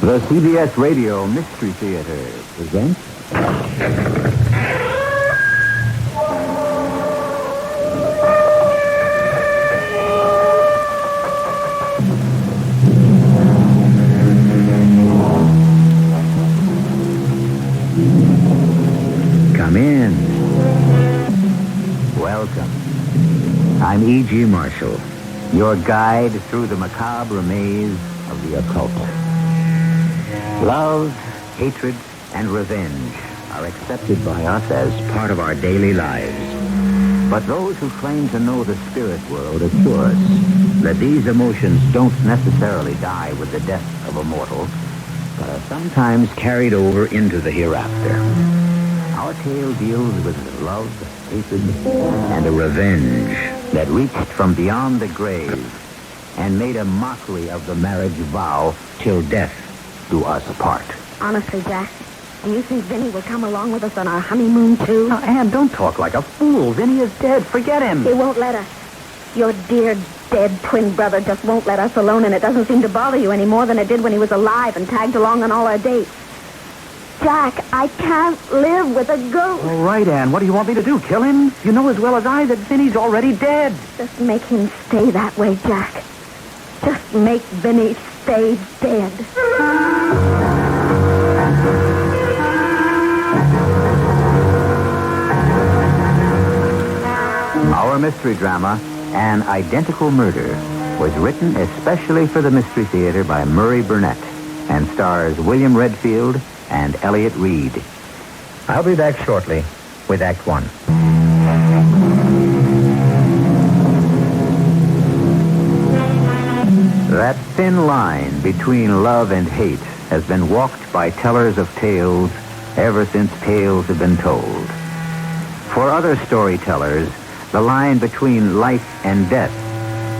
The CBS Radio Mystery Theater presents... Come in. Welcome. I'm E.G. Marshall, your guide through the macabre maze of the occult. Love, hatred, and revenge are accepted by us as part of our daily lives. But those who claim to know the spirit world assure us that these emotions don't necessarily die with the death of a mortal, but are sometimes carried over into the hereafter. Our tale deals with love, hatred, and a revenge that reached from beyond the grave and made a mockery of the marriage vow till death do us apart. Honestly, Jack, do you think Vinny will come along with us on our honeymoon, too? Now, Anne, don't talk like a fool. Vinny is dead. Forget him. He won't let us. Your dear, dead twin brother just won't let us alone, and it doesn't seem to bother you any more than it did when he was alive and tagged along on all our dates. Jack, I can't live with a ghost. All right, Anne. What do you want me to do? Kill him? You know as well as I that Vinny's already dead. Just make him stay that way, Jack. Just make Vinny stay dead. Our mystery drama, An Identical Murder, was written especially for the Mystery Theater by Murray Burnett and stars William Redfield and Elliot Reed. I'll be back shortly with Act One. That thin line between love and hate has been walked by tellers of tales ever since tales have been told. For other storytellers, the line between life and death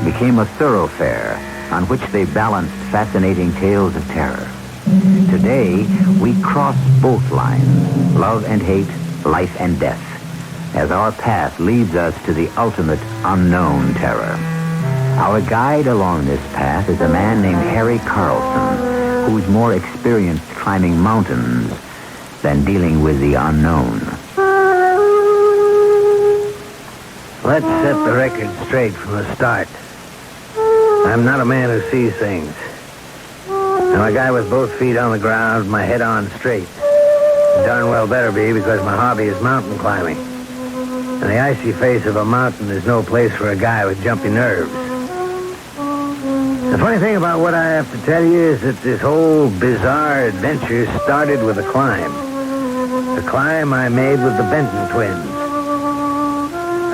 became a thoroughfare on which they balanced fascinating tales of terror. Today, we cross both lines, love and hate, life and death, as our path leads us to the ultimate unknown terror. Our guide along this path is a man named Harry Carlson, who's more experienced climbing mountains than dealing with the unknown. Let's set the record straight from the start. I'm not a man who sees things. I'm a guy with both feet on the ground, my head on straight. Darn well better be, because my hobby is mountain climbing. And the icy face of a mountain is no place for a guy with jumpy nerves. The funny thing about what I have to tell you is that this whole bizarre adventure started with a climb. The climb I made with the Benton twins.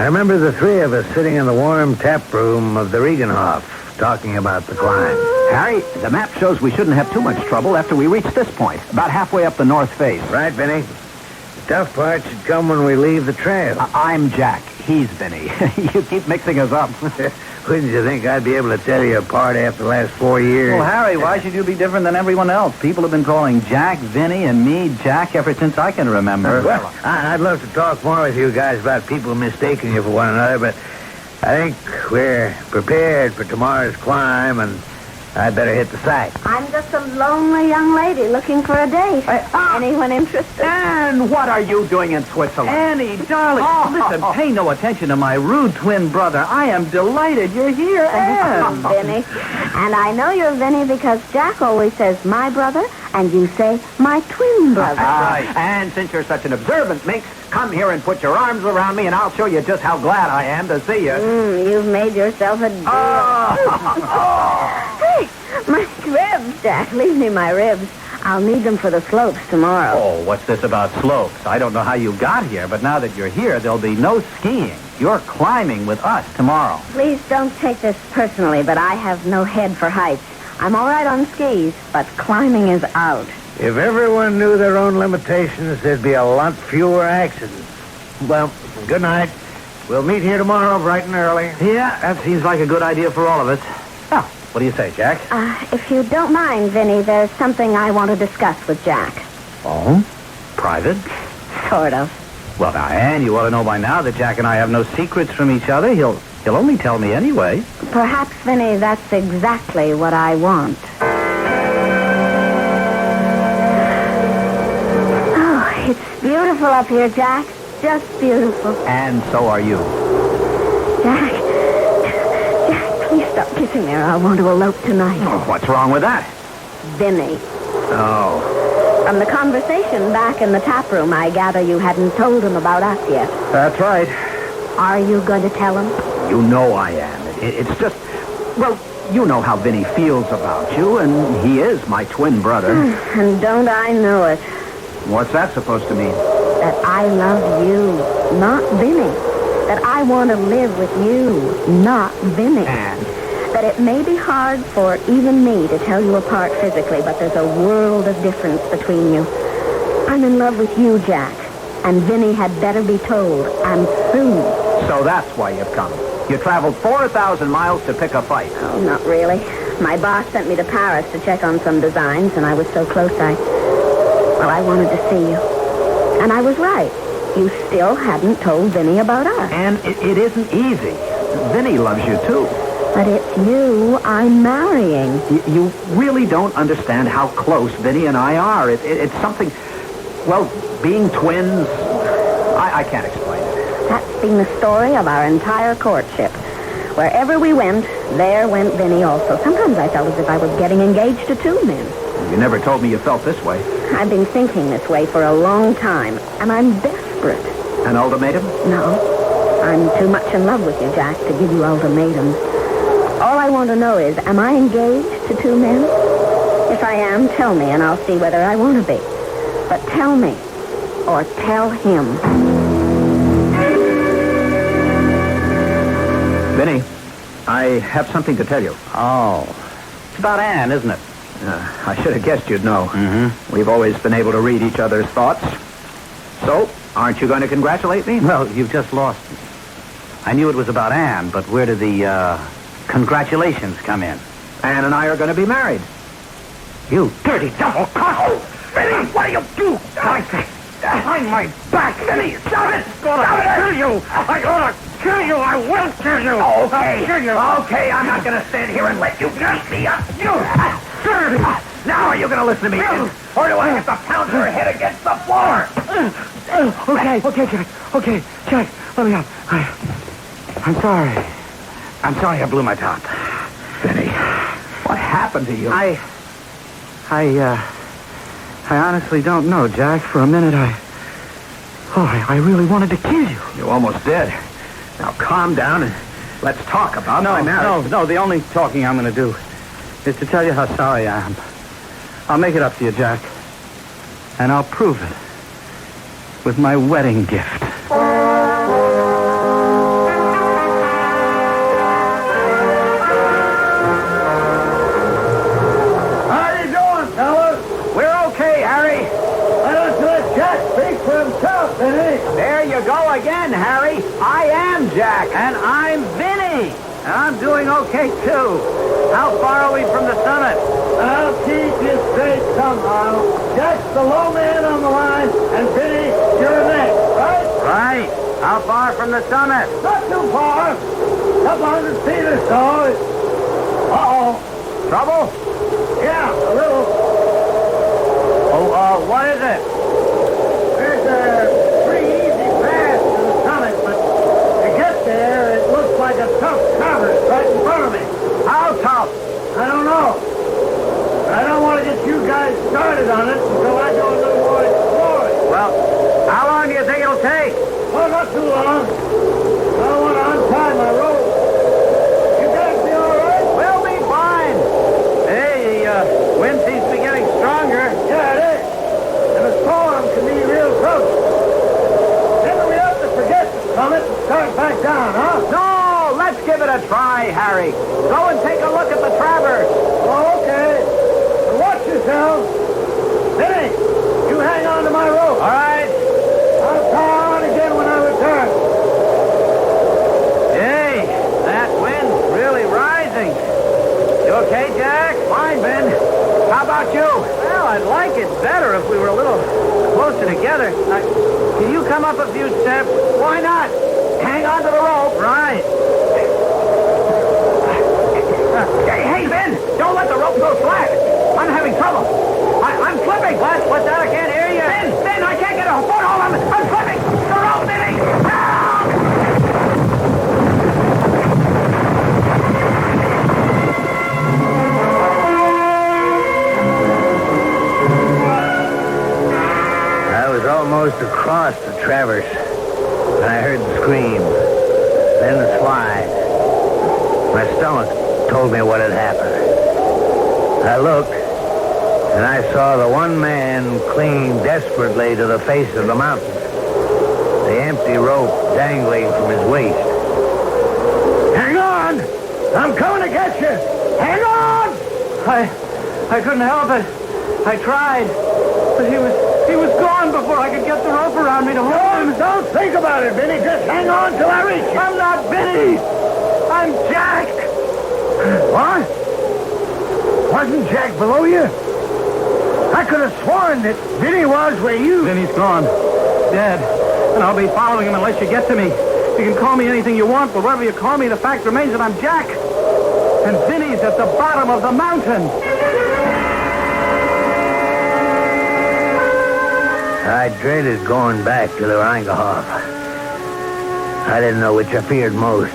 I remember the three of us sitting in the warm tap room of the Regenhof talking about the climb. Harry, the map shows we shouldn't have too much trouble after we reach this point, about halfway up the north face. Right, Benny. The tough part should come when we leave the trail. I'm Jack. He's Vinny. You keep mixing us up. Wouldn't you think I'd be able to tell you apart after the last 4 years? Well, Harry, why should you be different than everyone else? People have been calling Jack, Vinny, and me Jack ever since I can remember. Well, I'd love to talk more with you guys about people mistaking you for one another, but I think we're prepared for tomorrow's climb, and I'd better hit the site. I'm just a lonely young lady looking for a date. Anyone interested? And what are you doing in Switzerland? Annie, darling, listen, pay no attention to my rude twin brother. I am delighted you're here, Anne. Vinny. And I know you're Vinny because Jack always says my brother, and you say my twin brother. And since you're such an observant minx, come here and put your arms around me, and I'll show you just how glad I am to see you. You've made yourself a deal. Hey, my ribs, Jack. Leave me my ribs. I'll need them for the slopes tomorrow. Oh, what's this about slopes? I don't know how you got here, but now that you're here, there'll be no skiing. You're climbing with us tomorrow. Please don't take this personally, but I have no head for heights. I'm all right on skis, but climbing is out. If everyone knew their own limitations, there'd be a lot fewer accidents. Well, good night. We'll meet here tomorrow bright and early. Yeah, that seems like a good idea for all of us. Now, what do you say, Jack? If you don't mind, Vinny, there's something I want to discuss with Jack. Oh? Private? Sort of. Well, now, Anne, you ought to know by now that Jack and I have no secrets from each other. He'll only tell me anyway. Perhaps, Vinny, that's exactly what I want. beautiful up here, Jack. Just beautiful. And so are you. Jack, please stop kissing me or I want to elope tonight. Oh, what's wrong with that? Vinny. Oh. From the conversation back in the tap room, I gather you hadn't told him about us yet. That's right. Are you going to tell him? You know I am. It's just, well, you know how Vinny feels about you, and he is my twin brother. And don't I know it? What's that supposed to mean? That I love you, not Vinny. That I want to live with you, not Vinny. And? That it may be hard for even me to tell you apart physically, but there's a world of difference between you. I'm in love with you, Jack. And Vinny had better be told, and soon. So that's why you've come. You traveled 4,000 miles to pick a fight. Oh, not really. My boss sent me to Paris to check on some designs, and I was so close I wanted to see you. And I was right. You still hadn't told Vinny about us. And it isn't easy. Vinny loves you, too. But it's you I'm marrying. You really don't understand how close Vinny and I are. It's something, well, being twins, I can't explain it. That's been the story of our entire courtship. Wherever we went, there went Vinny also. Sometimes I felt as if I was getting engaged to two men. You never told me you felt this way. I've been thinking this way for a long time, and I'm desperate. An ultimatum? No. I'm too much in love with you, Jack, to give you ultimatums. All I want to know is, am I engaged to two men? If I am, tell me, and I'll see whether I want to be. But tell me, or tell him. Vinny, I have something to tell you. Oh. It's about Ann, isn't it? I should have guessed you'd know. Mm-hmm. We've always been able to read each other's thoughts. So, aren't you going to congratulate me? Well, you've just lost me. I knew it was about Ann, but where did the, congratulations come in? Ann and I are going to be married. You dirty double-cross! Oh, Vinny, what do you do? Behind my back! Vinny, stop it! I'm gonna kill you! I'm gonna kill you! I will kill you! Okay. I'll kill you! Okay, I'm not going to stand here and let you beat me up. Dirty! Now are you going to listen to me? Or do I have to pound your head against the floor? Okay, Jack. Okay, Jack, let me up. I'm sorry. I'm sorry I blew my top. Vinny, what happened to you? I honestly don't know, Jack. For a minute, I really wanted to kill you. You almost did. Now calm down and let's talk about my marriage. No, the only talking I'm going to do is to tell you how sorry I am. I'll make it up to you, Jack. And I'll prove it with my wedding gift. How you doing, fellas? We're okay, Harry. Why don't you let Jack speak for himself, Vinny? There you go again, Harry. I am Jack. And I'm Vinny. And I'm doing okay, too. How far are we from the summit? I'll keep you straight somehow. Jack's the low man on the line, and Vinny, you're next, right? Right. How far from the summit? Not too far. Couple 100 feet or so. Uh-oh. Trouble? Yeah, a little. Oh, what is it? There's a pretty easy path to the summit, but to get there, it looks like a tough cover right in front of me. How tough? I don't know. I don't want to get you guys started on it until I do a little more exploring. Well, how long do you think it'll take? Well, not too long. I don't want to untie my rope. You guys be all right? We'll be fine. Hey, the wind seems to be getting stronger. Yeah, it is. And a storm can be real trouble. Maybe we have to forget the summit and start back down, huh? No, let's give it a try, Harry. Go and take a look at the traverse. Oh, okay. But watch yourself. Vinny, you hang on to my rope. All right. I'll tie on again when I return. Hey, that wind's really rising. You okay, Jack? Fine, Ben. How about you? Well, I'd like it better if we were a little closer together. Can you come up a few steps? Why not? Hang on to the rope. Right. Hey, Ben, don't let the rope go slack. I'm having trouble. I'm slipping. What's that? I can't hear you. Ben, I can't get a foothold My stomach told me what had happened. I looked, and I saw the one man clinging desperately to the face of the mountain, the empty rope dangling from his waist. Hang on! I'm coming to get you! Hang on! I couldn't help it. I tried. But he was gone before I could get the rope around me to hold him. Don't think about it, Vinny. Just hang on till I reach you. I'm not Vinny. I'm Jack. What? Wasn't Jack below you? I could have sworn that Vinny was where you... Vinny's gone. Dead. And I'll be following him unless you get to me. You can call me anything you want, but whatever you call me, the fact remains that I'm Jack. And Vinny's at the bottom of the mountain. I dreaded going back to the Reingehof. I didn't know which I feared most.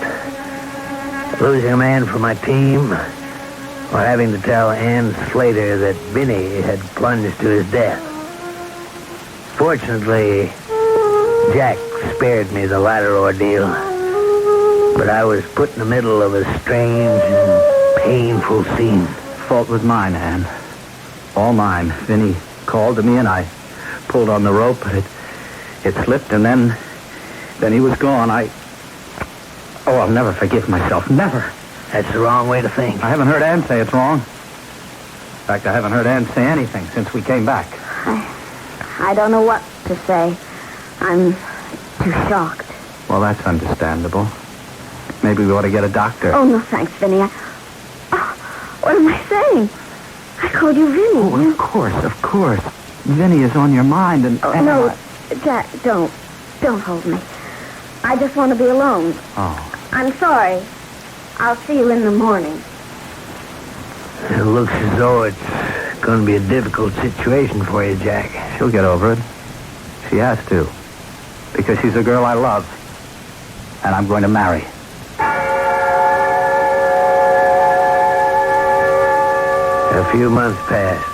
Losing a man from my team, or having to tell Ann Slater that Vinny had plunged to his death. Fortunately, Jack spared me the latter ordeal. But I was put in the middle of a strange and painful scene. Fault was mine, Ann. All mine. Vinny called to me and I pulled on the rope, but it slipped, and then he was gone. I'll never forgive myself. Never. That's the wrong way to think. I haven't heard Ann say it's wrong. In fact, I haven't heard Ann say anything since we came back. I don't know what to say. I'm too shocked. Well, that's understandable. Maybe we ought to get a doctor. Oh, no, thanks, Vinny. What am I saying? I called you Vinny. Oh, of course. Vinny is on your mind, and... Oh, no, Jack, don't hold me. I just want to be alone. Oh. I'm sorry. I'll see you in the morning. It looks as though it's going to be a difficult situation for you, Jack. She'll get over it. She has to. Because she's a girl I love. And I'm going to marry. A few months passed.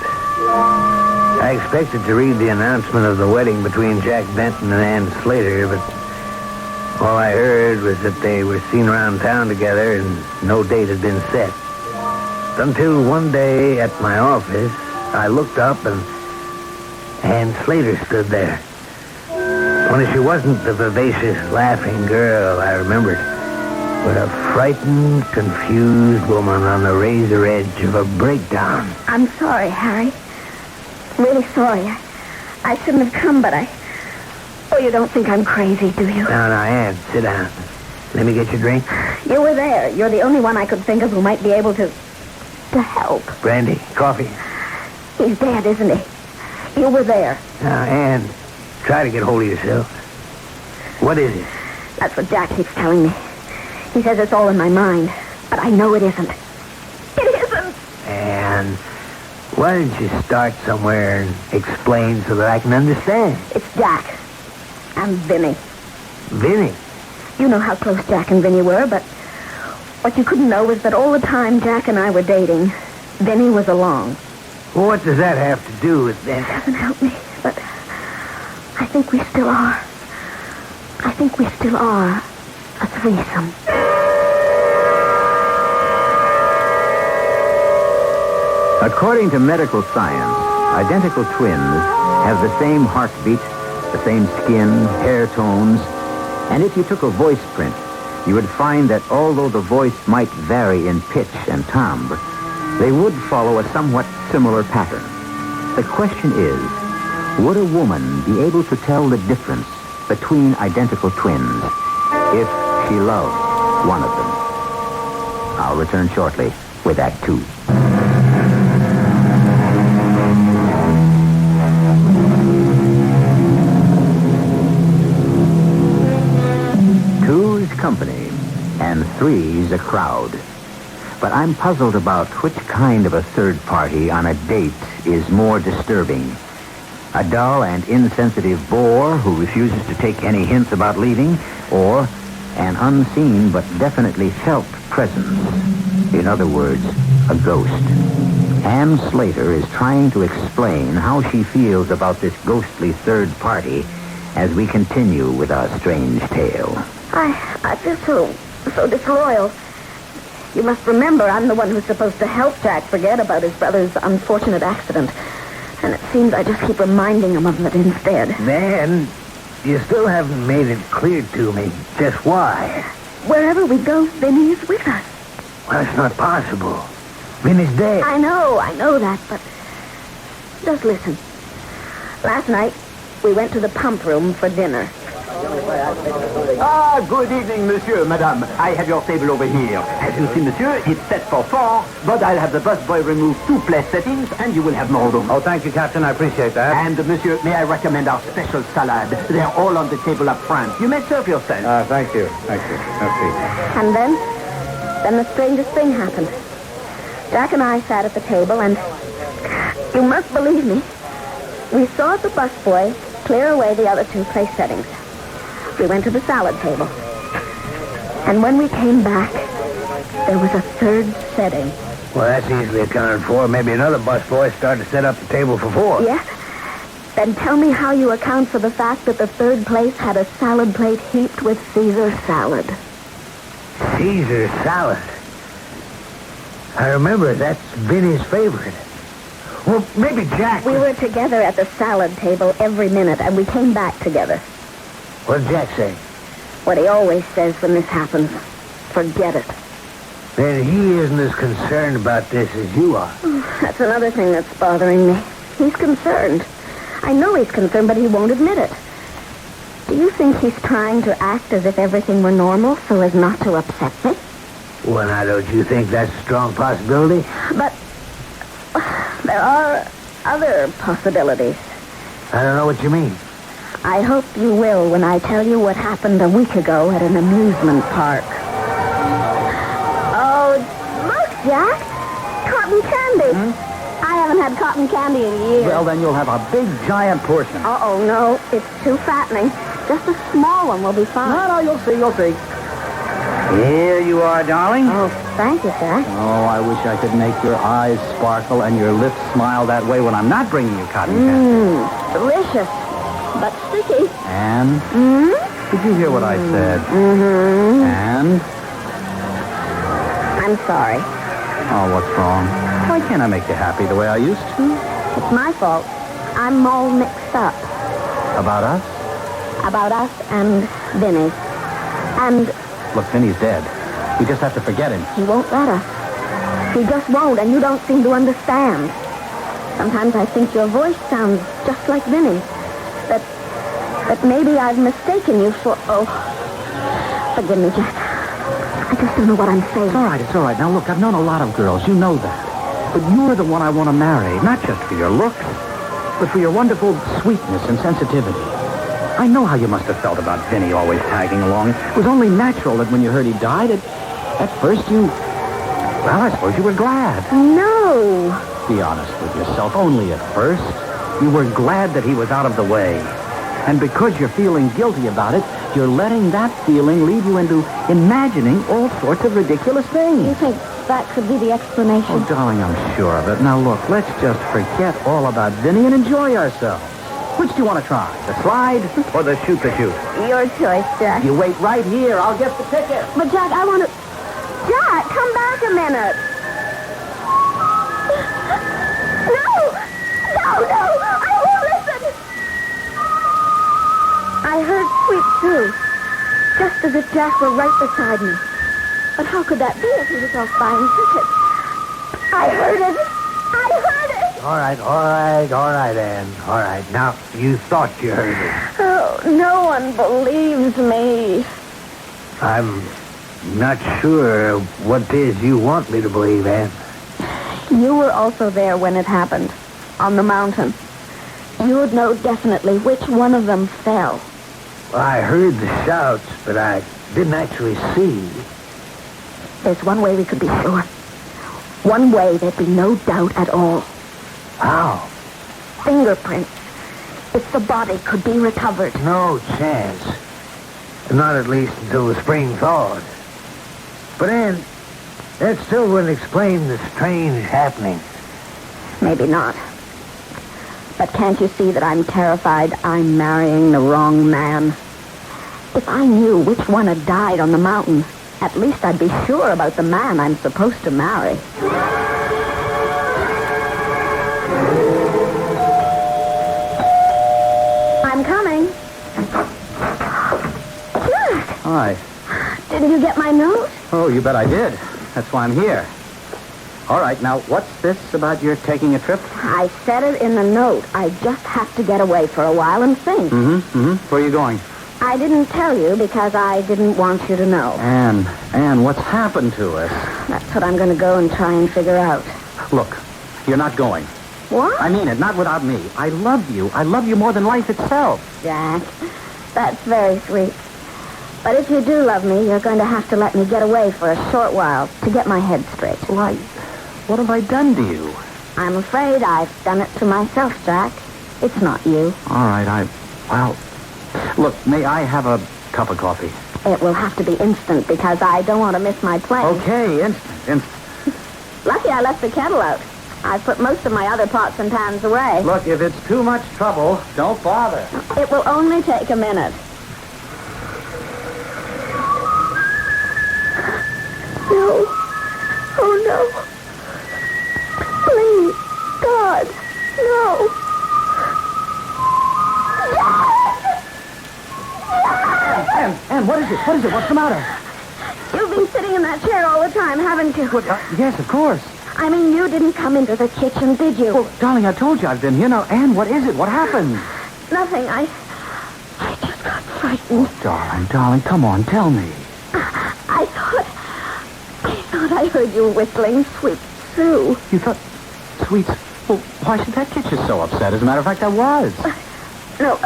I expected to read the announcement of the wedding between Jack Benton and Ann Slater, but all I heard was that they were seen around town together and no date had been set. Until one day at my office, I looked up and Ann Slater stood there. Only she wasn't the vivacious, laughing girl I remembered, but a frightened, confused woman on the razor edge of a breakdown. I'm sorry, Harry. Really sorry. I shouldn't have come, but Oh, you don't think I'm crazy, do you? No, Ann, sit down. Let me get your drink. You were there. You're the only one I could think of who might be able to help. Brandy, coffee. He's dead, isn't he? You were there. Now, Ann, try to get hold of yourself. What is it? That's what Jack keeps telling me. He says it's all in my mind, but I know it isn't. It isn't! And why don't you start somewhere and explain so that I can understand? It's Jack. And Vinny. Vinny? You know how close Jack and Vinny were, but what you couldn't know was that all the time Jack and I were dating, Vinny was along. Well, what does that have to do with that? It doesn't help me, but I think we still are. I think we still are a threesome. According to medical science, identical twins have the same heartbeat, the same skin, hair tones, and if you took a voice print, you would find that although the voice might vary in pitch and timbre, they would follow a somewhat similar pattern. The question is, would a woman be able to tell the difference between identical twins if she loved one of them? I'll return shortly with Act 2. Two's company, and three's a crowd. But I'm puzzled about which kind of a third party on a date is more disturbing. A dull and insensitive bore who refuses to take any hints about leaving, or an unseen but definitely felt presence. In other words, a ghost. Ann Slater is trying to explain how she feels about this ghostly third party as we continue with our strange tale. I feel so disloyal. You must remember I'm the one who's supposed to help Jack forget about his brother's unfortunate accident. And it seems I just keep reminding him of it instead. Then, you still haven't made it clear to me just why. Wherever we go, Vinny is with us. Well, that's not possible. Vinny's dead. I know that, but just listen. Last night, we went to the pump room for dinner. Ah, good evening, monsieur, madame. I have your table over here. As you see, monsieur, it's set for 4, but I'll have the busboy remove 2 place settings, and you will have more room. Oh, thank you, Captain. I appreciate that. And, monsieur, may I recommend our special salad? They're all on the table up front. You may serve yourself. Thank you. Merci. And then the strangest thing happened. Jack and I sat at the table, and you must believe me, we saw the busboy clear away the other 2 place settings. We went to the salad table. And when we came back, there was a 3rd setting. Well, that's easily accounted for. Maybe another busboy started to set up the table for 4. Yes? Then tell me how you account for the fact that the 3rd place had a salad plate heaped with Caesar salad. Caesar salad. I remember that's Vinny's favorite. Well, maybe Jack... We were together at the salad table every minute, and we came back together. What did Jack say? What he always says when this happens. Forget it. Then he isn't as concerned about this as you are. That's another thing that's bothering me. He's concerned. I know he's concerned, but he won't admit it. Do you think he's trying to act as if everything were normal so as not to upset me? Well, now, don't you think that's a strong possibility? But there are other possibilities. I don't know what you mean. I hope you will when I tell you what happened a week ago at an amusement park. Oh, look, Jack. Cotton candy. I haven't had cotton candy in years. Well, then you'll have a big, giant portion. Uh-oh, no. It's too fattening. Just a small one will be fine. No, you'll see. Here you are, darling. Oh, thank you, Jack. Oh, I wish I could make your eyes sparkle and your lips smile that way when I'm not bringing you cotton candy. Delicious. But sticky. And? Did you hear what I said? And? I'm sorry. Oh, what's wrong? Why can't I make you happy the way I used to? It's my fault. I'm all mixed up. About us? About us and Vinny. And Look, Vinny's dead. We just have to forget him. he won't let us. He just won't, and you don't seem to understand. Sometimes I think your voice sounds just like Vinny. That maybe I've mistaken you for... Oh, forgive me, Jack. I just don't know what I'm saying. It's all right. Now, look, I've known a lot of girls. You know that. But you're the one I want to marry, not just for your looks, but for your wonderful sweetness and sensitivity. I know how you must have felt about Vinny always tagging along. It was only natural that when you heard he died, at first you... Well, I suppose you were glad. No. Be honest with yourself. Only at first. You were glad that he was out of the way. And because you're feeling guilty about it, you're letting that feeling lead you into imagining all sorts of ridiculous You things. think that could be the explanation? Oh, darling, I'm sure of it. Now, look, let's just forget all about Vinny and enjoy ourselves. Which do you want to try? The slide or the shoot? Your choice, Jack. You wait right here. I'll get the ticket. But, Jack, I want to... Jack, come back a minute. No! I won't listen! I heard squeak, too. Just as if Jack were right beside me. But how could that be if he was off buying tickets? I heard it! All right, Ann. All right. Now, you thought you heard it. Oh, no one believes me. I'm not sure what it is you want me to believe, Ann. You were also there when it happened, on the mountain. You would know definitely which one of them fell. Well, I heard the shouts, but I didn't actually see. There's one way we could be sure. One way there'd be no doubt at all. How? Fingerprints. If the body could be recovered. No chance. Not at least until the spring thawed. But, Ann, that still wouldn't explain the strange happening. Maybe not. But can't you see that I'm terrified I'm marrying the wrong man? If I knew which one had died on the mountain, At least I'd be sure about the man I'm supposed to marry. I'm coming. Jack! Hi. Didn't you get my note? Oh, you bet I did. That's why I'm here. All right, now, what's this about your taking a trip? I said it in the note. I just have to get away for a while and think. Where are you going? I didn't tell you because I didn't want you to know. Anne, what's happened to us? That's what I'm going to go and try and figure out. Look, you're not going. What? I mean it, not without me. I love you. I love you more than life itself. Jack, that's very sweet. But if you do love me, you're going to have to let me get away for a short while to get my head straight. Why, what have I done to you? I'm afraid I've done it to myself, Jack. It's not you. All right, well, look, may I have a cup of coffee? It will have to be instant because I don't want to miss my plane. Okay, instant. Lucky I left the kettle out. I've put most of my other pots and pans away. Look, if it's too much trouble, don't bother. It will only take a minute. No. Oh, no. Please, God, no. Anne, what is it? What is it? What's the matter? You've been sitting in that chair all the time, haven't you? Yes, of course. I mean, you didn't come into the kitchen, did you? Well, darling, I told you I've been here. Now, Anne, what is it? What happened? Nothing. I just got frightened. Darling, come on, tell me. I thought I heard you whistling Sweet Sue. You thought, sweets, well, why should that get you so upset? As a matter of fact, I was. No,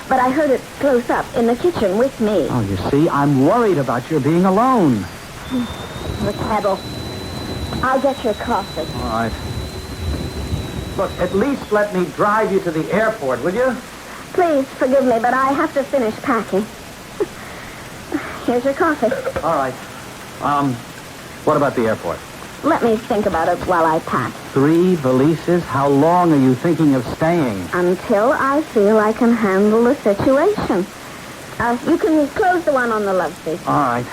but I heard it close up in the kitchen with me. Oh, you see, I'm worried about your being alone. The kettle. I'll get your coffee. All right. Look, at least let me drive you to the airport, will you? Please forgive me, but I have to finish packing. Here's your coffee. All right. What about the airport? Let me think about it while I pack. 3 valises? How long are you thinking of staying? Until I feel I can handle the situation. You can close the one on the love seat. All right.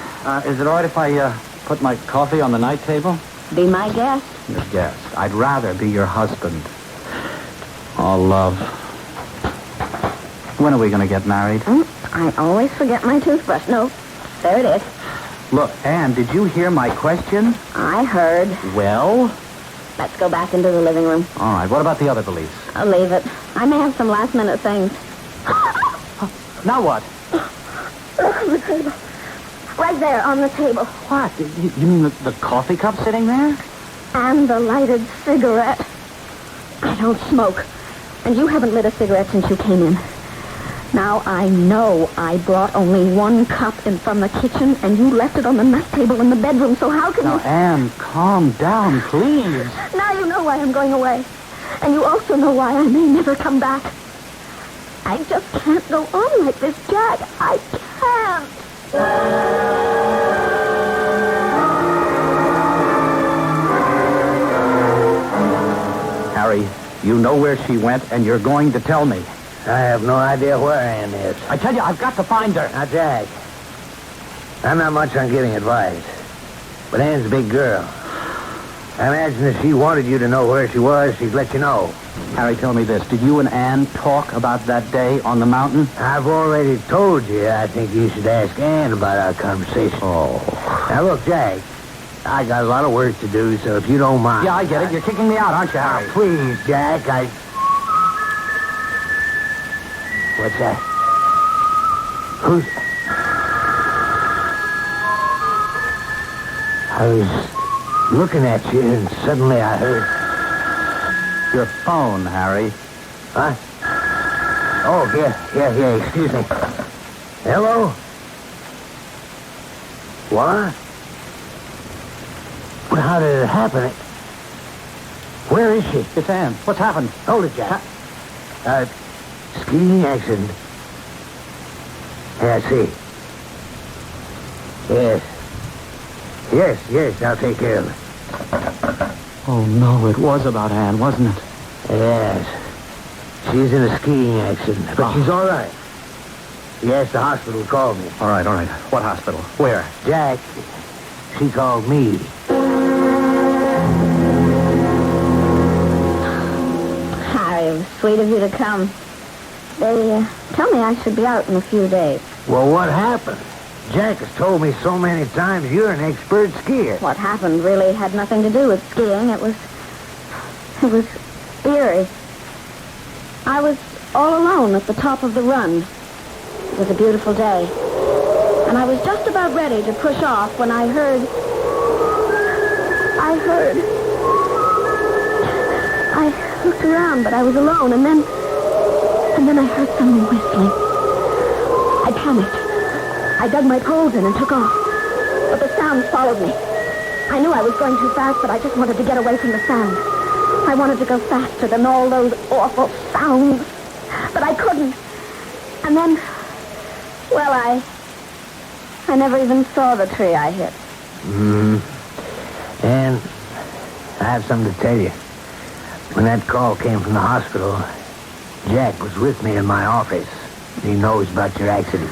Is it all right if I put my coffee on the night table? Be my guest. Your guest. I'd rather be your husband. Oh, love. When are we going to get married? I always forget my toothbrush. No, there it is. Look, Anne, did you hear my question? I heard. Well? Let's go back into the living room. All right. What about the other valise? I'll leave it. I may have some last-minute things. Now what? Look on the table. Right there on the table. What? You mean the coffee cup sitting there? And the lighted cigarette. I don't smoke. And you haven't lit a cigarette since you came in. Now I know I brought only 1 cup in from the kitchen, and you left it on the night table in the bedroom, so how can Now, you... Anne, calm down, please. Now you know why I'm going away. And you also know why I may never come back. I just can't go on like this, Jack. I can't. Harry, you know where she went, and you're going to tell me. I have no idea where Ann is. I tell you, I've got to find her. Now, Jack, I'm not much on giving advice, but Ann's a big girl. I imagine if she wanted you to know where she was, she'd let you know. Harry, tell me this. Did you and Ann talk about that day on the mountain? I've already told you. I think you should ask Ann about our conversation. Oh. Now, look, Jack, I got a lot of work to do, so if you don't mind... Yeah, I get it. You're kicking me out, aren't you, Harry? Now, please, Jack, What's that? Who's... I was looking at you, and suddenly I heard... Your phone, Harry. Huh? Oh, yeah, excuse me. Hello? What? Well, how did it happen? Where is she? It's Ann. What's happened? Hold it, Jack. Skiing accident. Yeah, I see. Yes, I'll take care of it. Oh, no, it was about Ann, wasn't it? Yes. She's in a skiing accident, but she's all right. Yes, the hospital called me. All right. What hospital? Where? Jack, she called me. Harry, it was sweet of you to come. They tell me I should be out in a few days. Well, what happened? Jack has told me so many times you're an expert skier. What happened really had nothing to do with skiing. It was eerie. I was all alone at the top of the run. It was a beautiful day. And I was just about ready to push off when I heard... I looked around, but I was alone, and then I heard someone whistling. I panicked. I dug my poles in and took off. But the sounds followed me. I knew I was going too fast, but I just wanted to get away from the sound. I wanted to go faster than all those awful sounds. But I couldn't. And then, well, I never even saw the tree I hit. And I have something to tell you. When that call came from the hospital, Jack was with me in my office. He knows about your accident.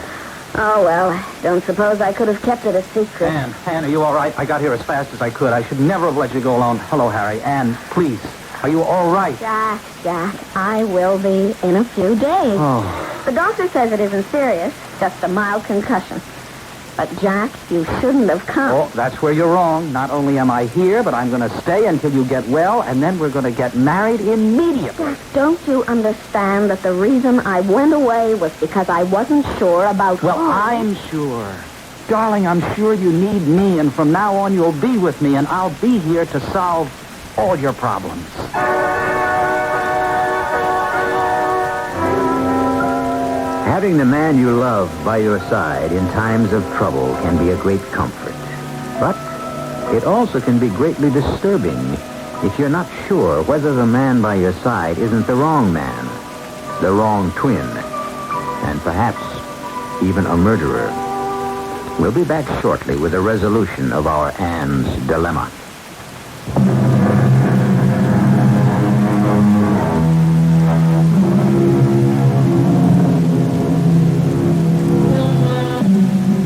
Oh, well, I don't suppose I could have kept it a secret. Anne, are you all right? I got here as fast as I could. I should never have let you go alone. Hello, Harry. Anne, please. Are you all right? Jack, I will be in a few days. Oh. The doctor says it isn't serious, just a mild concussion. But, Jack, you shouldn't have come. Oh, that's where you're wrong. Not only am I here, but I'm going to stay until you get well, and then we're going to get married immediately. Jack, don't you understand that the reason I went away was because I wasn't sure about... Well, I'm sure. Darling, I'm sure you need me, and from now on you'll be with me, and I'll be here to solve all your problems. Having the man you love by your side in times of trouble can be a great comfort. But it also can be greatly disturbing if you're not sure whether the man by your side isn't the wrong man, the wrong twin, and perhaps even a murderer. We'll be back shortly with a resolution of our Anne's dilemma.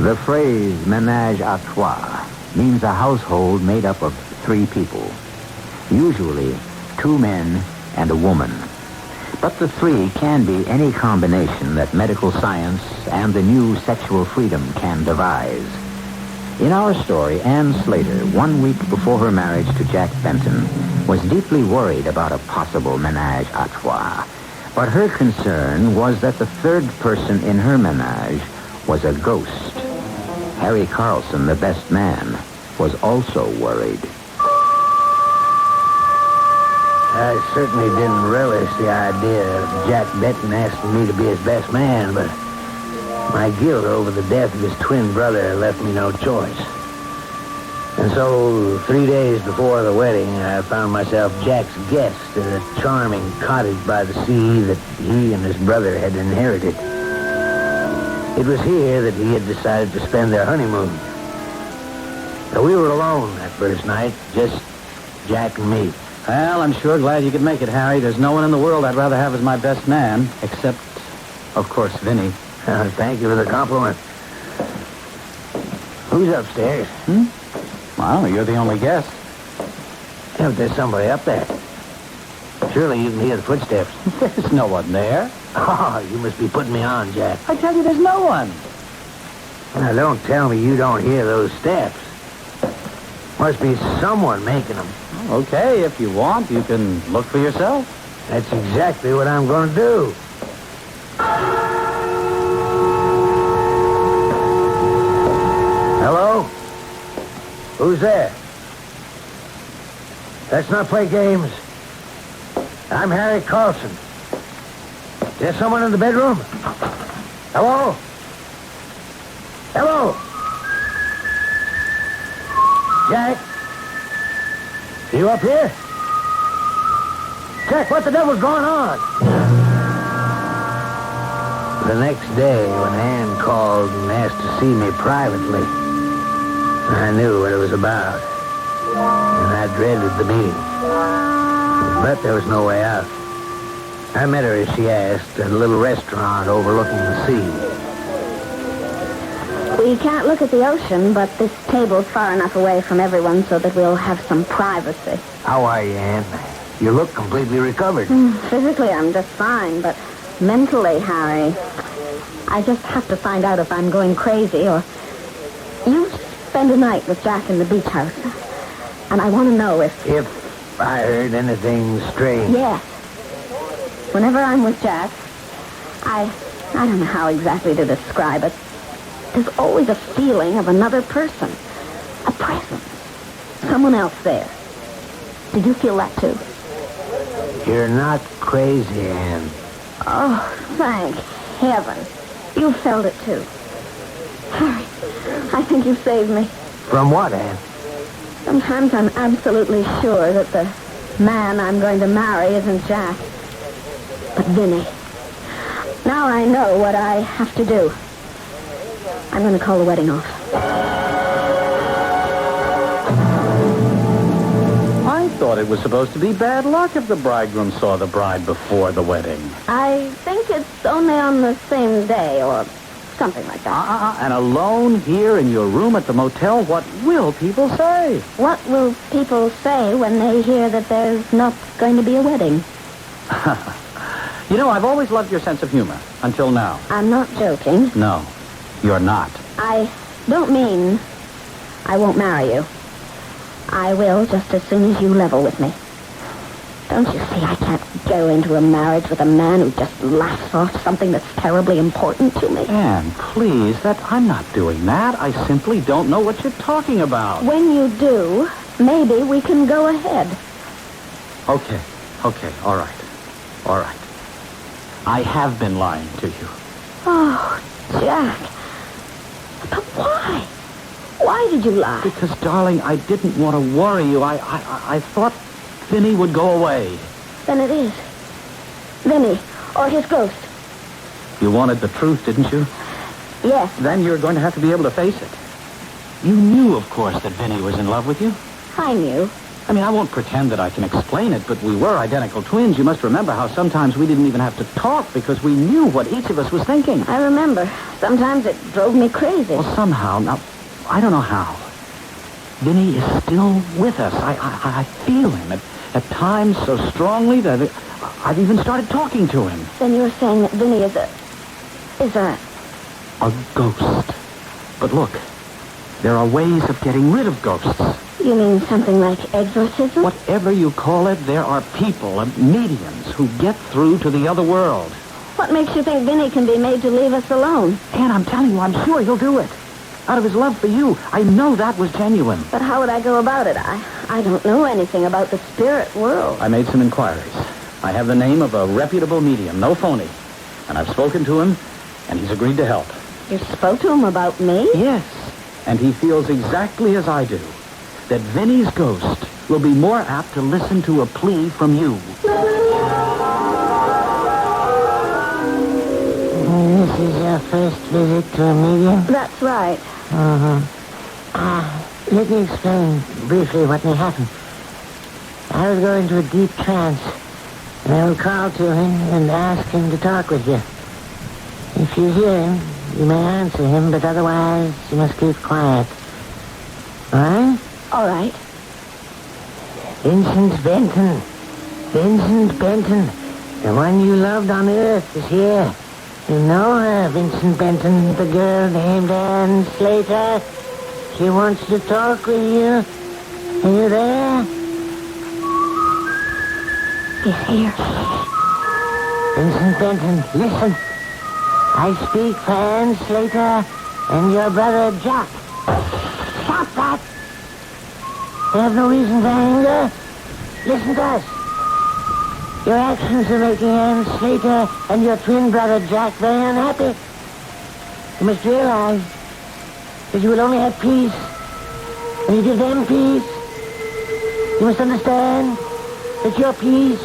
The phrase ménage à trois means a household made up of 3 people, usually 2 men and a woman. But the 3 can be any combination that medical science and the new sexual freedom can devise. In our story, Anne Slater, 1 week before her marriage to Jack Benton, was deeply worried about a possible ménage à trois. But her concern was that the 3rd person in her ménage was a ghost. Harry Carlson, the best man, was also worried. I certainly didn't relish the idea of Jack Benton asking me to be his best man, but my guilt over the death of his twin brother left me no choice. And so, 3 days before the wedding, I found myself Jack's guest at a charming cottage by the sea that he and his brother had inherited. It was here that he had decided to spend their honeymoon. So we were alone that first night, just Jack and me. Well, I'm sure glad you could make it, Harry. There's no one in the world I'd rather have as my best man, except, of course, Vinny. Thank you for the compliment. Who's upstairs? Well, you're the only guest. Yeah, but there's somebody up there. Surely you can hear the footsteps. There's no one there. Oh, you must be putting me on, Jack. I tell you, there's no one. Now, don't tell me you don't hear those steps. Must be someone making them. Okay, if you want, you can look for yourself. That's exactly what I'm going to do. Hello? Who's there? Let's not play games. I'm Harry Carlson. Is there someone in the bedroom? Hello? Hello? Jack? Are you up here? Jack, what the devil's going on? The next day, when Anne called and asked to see me privately, I knew what it was about. And I dreaded the meeting. But there was no way out. I met her, as she asked, at a little restaurant overlooking the sea. We can't look at the ocean, but this table's far enough away from everyone so that we'll have some privacy. How are you, Anne? You look completely recovered. Physically, I'm just fine, but mentally, Harry, I just have to find out if I'm going crazy or... You spend a night with Jack in the beach house, and I want to know if... If I heard anything strange. Yes. Whenever I'm with Jack, I don't know how exactly to describe it. There's always a feeling of another person, a presence, someone else there. Did you feel that too? You're not crazy, Anne. Oh, thank heaven. You felt it too. Harry, I think you saved me. From what, Anne? Sometimes I'm absolutely sure that the man I'm going to marry isn't Jack, but Vinny. Now I know what I have to do. I'm going to call the wedding off. I thought it was supposed to be bad luck if the bridegroom saw the bride before the wedding. I think it's only on the same day or something like that. And alone here in your room at the motel, what will people say? What will people say when they hear that there's not going to be a wedding? You know, I've always loved your sense of humor, until now. I'm not joking. No, you're not. I don't mean I won't marry you. I will just as soon as you level with me. Don't you see I can't go into a marriage with a man who just laughs off something that's terribly important to me? Anne, please, I'm not doing that. I simply don't know what you're talking about. When you do, maybe we can go ahead. Okay, all right. I have been lying to you. Oh, Jack. But why? Why did you lie? Because, darling, I didn't want to worry you. I thought Vinny would go away. Then it is. Vinny, or his ghost. You wanted the truth, didn't you? Yes. Then you're going to have to be able to face it. You knew, of course, that Vinny was in love with you. I knew. I mean, I won't pretend that I can explain it, but we were identical twins. You must remember how sometimes we didn't even have to talk because we knew what each of us was thinking. I remember. Sometimes it drove me crazy. Well, somehow, now, I don't know how. Vinny is still with us. I feel him at times so strongly that I've even started talking to him. Then you're saying that Vinny is a ghost. But look, there are ways of getting rid of ghosts. You mean something like exorcism? Whatever you call it, there are people, mediums, who get through to the other world. What makes you think Vinny can be made to leave us alone? Anne, I'm telling you, I'm sure he'll do it. Out of his love for you. I know that was genuine. But how would I go about it? I don't know anything about the spirit world. I made some inquiries. I have the name of a reputable medium, no phony. And I've spoken to him, and he's agreed to help. You spoke to him about me? Yes. And he feels exactly as I do. That Vinny's ghost will be more apt to listen to a plea from you. This is your first visit to a medium? That's right. Let me explain briefly what may happen. I will go into a deep trance, and I will call to him and ask him to talk with you. If you hear him, you may answer him, but otherwise you must keep quiet. All right? All right. Vincent Benton. Vincent Benton. The one you loved on Earth is here. You know her, Vincent Benton, the girl named Anne Slater. She wants to talk with you. Are you there? He's here. Vincent Benton, listen. I speak for Anne Slater and your brother Jack. Stop that! You have no reason for anger. Listen to us. Your actions are making Anne Slater and your twin brother Jack very unhappy. You must realize that you will only have peace when you give them peace. You must understand that your peace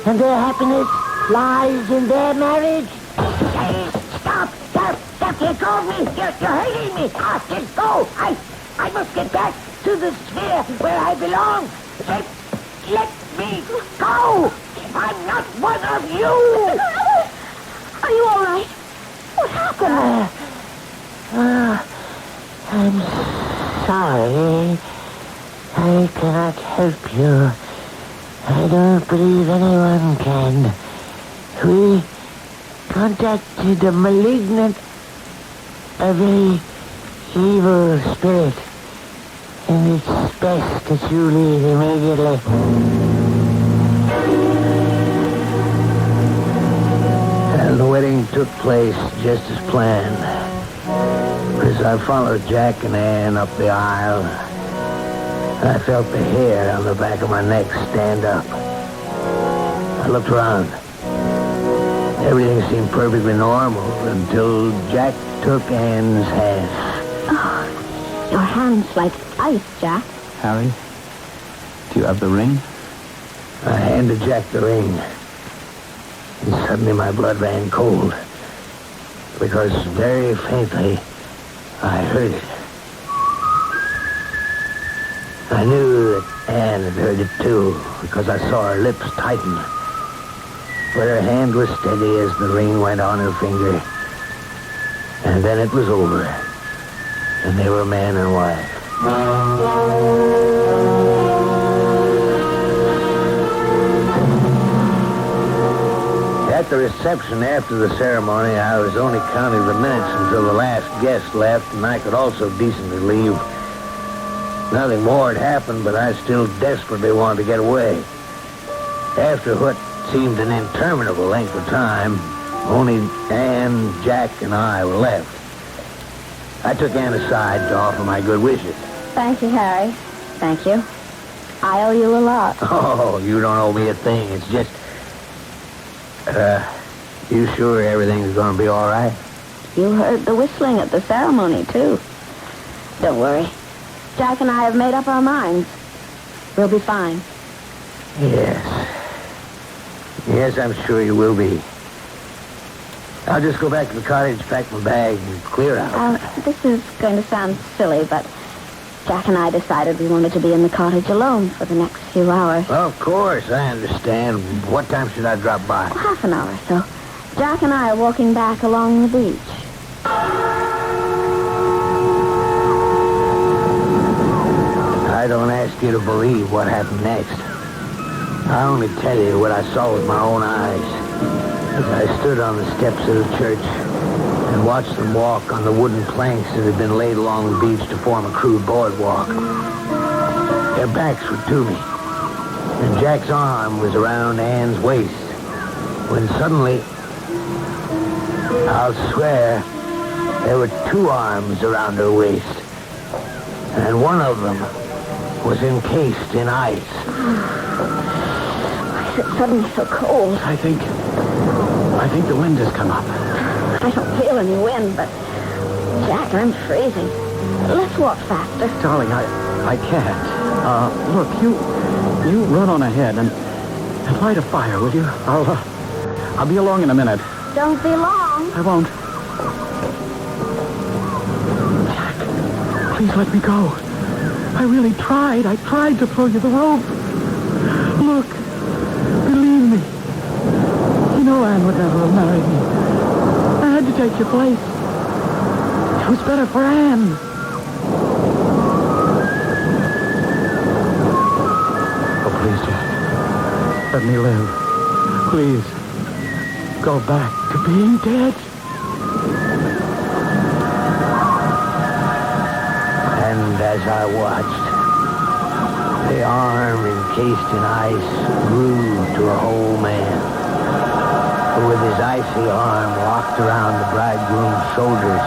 and their happiness lies in their marriage. Stop! Let go of me! You're hurting me! Let go! I must get back to the sphere where I belong. Let me go! I'm not one of you! Are you all right? What happened? I'm sorry. I cannot help you. I don't believe anyone can. We contacted a malignant, a very evil spirit, and it's best that you leave immediately. And the wedding took place just as planned. As I followed Jack and Ann up the aisle, I felt the hair on the back of my neck stand up. I looked around. Everything seemed perfectly normal until Jack took Ann's hand. Oh, your hand's like ice, Jack. Harry, do you have the ring? I handed Jack the ring. And suddenly my blood ran cold. Because very faintly, I heard it. I knew that Ann had heard it too, because I saw her lips tighten. But her hand was steady as the ring went on her finger. And then it was over. And they were man and wife. At the reception after the ceremony, I was only counting the minutes until the last guest left, and I could also decently leave. Nothing more had happened, but I still desperately wanted to get away. After what seemed an interminable length of time, only Ann, Jack, and I were left. I took Ann aside to offer my good wishes. Thank you, Harry. Thank you. I owe you a lot. Oh, you don't owe me a thing. It's just... you sure everything's going to be all right? You heard the whistling at the ceremony, too. Don't worry. Jack and I have made up our minds. We'll be fine. Yes. Yes, I'm sure you will be. I'll just go back to the cottage, pack my bag, and clear out. This is going to sound silly, but Jack and I decided we wanted to be in the cottage alone for the next few hours. Of course, I understand. What time should I drop by? Half an hour or so. Jack and I are walking back along the beach. I don't ask you to believe what happened next. I only tell you what I saw with my own eyes as I stood on the steps of the church and watched them walk on the wooden planks that had been laid along the beach to form a crude boardwalk. Their backs were to me, and Jack's arm was around Ann's waist, when suddenly, I'll swear, there were two arms around her waist, and one of them was encased in ice. Why is it suddenly so cold? I think the wind has come up. I don't feel any wind, but Jack, I'm freezing. Let's walk faster. Darling, I can't. Look, you run on ahead and light a fire, will you? I'll be along in a minute. Don't be long. I won't. Jack, please let me go. I really tried. I tried to throw you the rope. Look, believe me. You know Anne would never have married me. I had to take your place. It was better for Anne. Oh, please, Jack. Let me live. Please. Go back to being dead. And as I watched, the arm encased in ice grew to a whole man, who with his icy arm walked around the bridegroom's shoulders,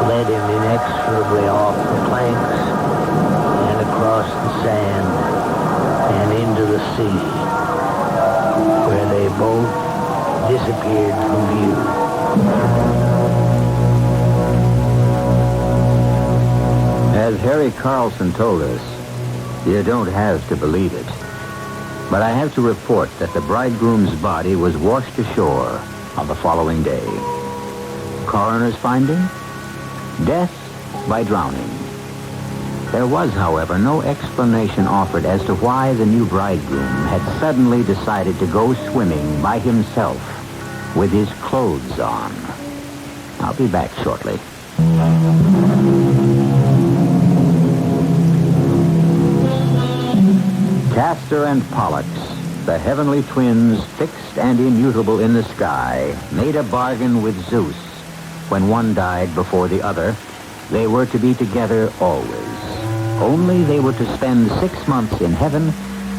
led him inexorably off the planks and across the sand and into the sea, where they both disappeared from view. As Harry Carlson told us, you don't have to believe it. But I have to report that the bridegroom's body was washed ashore on the following day. Coroner's finding? Death by drowning. There was, however, no explanation offered as to why the new bridegroom had suddenly decided to go swimming by himself with his clothes on. I'll be back shortly. Castor and Pollux, the heavenly twins fixed and immutable in the sky, made a bargain with Zeus. When one died before the other, they were to be together always. Only they were to spend 6 months in heaven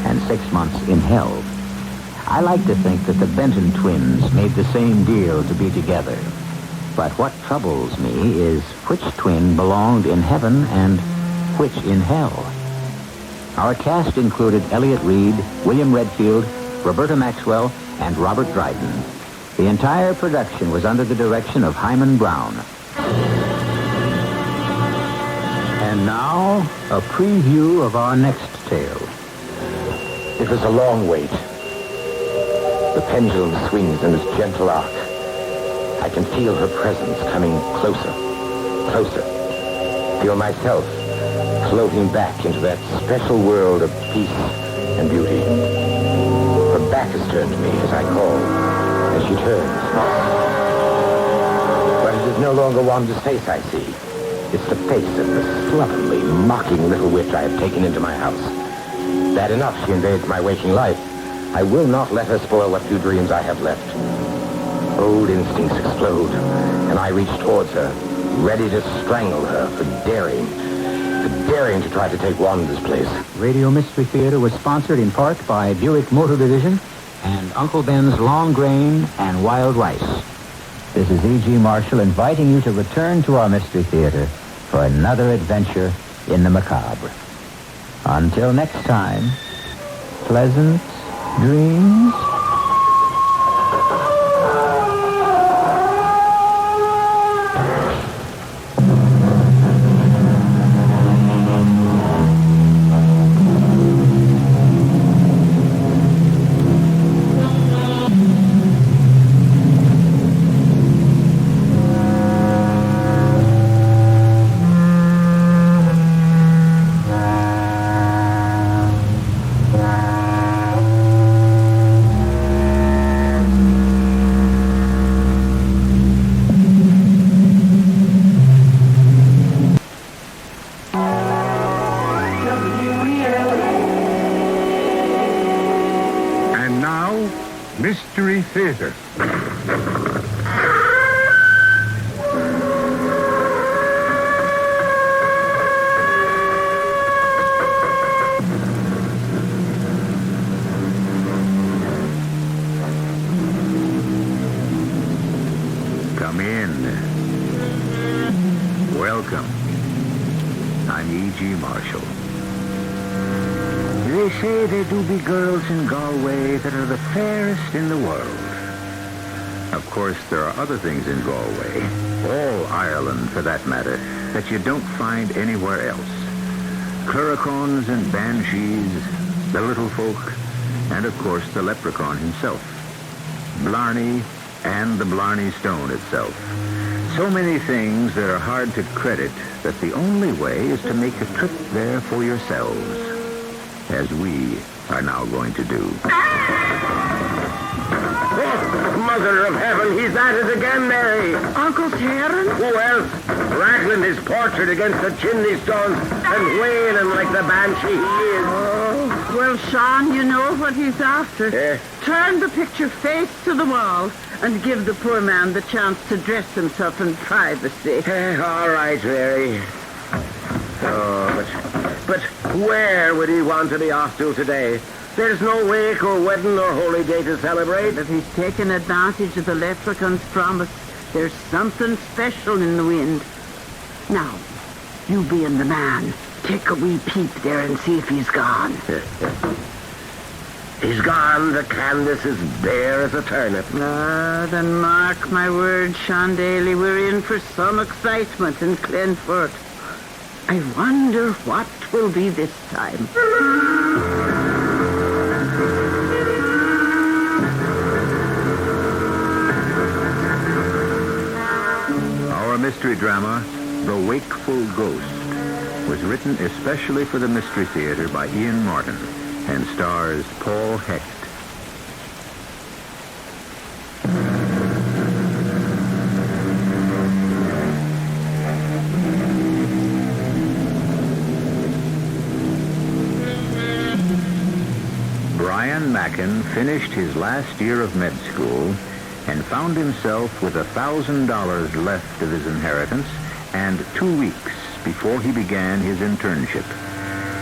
and 6 months in hell. I like to think that the Benton twins made the same deal to be together. But what troubles me is which twin belonged in heaven and which in hell. Our cast included Elliott Reed, William Redfield, Roberta Maxwell, and Robert Dryden. The entire production was under the direction of Hyman Brown. And now, a preview of our next tale. It was a long wait. The pendulum swings in its gentle arc. I can feel her presence coming closer, closer. Feel myself floating back into that special world of peace and beauty. Her back is turned to me as I call, and she turns. But it is no longer Wanda's face I see. It's the face of the slovenly, mocking little witch I have taken into my house. Bad enough she invades my waking life. I will not let her spoil what few dreams I have left. Old instincts explode, and I reach towards her, ready to strangle her for daring to try to take Wanda's place. Radio Mystery Theater was sponsored in part by Buick Motor Division and Uncle Ben's Long Grain and Wild Rice. This is E.G. Marshall inviting you to return to our Mystery Theater for another adventure in the macabre. Until next time, pleasant dreams. Mystery Theater. Come in. Welcome. I'm E.G. Marshall. They say there do be girls in Galway that are the fairest in the world. Of course, there are other things in Galway, all Ireland for that matter, that you don't find anywhere else. Cluricaunes and banshees, the little folk, and of course the leprechaun himself. Blarney and the Blarney Stone itself. So many things that are hard to credit that the only way is to make a trip there for yourselves. As we are now going to do. Oh, Mother of Heaven, he's at it again, Mary. Uncle Terence? Who else? Rattling his portrait against the chimney stones and wailing like the banshee he is. Oh, well, Sean, you know what he's after. Turn the picture face to the wall and give the poor man the chance to dress himself in privacy. All right, Mary. But where would he want to be off to today? There's no wake or wedding or holy day to celebrate. If he's taken advantage of the leprechaun's promise, there's something special in the wind. Now, you being the man, take a wee peep there and see if he's gone. He's gone. The canvas is bare as a turnip. Then mark my words, Sean Daly, we're in for some excitement in Glenford. I wonder what will be this time. Our mystery drama, The Wakeful Ghost, was written especially for the Mystery Theater by Ian Martin and stars Paul Hecht. Brian Mackin finished his last year of med school and found himself with $1,000 left of his inheritance and 2 weeks before he began his internship.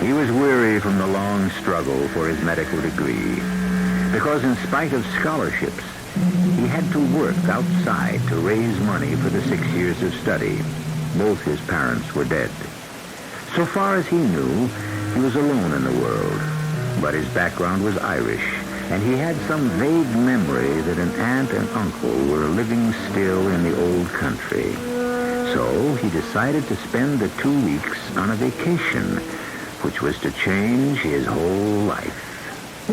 He was weary from the long struggle for his medical degree, because in spite of scholarships, he had to work outside to raise money for the 6 years of study. Both his parents were dead. So far as he knew, he was alone in the world, but his background was Irish, and he had some vague memory that an aunt and uncle were living still in the old country. So he decided to spend the 2 weeks on a vacation, which was to change his whole life.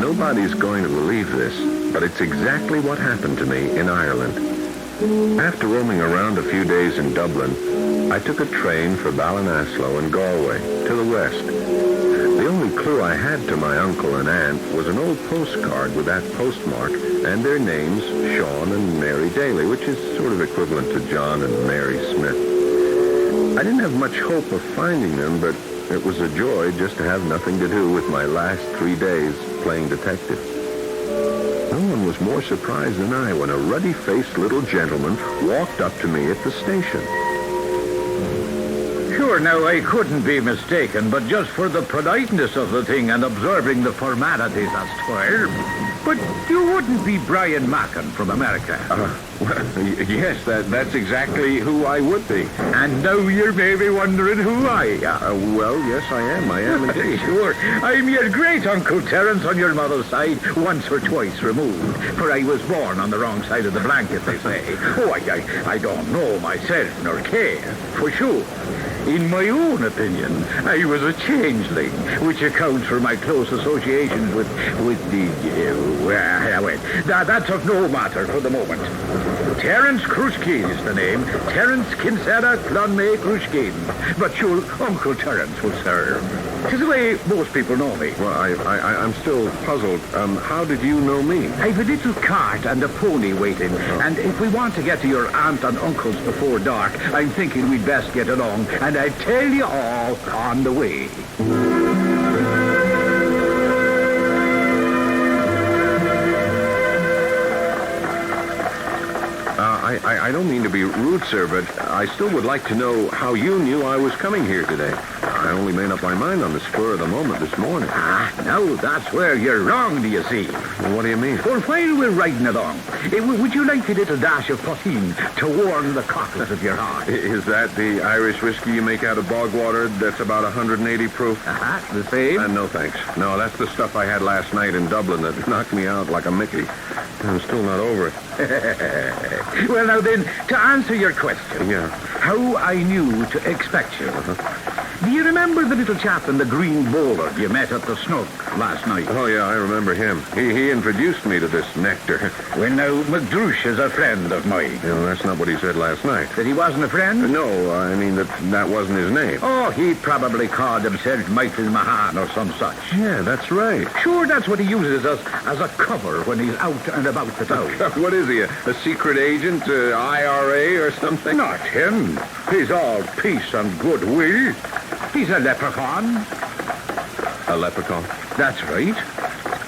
Nobody's going to believe this, but it's exactly what happened to me in Ireland. After roaming around a few days in Dublin, I took a train for Ballinasloe and Galway, to the west. The only clue I had to my uncle and aunt was an old postcard with that postmark and their names, Sean and Mary Daly, which is sort of equivalent to John and Mary Smith. I didn't have much hope of finding them, but it was a joy just to have nothing to do with my last 3 days playing detective. No one was more surprised than I when a ruddy-faced little gentleman walked up to me at the station. Sure, now, I couldn't be mistaken, but just for the politeness of the thing and observing the formalities as 'twere. But you wouldn't be Brian Mackin from America. Well, yes, that's exactly who I would be. And now you're maybe wondering who I am. Well, yes, I am indeed. Sure, I'm your great-uncle Terence on your mother's side, once or twice removed, for I was born on the wrong side of the blanket, they say. Oh, I don't know myself nor care, for sure. In my own opinion, I was a changeling, which accounts for my close associations with the... that's of no matter for the moment. Terence Krushkin is the name. Terence Kinsella Clonmay Krushkin. But sure, Uncle Terence will serve. 'Tis the way most people know me. Well, I'm still puzzled. How did you know me? I've a little cart and a pony waiting, and if we want to get to your aunt and uncle's before dark, I'm thinking we'd best get along, and I'll tell you all on the way. I don't mean to be rude, sir, but I still would like to know how you knew I was coming here today. I only made up my mind on the spur of the moment this morning. Now that's where you're wrong, do you see? Well, what do you mean? Well, while we're riding along, would you like a little dash of potheen to warm the cockles of your heart? Is that the Irish whiskey you make out of bog water that's about 180 proof? The same? No, thanks. No, that's the stuff I had last night in Dublin that knocked me out like a Mickey. I'm still not over it. Well, now then, to answer your question. Yeah. How I knew to expect you. Do you remember the little chap in the green bowler you met at the Snook last night? Oh, yeah, I remember him. He introduced me to this nectar. Well, now, McDrouche is a friend of mine. No, that's not what he said last night. That he wasn't a friend? No, I mean that wasn't his name. Oh, he probably called himself Michael Mahan or some such. Yeah, that's right. Sure, that's what he uses as a cover when he's out and about the town. What is he, a secret agent, IRA or something? Not him. He's all peace and goodwill. He's a leprechaun. A leprechaun? That's right.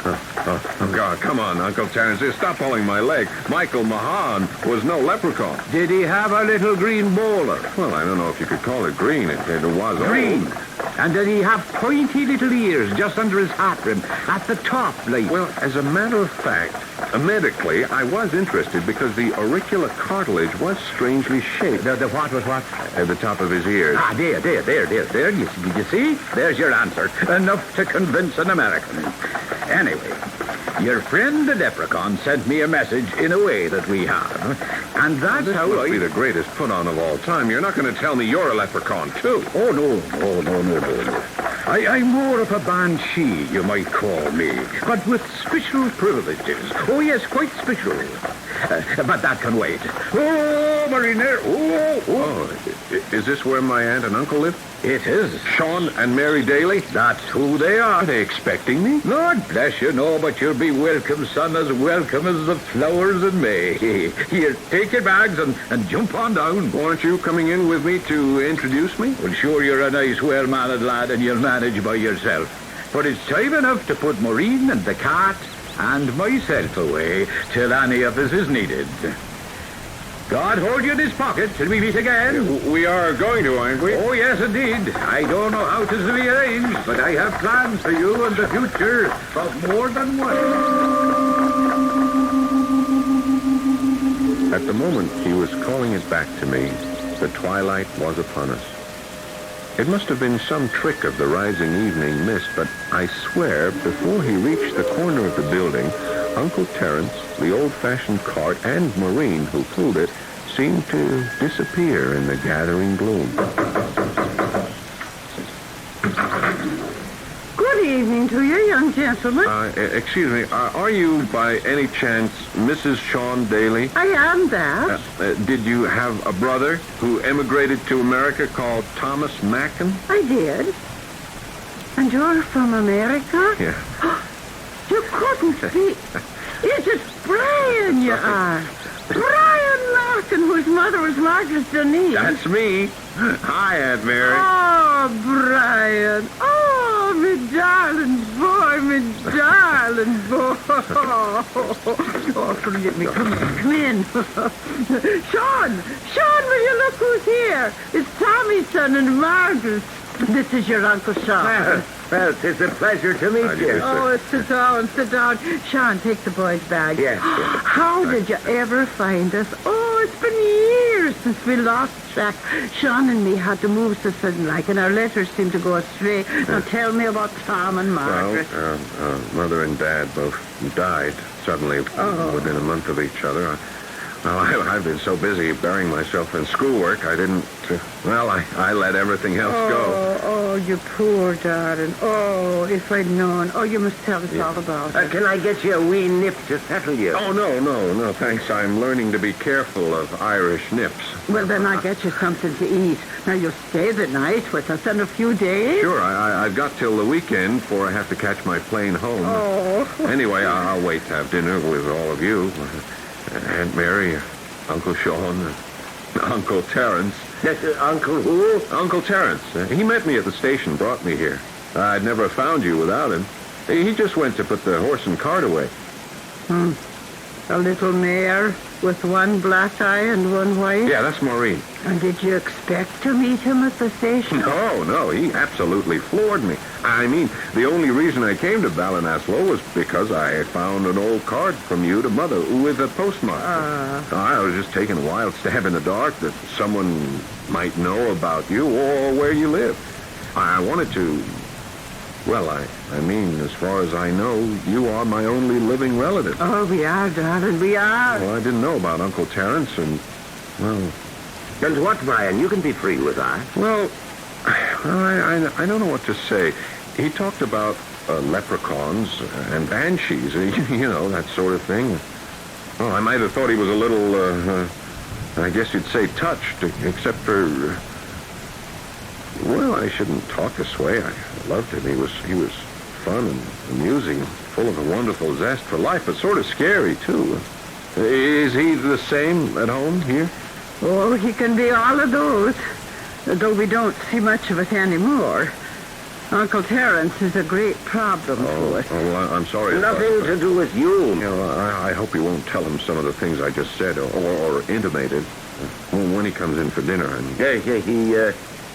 Oh, God, come on, Uncle Terence. Stop pulling my leg. Michael Mahan was no leprechaun. Did he have a little green bowler? Well, I don't know if you could call it green. It was green. Old. And did he have pointy little ears just under his hat rim at the top, like? Well, as a matter of fact, medically, I was interested because the auricular cartilage was strangely shaped. The what was what? At the top of his ears. There. You see? There's your answer. Enough to convince an American. Anyway, your friend the leprechaun sent me a message in a way that we have. And that's this how must be the greatest put-on of all time. You're not going to tell me you're a leprechaun, too. Oh, no. I'm more of a banshee, you might call me, but with special privileges. Oh, yes, quite special. But that can wait. Oh, Mariner! Oh! Is this where my aunt and uncle live? It is. Sean and Mary Daly? That's who they are. Are they expecting me? Lord bless you, no, but you'll be welcome, son, as welcome as the flowers in May. Here, take your bags and jump on down. Aren't you coming in with me to introduce me? Well, sure, you're a nice, well-mannered lad, and you'll manage by yourself. But it's time enough to put Maureen and the cat and myself away till any of us is needed. God hold you in his pocket till we meet again. We are going to, aren't we? Oh, yes, indeed. I don't know how 'tis to be arranged, but I have plans for you in the future of more than one. At the moment he was calling it back to me, the twilight was upon us. It must have been some trick of the rising evening mist, but I swear, before he reached the corner of the building, Uncle Terence, the old-fashioned cart, and Maureen, who pulled it, seemed to disappear in the gathering gloom. Good evening to you, young gentlemen. Excuse me, are you, by any chance, Mrs. Sean Daly? I am that. Did you have a brother who emigrated to America called Thomas Mackin? I did. And you're from America? Yeah. You couldn't be. Is it Brian you are? Brian Larkin, whose mother was Margaret Denise. That's me. Hi, Aunt Mary. Oh, Brian. Oh, me darling boy, me darling boy. Oh, forgive me. Come in. Sean, will you look who's here? It's Tommy's son and Margaret. This is your Uncle Sean. Well, it's a pleasure to meet you. Oh, sit down. Sean, take the boy's bag. Yes. How did you ever find us? Oh, it's been years since we lost track. Sean and me had to move so sudden like, and our letters seemed to go astray. Now tell me about Tom and Margaret. Well, Mother and Dad both died suddenly within a month of each other. I've been so busy burying myself in schoolwork, I didn't... I let everything else go. Oh, you poor darling. Oh, if I'd known. Oh, you must tell us all about it. Can I get you a wee nip to settle you? Oh, no, thanks. I'm learning to be careful of Irish nips. Well, then I'll get you something to eat. Now, you'll stay the night with us in a few days. Sure, I've got till the weekend before I have to catch my plane home. Oh. Anyway, I'll wait to have dinner with all of you. Aunt Mary, Uncle Sean, Uncle Terence. Uncle who? Uncle Terence. He met me at the station, brought me here. I'd never found you without him. He just went to put the horse and cart away. A little mare with one black eye and one white? Yeah, that's Maureen. And did you expect to meet him at the station? No, he absolutely floored me. I mean, the only reason I came to Ballinasloe was because I had found an old card from you to Mother with a postmark. I was just taking a wild stab in the dark that someone might know about you or where you live. I wanted to... Well, I mean, as far as I know, you are my only living relative. Oh, we are, darling, we are. Well, I didn't know about Uncle Terence, and, well... And what, Brian? You can be free with that. Well, I don't know what to say. He talked about leprechauns and banshees, you know, that sort of thing. Oh, I might have thought he was a little, I guess you'd say touched, except for... Well, I shouldn't talk this way. I loved him. He was fun and amusing, full of a wonderful zest for life, but sort of scary, too. Is he the same at home here? Oh, he can be all of those, though we don't see much of it anymore. Uncle Terence is a great problem to us. Oh, well, I'm sorry. Nothing to do with you. I hope you won't tell him some of the things I just said or intimated when he comes in for dinner.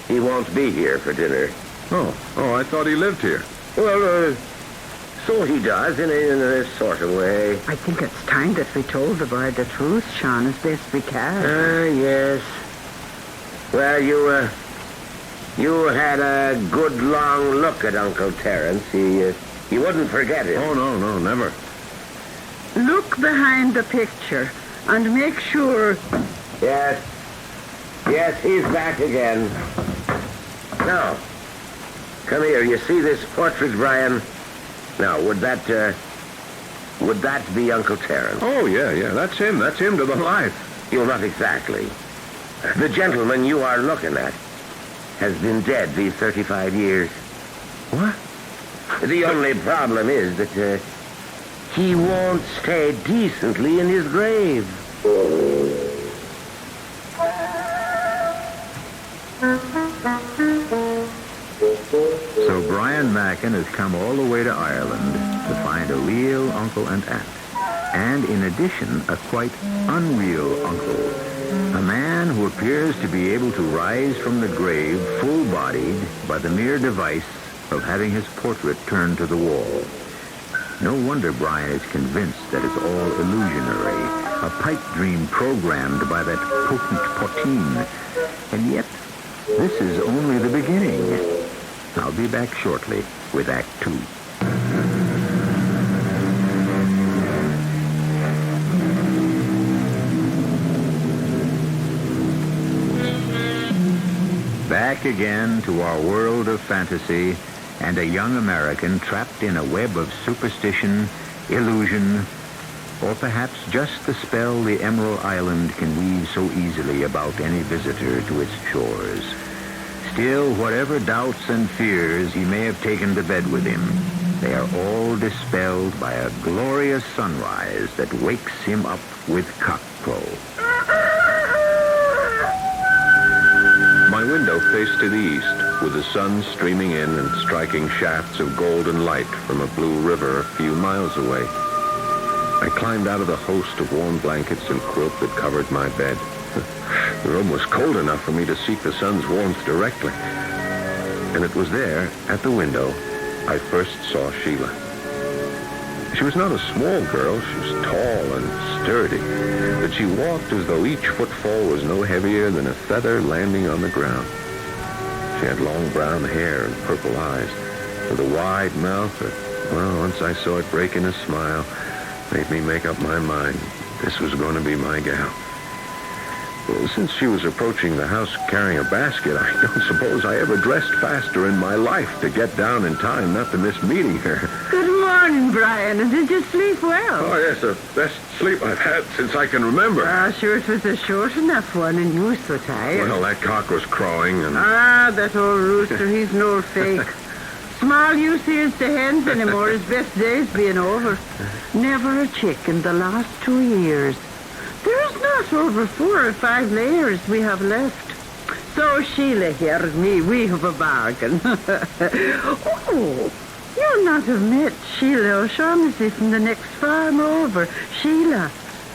He won't be here for dinner. Oh, I thought he lived here. Well, so he does, in a sort of way. I think it's time that we told the boy the truth, Sean, as best we can. Yes. Well, you had a good long look at Uncle Terence. He wouldn't forget it. Oh, no, never. Look behind the picture and make sure... Yes, he's back again. Now, come here. You see this portrait, Brian? Now, would that be Uncle Terence? Oh, yeah, that's him to the life. Not exactly. The gentleman you are looking at. has been dead these 35 years. What? The only problem is that he won't stay decently in his grave. So Brian Mackin has come all the way to Ireland to find a real uncle and aunt. And in addition, a quite unreal uncle. A man who appears to be able to rise from the grave full-bodied by the mere device of having his portrait turned to the wall. No wonder Brian is convinced that it's all illusionary, a pipe dream programmed by that potent poteen. And yet, this is only the beginning. I'll be back shortly with Act 2. Back again to our world of fantasy and a young American trapped in a web of superstition, illusion, or perhaps just the spell the Emerald Island can weave so easily about any visitor to its shores. Still, whatever doubts and fears he may have taken to bed with him, they are all dispelled by a glorious sunrise that wakes him up with cockcrow. My window faced to the east, with the sun streaming in and striking shafts of golden light from a blue river a few miles away. I climbed out of the host of warm blankets and quilt that covered my bed. The room was cold enough for me to seek the sun's warmth directly. And it was there, at the window, I first saw Sheila. She was not a small girl. She was tall and sturdy, but she walked as though each footfall was no heavier than a feather landing on the ground. She had long brown hair and purple eyes, with a wide mouth that, well, once I saw it break in a smile, made me make up my mind. This was going to be my gal. Well, since she was approaching the house carrying a basket, I don't suppose I ever dressed faster in my life to get down in time not to miss meeting her. Good morning, Brian. And did you sleep well? Oh, yes, the best sleep I've had since I can remember. Sure, it was a short enough one, and you were so tired. Well, that cock was crowing, and... That old rooster, he's no fake. Small use he is to hens anymore, his best days being over. Never a chick in the last 2 years. There's not over 4 or 5 layers we have left. So Sheila here and me, we have a bargain. Oh, you'll not have met Sheila O'Shaughnessy from the next farm over. Sheila,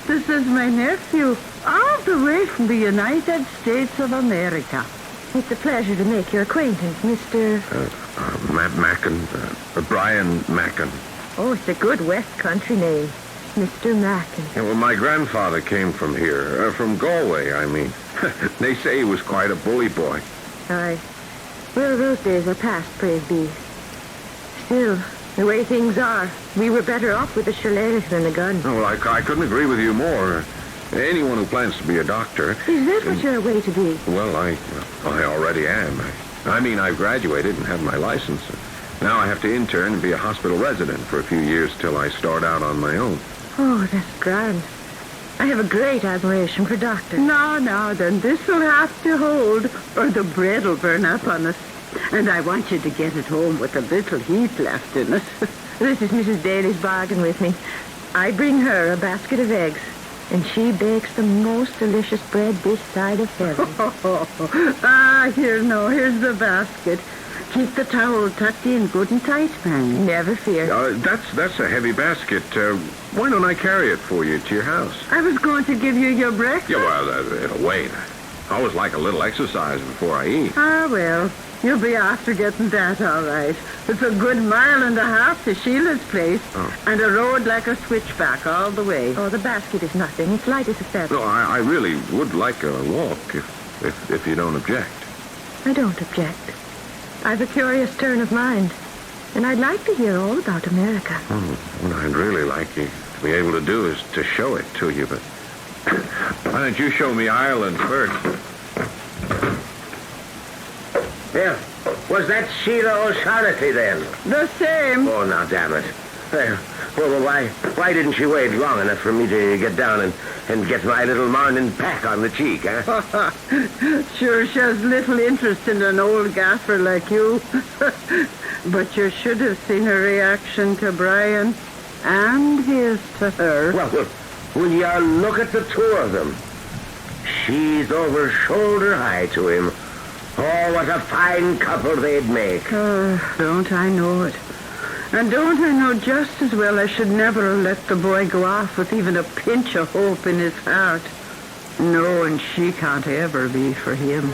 this is my nephew, all the way from the United States of America. It's a pleasure to make your acquaintance, Mr. Mackin, Brian Mackin. Oh, it's a good West Country name. Mr. Mackin. Yeah, well, my grandfather came from here, from Galway, I mean. They say he was quite a bully boy. Aye. Well, those days are past, praise be. Still, the way things are, we were better off with a shillelagh than a gun. Oh, well, I couldn't agree with you more. Anyone who plans to be a doctor... Is that what you're away to be? Well, I already am. I mean, I've graduated and have my license. Now I have to intern and be a hospital resident for a few years till I start out on my own. Oh, that's grand. I have a great admiration for doctors. No, then this will have to hold, or the bread will burn up on us. And I want you to get it home with a little heat left in it. This is Mrs. Daly's bargain with me. I bring her a basket of eggs, and she bakes the most delicious bread this side of heaven. Here's the basket. Keep the towel tucked in good and tight, man. Never fear. That's a heavy basket. Why don't I carry it for you to your house? I was going to give you your breakfast. Yeah, well, it'll wait. I always like a little exercise before I eat. Well, you'll be after getting that, all right. It's a good 1.5 miles to Sheila's place, and a road like a switchback all the way. Oh, the basket is nothing. It's light as a feather. No, I really would like a walk, if you don't object. I don't object. I've a curious turn of mind, and I'd like to hear all about America. What I'd really like you to be able to do is to show it to you, but why don't you show me Ireland first? Yeah, was that Sheila O'Shaughnessy then? The same. Oh, now, damn it. Well, why didn't she wait long enough for me to get down and get my little morning pack on the cheek, huh? Sure, she has little interest in an old gaffer like you. But you should have seen her reaction to Brian and his to her. Well, will you look at the two of them? She's over shoulder high to him. Oh, what a fine couple they'd make. Don't I know it? And don't I know just as well I should never have let the boy go off with even a pinch of hope in his heart. No, and she can't ever be for him.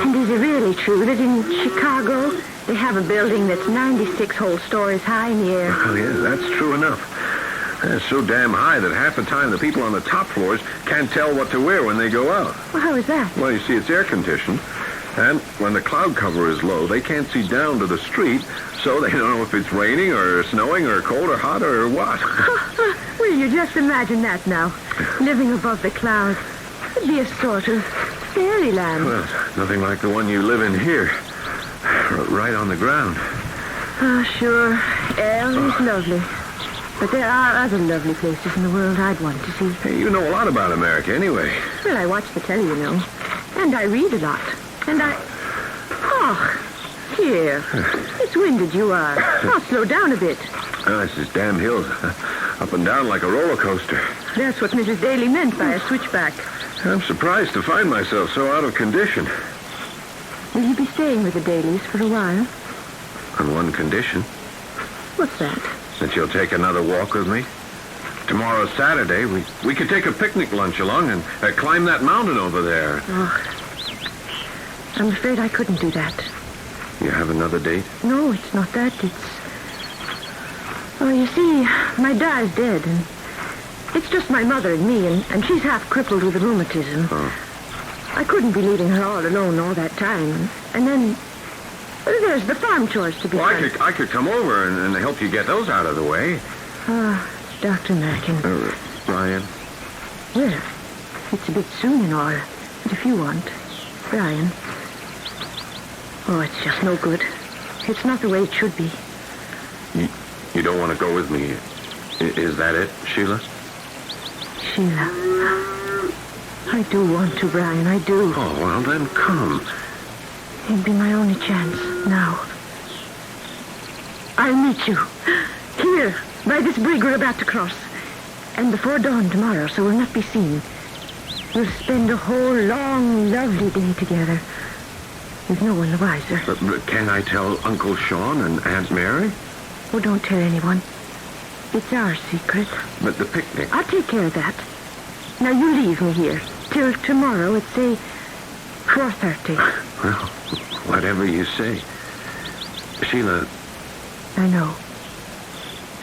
And is it really true that in Chicago they have a building that's 96 whole stories high in the air? Oh, yeah, that's true enough. It's so damn high that half the time the people on the top floors can't tell what to wear when they go out. Well, how is that? Well, you see, it's air-conditioned, and when the cloud cover is low, they can't see down to the street, so they don't know if it's raining or snowing or cold or hot or what. Well, you just imagine that now, living above the clouds. It'd be a sort of fairyland. Well, nothing like the one you live in here, right on the ground. Oh, sure. Air is lovely. But there are other lovely places in the world I'd want to see. Hey, you know a lot about America anyway. Well, I watch the telly, you know. And I read a lot. And Oh, here. It's winded you are. I'll slow down a bit. This is damn hills. Up and down like a roller coaster. That's what Mrs. Daly meant by a switchback. I'm surprised to find myself so out of condition. Will you be staying with the Dalys for a while? On one condition. What's that? That you'll take another walk with me. Tomorrow's Saturday. We could take a picnic lunch along and climb that mountain over there. Oh, I'm afraid I couldn't do that. You have another date? No, it's not that. Oh, you see, my dad's dead, and it's just my mother and me, and she's half crippled with rheumatism. Oh. I couldn't be leaving her all alone all that time. And then there's the farm chores to be done. I could come over and help you get those out of the way. Dr. Mackin. Brian? Well, it's a bit soon and all, but if you want, Brian. Oh, it's just no good. It's not the way it should be. You don't want to go with me. Is that it, Sheila? Sheila. I do want to, Brian, I do. Oh, well, then come. It'd be my only chance, now. I'll meet you. Here, by this brig we're about to cross. And before dawn tomorrow, so we'll not be seen. We'll spend a whole long, lovely day together. With no one the wiser. But can I tell Uncle Sean and Aunt Mary? Oh, don't tell anyone. It's our secret. But the picnic? I'll take care of that. Now, you leave me here. Till tomorrow at, say, 4:30. Well, whatever you say. Sheila. I know.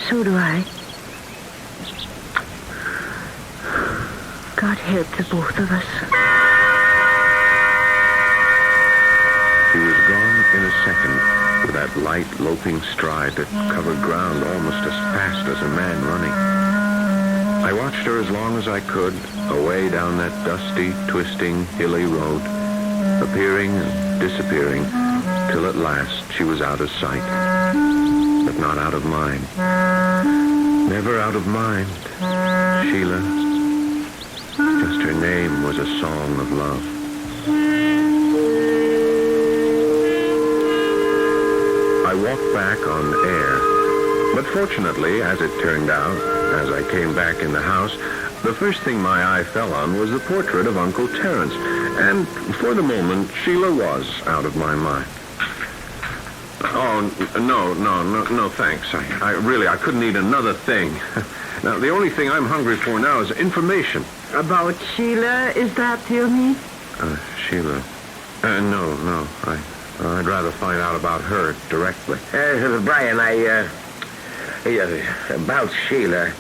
So do I. God help the both of us. She was gone in a second with that light, loping stride that covered ground almost as fast as a man running. I watched her as long as I could, away down that dusty, twisting, hilly road, appearing and disappearing, till at last she was out of sight. But not out of mind. Never out of mind. Sheila. Just her name was a song of love. I walked back on air. But fortunately, as it turned out, as I came back in the house, the first thing my eye fell on was the portrait of Uncle Terence. And for the moment, Sheila was out of my mind. Oh, no, thanks. I couldn't eat another thing. Now, the only thing I'm hungry for now is information. About Sheila, is that you mean? Sheila. No. I'd rather find out about her directly. Brian, about Sheila.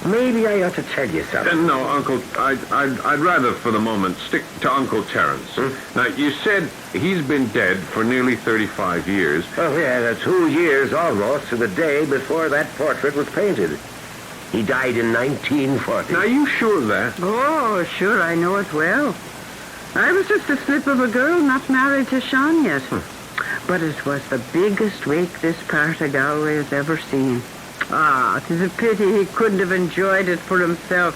Maybe I ought to tell you something. No, Uncle, I'd rather for the moment stick to Uncle Terence. Now, you said he's been dead for nearly 35 years. Oh, yeah, 2 years almost to the day before that portrait was painted. He died in 1940. Now, are you sure of that? Oh, sure, I know it well. I was just a slip of a girl not married to Sean yet. But it was the biggest wake this part of Galway has ever seen. Ah, 'tis a pity he couldn't have enjoyed it for himself.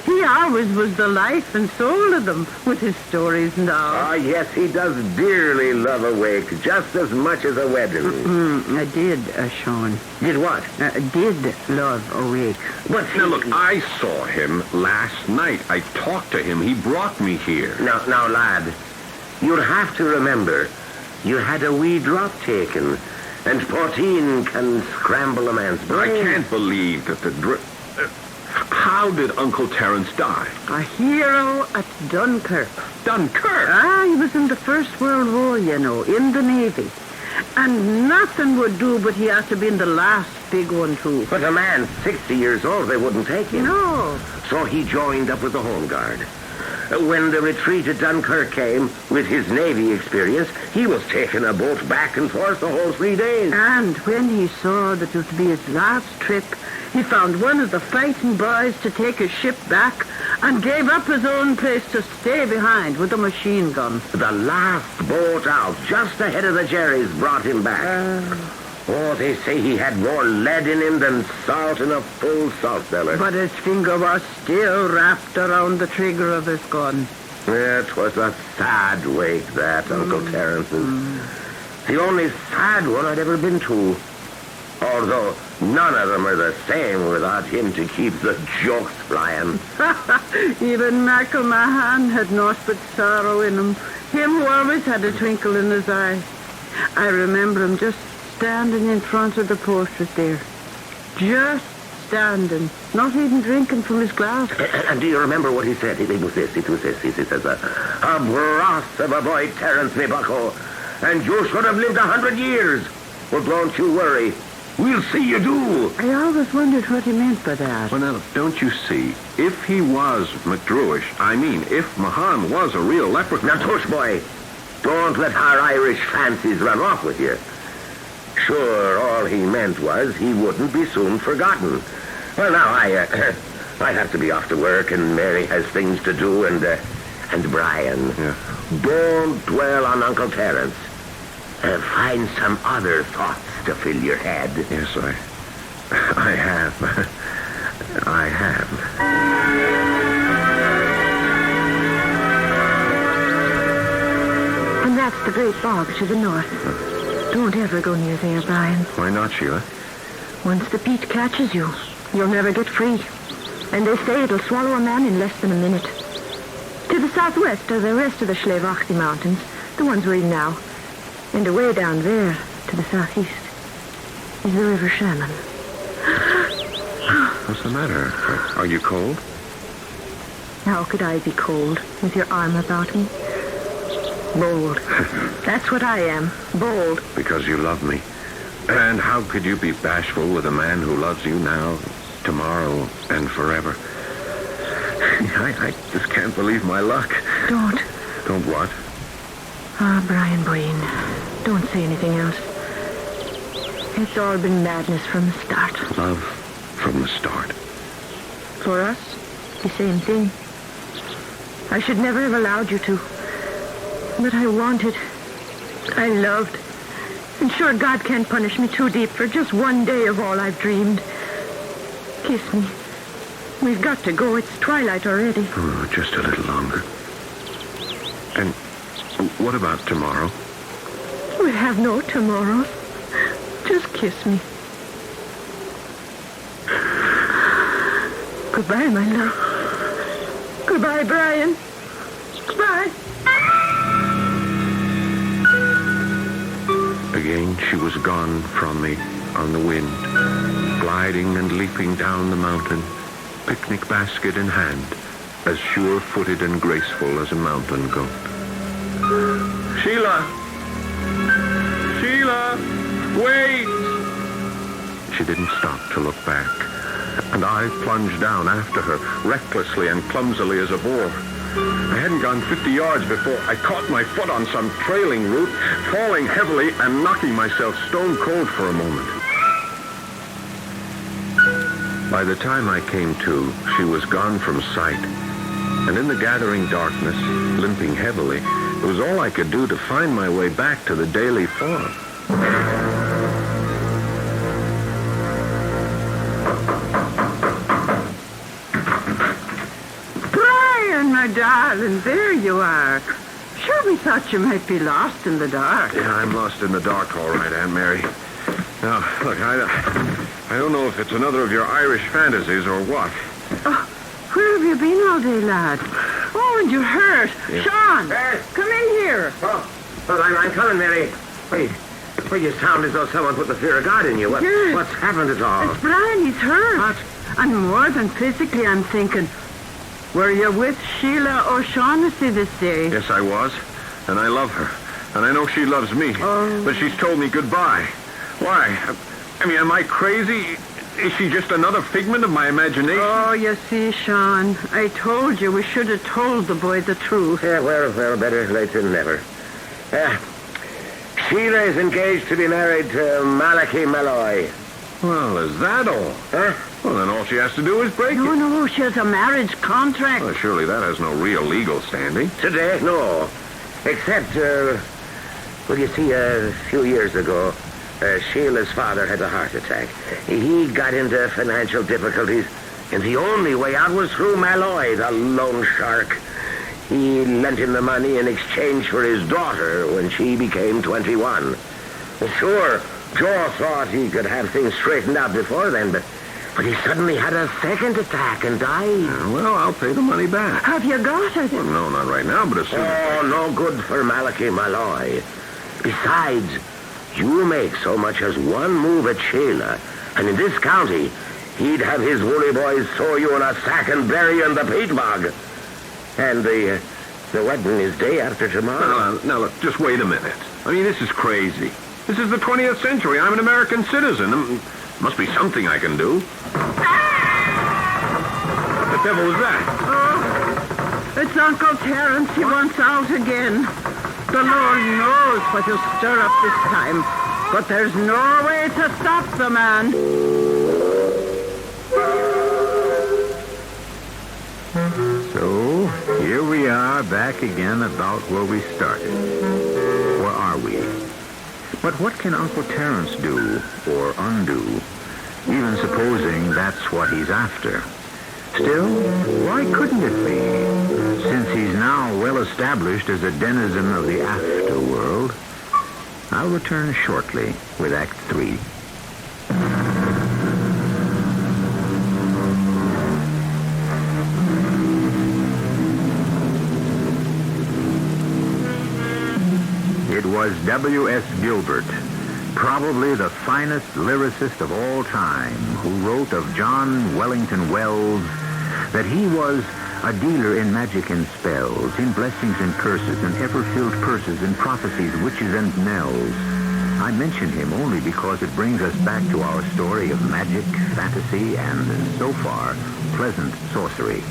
He always was the life and soul of them, with his stories and all. Ah, yes, he does dearly love a wake, just as much as a wedding. I did, Sean. Did what? Did love a wake. But now, look, I saw him last night. I talked to him. He brought me here. Now, lad, you'll have to remember, you had a wee drop taken, and 14 can scramble a man's brain. I can't believe that the drip... How did Uncle Terence die? A hero at Dunkirk. Dunkirk? Ah, he was in the First World War, you know, in the Navy. And nothing would do, but he had to be in the last big one, too. But a man 60 years old, they wouldn't take him. No. So he joined up with the Home Guard. When the retreat at Dunkirk came, with his Navy experience, he was taking a boat back and forth the whole 3 days. And when he saw that it was to be his last trip, he found one of the fighting boys to take his ship back and gave up his own place to stay behind with a machine gun. The last boat out, just ahead of the Jerry's, brought him back. They say he had more lead in him than salt in a full salt cellar. But his finger was still wrapped around the trigger of his gun. It was a sad wake, that, Uncle Terence's. The only sad one I'd ever been to. Although none of them are the same without him to keep the jokes flying. Even Michael Mahan had naught but sorrow in him. Him who always had a twinkle in his eye. I remember him just standing in front of the portrait there. Just standing. Not even drinking from his glass. And do you remember what he said? It was this. He says, a brass of a boy, Terence, me bucko. And you should have lived 100 years. Well, don't you worry. We'll see you do. I always wondered what he meant by that. Well, now, don't you see? If he was McDrewish, if Mahan was a real leprechaun... Now, tush, boy, don't let our Irish fancies run off with you. Sure, all he meant was he wouldn't be soon forgotten. Well, now, I have to be off to work, and Mary has things to do, and Brian. Yeah. Don't dwell on Uncle Terence. Find some other thoughts to fill your head. Yes, I have. I have. And that's the great bog to the north. Don't ever go near there, Brian. Why not, Sheila? Once the peat catches you, you'll never get free. And they say it'll swallow a man in less than a minute. To the southwest are the rest of the Schlevochty Mountains, the ones we're in now. And away down there, to the southeast, is the River Shannon. What's the matter? Are you cold? How could I be cold with your arm about me? Bold. That's what I am. Bold. Because you love me. And how could you be bashful with a man who loves you now, tomorrow, and forever? I just can't believe my luck. Don't. Don't what? Ah, Brian Boyne, don't say anything else. It's all been madness from the start. Love from the start. For us, the same thing. I should never have allowed you to. But I wanted. I loved. And sure, God can't punish me too deep for just one day of all I've dreamed. Kiss me. We've got to go. It's twilight already. Oh, just a little longer. And what about tomorrow? We have no tomorrows. Just kiss me. Goodbye, my love. Goodbye, Brian. Goodbye. Again, she was gone from me on the wind, gliding and leaping down the mountain, picnic basket in hand, as sure-footed and graceful as a mountain goat. Sheila! Sheila! Wait! She didn't stop to look back, and I plunged down after her, recklessly and clumsily as a boar. I hadn't gone 50 yards before I caught my foot on some trailing root, falling heavily and knocking myself stone cold for a moment. By the time I came to, she was gone from sight, And in the gathering darkness, limping heavily, it was all I could do to find my way back to the daily farm. Brian, my darling, there you are. Sure, we thought you might be lost in the dark. Yeah, I'm lost in the dark, all right, Aunt Mary. Now, look, I don't know if it's another of your Irish fantasies or what. Oh, where have you been all day, lad? Oh, and you're hurt. Yeah. Sean, Yes. come in here. Well, I'm coming, Mary. Wait, you sound as though someone put the fear of God in you. Yes. What's happened at all? It's Brian, he's hurt. What? And more than physically, I'm thinking, were you with Sheila O'Shaughnessy this day? Yes, I was. And I love her. And I know she loves me. Oh. But she's told me goodbye. Why? I mean, am I crazy? Is she just another figment of my imagination? Oh, you see, Sean, I told you we should have told the boy the truth. Yeah, well, better late than never. Sheila is engaged to be married to mbpMinmei. Well, is that all? Huh? Well, then all she has to do is break it. No, she has a marriage contract. Well, surely that has no real legal standing. Today, no. Except, well, you see, a few years ago, Sheila's father had a heart attack. He got into financial difficulties, and the only way out was through Malloy, the loan shark. He lent him the money in exchange for his daughter when she became 21. Well, sure, Joe thought he could have things straightened out before then, but he suddenly had a second attack and died. Well, I'll pay the money back. Have you got it? Well, no, not right now, but as soon as... Oh, no good for mbpMinmei. Besides, you make so much as one move at Sheila, and in this county, he'd have his woolly boys throw you in a sack and bury you in the peat bog. And the wedding is day after tomorrow. Now, look, just wait a minute. I mean, this is crazy. This is the 20th century. I'm an American citizen. Must be something I can do. What the devil was that? Oh, it's Uncle Terence. He wants out again. The Lord knows what he'll stir up this time. But there's no way to stop the man. So, here we are back again about where we started. Or are we? But what can Uncle Terence do or undo, even supposing that's what he's after? Still, why couldn't it be? Since he's now well established as a denizen of the afterworld, I'll return shortly with Act 3. It was W.S. Gilbert, probably the finest lyricist of all time, who wrote of John Wellington Wells that he was a dealer in magic and spells, in blessings and curses, and ever-filled purses, in prophecies, witches, and knells. I mention him only because it brings us back to our story of magic, fantasy, and, so far, pleasant sorcery.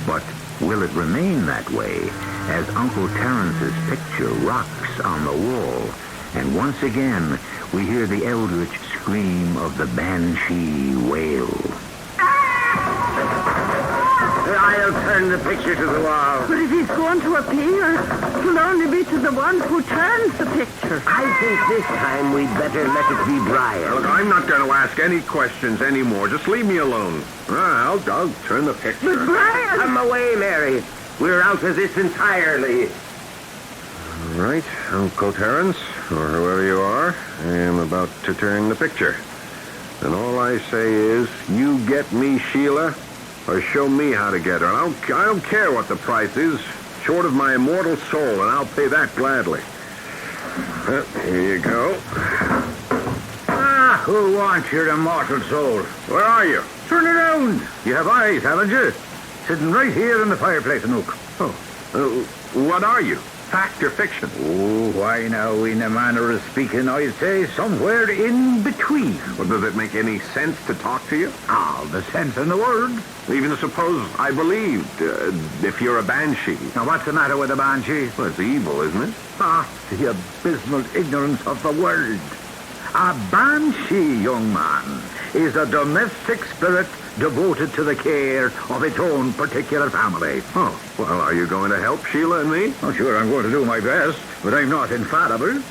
But will it remain that way as Uncle Terence's picture rocks on the wall, and once again we hear the eldritch scream of the banshee wail? I'll turn the picture to the wall. But if he's going to appear, it'll only be to the one who turns the picture. I think this time we'd better let it be Brian. Look, I'm not going to ask any questions anymore. Just leave me alone. I'll turn the picture. But Brian! Come away, Mary. We're out of this entirely. All right, Uncle Terence, or whoever you are, I am about to turn the picture. And all I say is, you get me Sheila, or show me how to get her. I don't care what the price is, short of my immortal soul, and I'll pay that gladly. Well, here you go. Who wants your immortal soul? Where are you? Turn around. You have eyes, haven't you? Sitting right here in the fireplace, Nook. Oh, what are you? Fact or fiction? Oh, why now, in a manner of speaking, I'd say somewhere in between. Well, does it make any sense to talk to you? All the sense in the word. Even suppose I believed, if you're a banshee. Now, what's the matter with a banshee? Well, it's evil, isn't it? The abysmal ignorance of the word. A banshee, young man, is a domestic spirit devoted to the care of its own particular family. Oh, well, are you going to help Sheila and me? Oh, sure, I'm going to do my best, but I'm not infallible.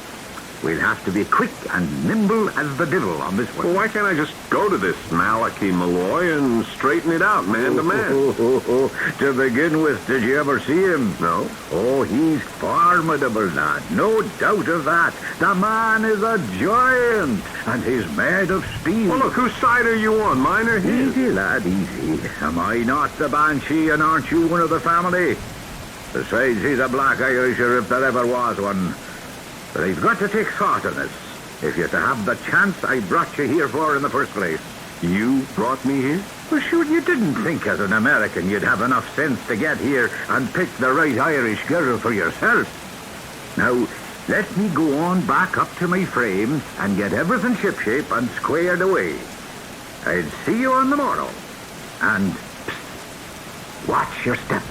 We'll have to be quick and nimble as the devil on this one. Well, why can't I just go to this Malachi Malloy and straighten it out, man to man? To begin with, did you ever see him? No. Oh, he's formidable, lad. No doubt of that. The man is a giant, and he's made of steel. Well, look, whose side are you on, mine or his? Easy, lad, easy. Am I not the Banshee, and aren't you one of the family? Besides, he's a black Irisher if there ever was one. But I've got to take thought on this. If you're to have the chance I brought you here for in the first place. You brought me here? Well, sure, you didn't think as an American you'd have enough sense to get here and pick the right Irish girl for yourself. Now, let me go on back up to my frame and get everything shipshape and squared away. I'll see you on the morrow. And psst, watch your step.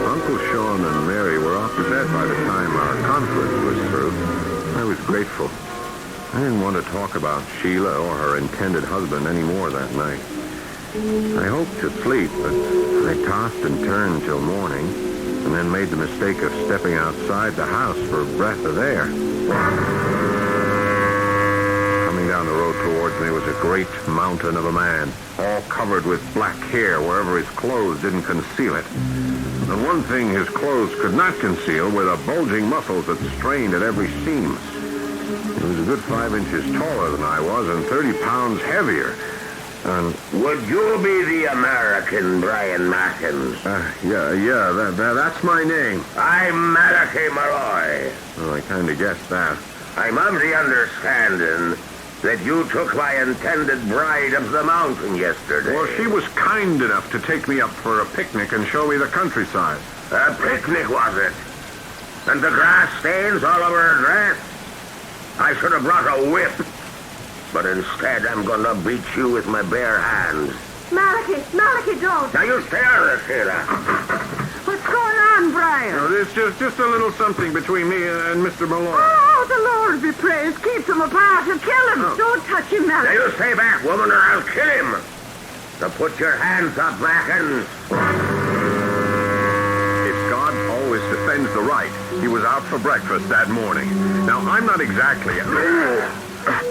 Uncle Sean and Mary were off to bed by the time our conflict was through. I was grateful. I didn't want to talk about Sheila or her intended husband any more that night. I hoped to sleep, but I tossed and turned till morning, and then made the mistake of stepping outside the house for a breath of air. Coming down the road towards me was a great mountain of a man, all covered with black hair wherever his clothes didn't conceal it. The one thing his clothes could not conceal were the bulging muscles that strained at every seam. He was a good 5 inches taller than I was and 30 pounds heavier. And would you be the American Brian Mackins? That's my name. I'm Malachi Malloy. Well, I kind of guessed that. I'm of the understanding that you took my intended bride up the mountain yesterday. Well, she was kind enough to take me up for a picnic and show me the countryside. A picnic, was it? And the grass stains all over her dress? I should have brought a whip. But instead, I'm going to beat you with my bare hands. Malachi, don't. Now, you stay out of this, Sheila. What's going on, Brian? No, there's just a little something between me and Mr. Malloy. Oh, the Lord be praised. Keep them apart and kill him. Oh. Don't touch him, Now, Malachi. you stay back, woman, or I'll kill him. Now, put your hands up, Mackins. If God always defends the right, he was out for breakfast that morning. Now, I'm not exactly a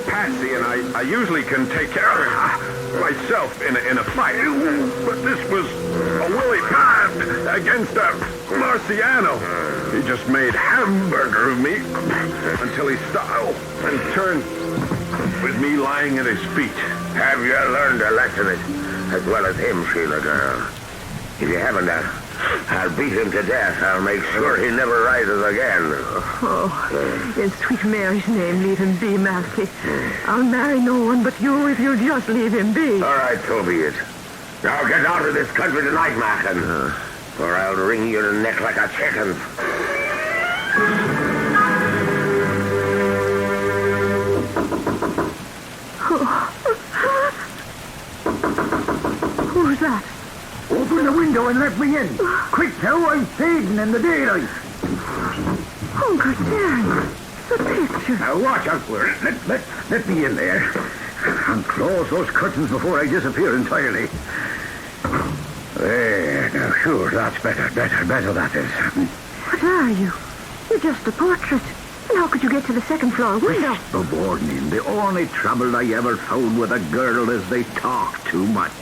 patsy, and I usually can take care of myself in a fight. But this was a Willie Pad against a Marciano. He just made hamburger of me until he stopped and turned with me lying at his feet. Have you learned a lesson as well as him, Sheila girl? If you haven't, I'll beat him to death. I'll make sure he never rises again. Oh, in sweet Mary's name, leave him be, Malachi. I'll marry no one but you if you'll just leave him be. All right, so be it. Now get out of this country tonight, Mackin, or I'll wring your neck like a chicken. Who's that? Open the window and let me in. Quick now, I'm fading in the daylight. Uncle Terence, the picture. Now watch out for it. Let me in there. And close those curtains before I disappear entirely. There, now sure, that's better that is. What are you? You're just a portrait. And how could you get to the second floor window? The warning. The only trouble I ever found with a girl is they talk too much.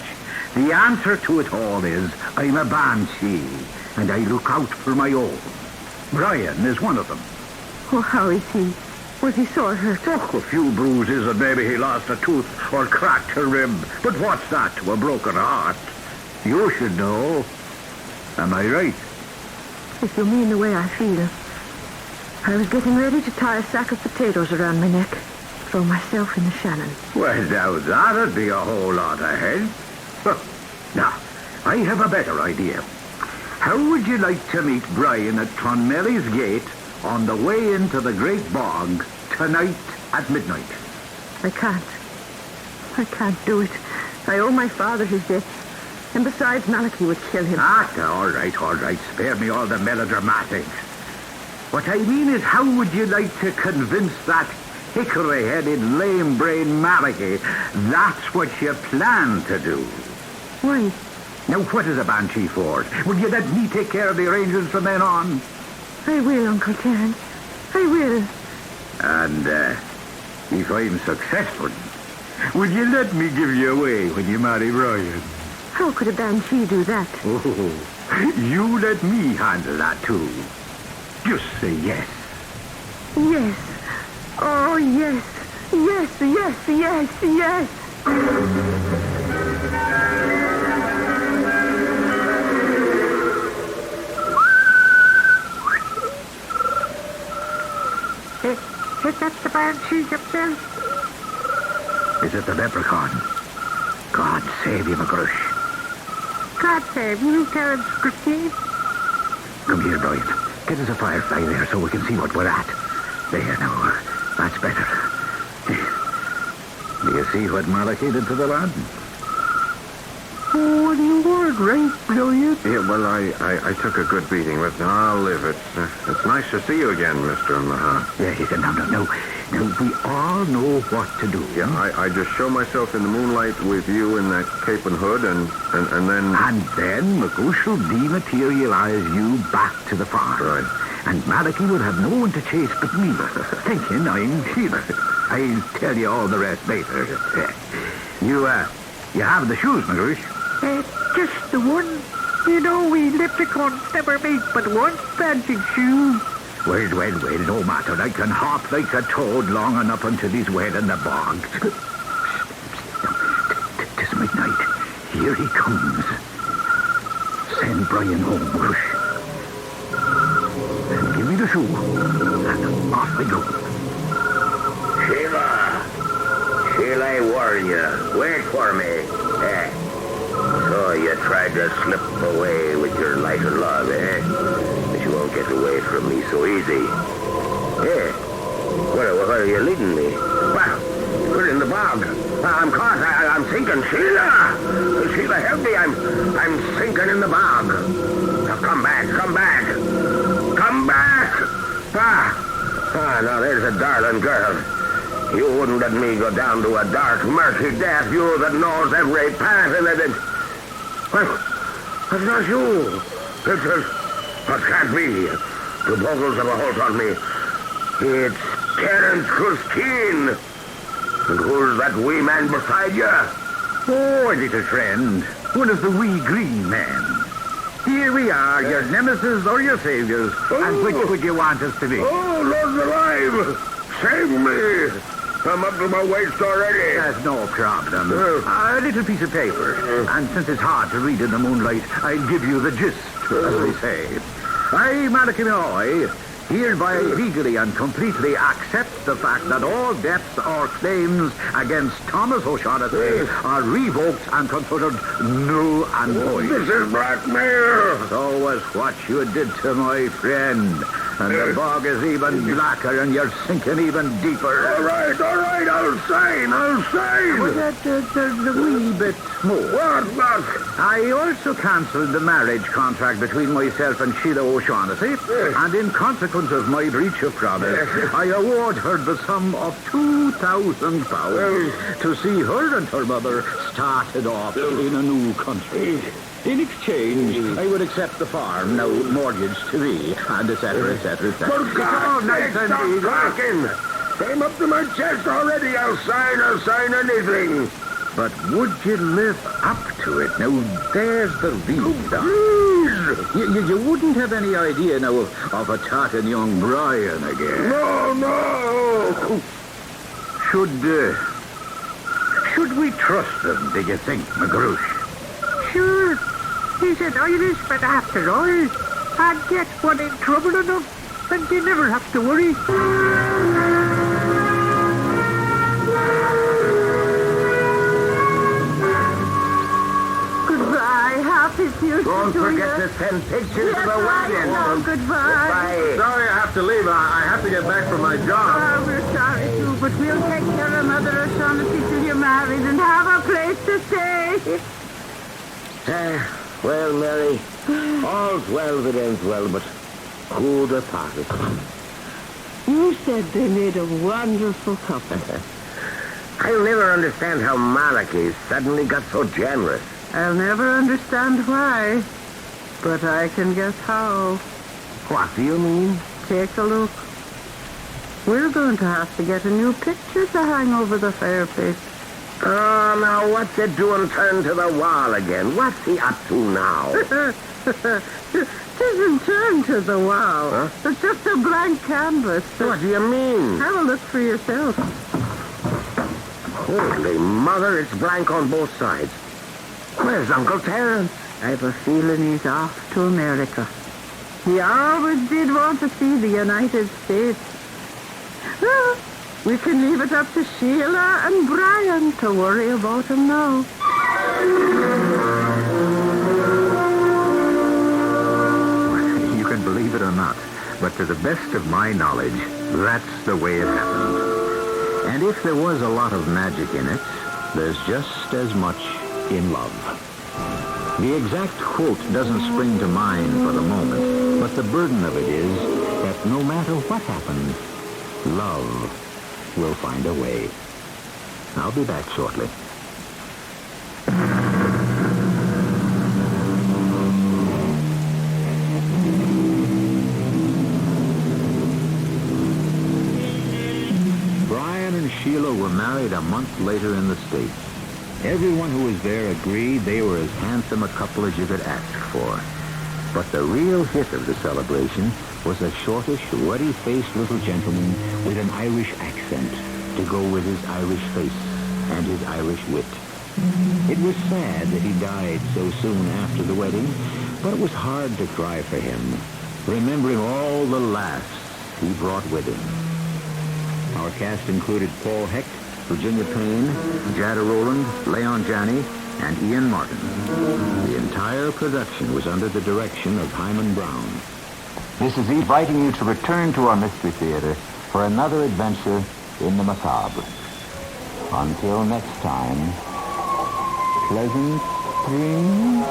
The answer to it all is I'm a banshee, and I look out for my own. Brian is one of them. Oh, how is he? Was he sore hurt? Oh, a few bruises and maybe he lost a tooth or cracked a rib. But what's that to a broken heart? You should know. Am I right? If you mean the way I feel. I was getting ready to tie a sack of potatoes around my neck. Throw myself in the Shannon. Well, now that'd be a whole lot ahead. Now, I have a better idea. How would you like to meet Brian at Clonmelly's Gate on the way into the Great Bog tonight at midnight? I can't do it. I owe my father his debt. And besides, Malachi would kill him. All right. Spare me all the melodramatics. What I mean is, how would you like to convince that hickory-headed, lame-brained Malachi. That's what you plan to do. Why? Now, what is a banshee for? Will you let me take care of the arrangements from then on? I will, Uncle Terence. I will. And, if I'm successful, will you let me give you away when you marry Brian? How could a banshee do that? Oh, you let me handle that, too. Just say yes. Yes. Oh, yes. Yes, yes, yes, yes. Is that the banshees up there? Is it the leprechaun? God save you, McGrush. God save you, Terence Christine. Come here, Brian. Get us a firefly there so we can see what we're at. There, now. That's better. Do you see what Malachi did to the lad? Oh, you weren't right, Brilliant. Yeah, well, I took a good beating, but I'll live. It's nice to see you again, Mr. Mahan. Yeah, he said, no. We all know what to do. Yeah, I just show myself in the moonlight with you in that cape and hood, and then... And then McGoosh will dematerialize you back to the farm. Right. And Malachi will have no one to chase but me, thinking I'm Sheila. I'll tell you all the rest later. You have the shoes, McGoosh? Just the one. You know, we leprechauns never make but one magic shoe. Well, no matter. I can hop like a toad long enough until he's wet in the bog. Tis midnight. Here he comes. Send Brian home, McGoosh. And give me the shoe. And off we go. Sheila, I warn you. Wait for me. So you tried to slip away with your life and love, But you won't get away from me so easy. Where are you leading me? Well, put it in the bog. I'm caught. I'm sinking. Sheila, help me. I'm sinking in the bog. Now come back. Now there's a darling girl. You wouldn't let me go down to a dark, murky death, you that knows every path in it. Well, that's not you. It can't be. The bogles have a hold on me. It's Terence Christine. And who's that wee man beside you? Oh, little friend. One of the wee green men. Here we are, your nemesis or your saviors. And which would you want us to be? Oh, Lord alive! Save me! I'm up to my waist already. That's no problem. A little piece of paper. And since it's hard to read in the moonlight, I'll give you the gist, as they say. I, mbpMinmei, hereby legally and completely accept the fact that all debts or claims against Thomas O'Shaughnessy are revoked and considered null and void. This is blackmail. So was what you did to my friend. And the bog is even blacker and you're sinking even deeper. All right, I'll sign. Well, there's a wee bit more. What? I also cancelled the marriage contract between myself and Sheila O'Shaughnessy, and in consequence of my breach of promise, I award her the sum of £2,000 to see her and her mother started off in a new country. In exchange, I would accept the farm, now mortgaged to me, and et cetera. For God's sake, stop talking! Came up to my chest already. I'll sign anything. But would you live up to it? Now, there's the real stuff. You wouldn't have any idea now of attacking young Brian again. No. Should we trust him, do you think, McGrush? Sure. He's an Irishman after all. And get one in trouble enough, and you never have to worry. Goodbye. Happy future. Don't forget to send pictures of the wagon. Goodbye. Sorry I have to leave. I have to get back from my job. Oh, we're sorry too, but we'll take care of Mother O'Shaughnessy till you're married and have a place to stay. Well, Mary, all's well that ends well, but who'd have thought it? You said they made a wonderful couple. I'll never understand how Malachi suddenly got so generous. I'll never understand why, but I can guess how. What do you mean? Take a look. We're going to have to get a new picture to hang over the fireplace. Oh, now what's it doing turned to the wall again? What's he up to now? Isn't turned to the wall. Huh? It's just a blank canvas. What do you mean? Have a look for yourself. Holy mother, it's blank on both sides. Where's Uncle Terence? I've a feeling he's off to America. He always did want to see the United States. Well, we can leave it up to Sheila and Brian to worry about him now. You can believe it or not, but to the best of my knowledge, that's the way it happened. And if there was a lot of magic in it, there's just as much in love. The exact quote doesn't spring to mind for the moment, but the burden of it is that no matter what happens, love will find a way. I'll be back shortly. Brian and Sheila were married a month later in the States. Everyone who was there agreed they were as handsome a couple as you could ask for. But the real hit of the celebration was a shortish, ruddy-faced little gentleman with an Irish accent to go with his Irish face and his Irish wit. It was sad that he died so soon after the wedding, but it was hard to cry for him, remembering all the laughs he brought with him. Our cast included Paul Hecht, Virginia Payne, Jada Rowland, Leon Janney, and Ian Martin. The entire production was under the direction of Hyman Brown. This is inviting you to return to our Mystery Theater for another adventure in the macabre. Until next time, pleasant dreams.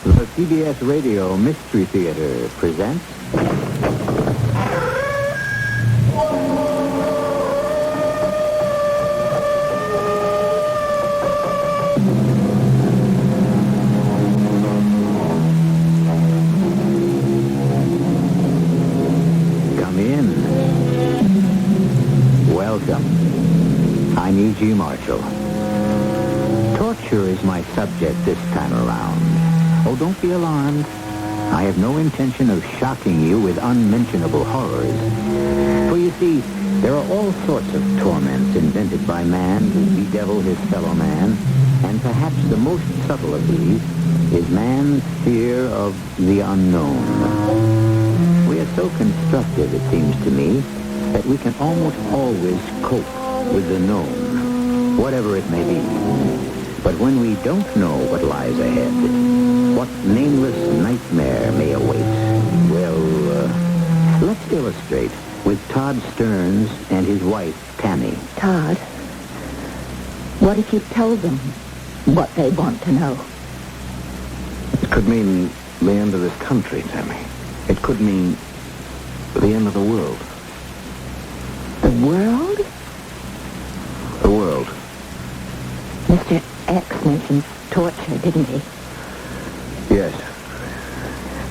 The CBS Radio Mystery Theater presents... Come in. Welcome. I'm E.G. Marshall. Torture is my subject this time around. Oh, don't be alarmed. I have no intention of shocking you with unmentionable horrors. For you see, there are all sorts of torments invented by man to bedevil his fellow man, and perhaps the most subtle of these is man's fear of the unknown. We are so constructed, it seems to me, that we can almost always cope with the known, whatever it may be. But when we don't know what lies ahead, what nameless nightmare may await, well, let's illustrate with Todd Stearns and his wife, Tammy. Todd, what if you tell them what they want to know? It could mean the end of this country, Tammy. It could mean the end of the world. The world? The world. Mr. X mentioned torture, didn't he? Yes.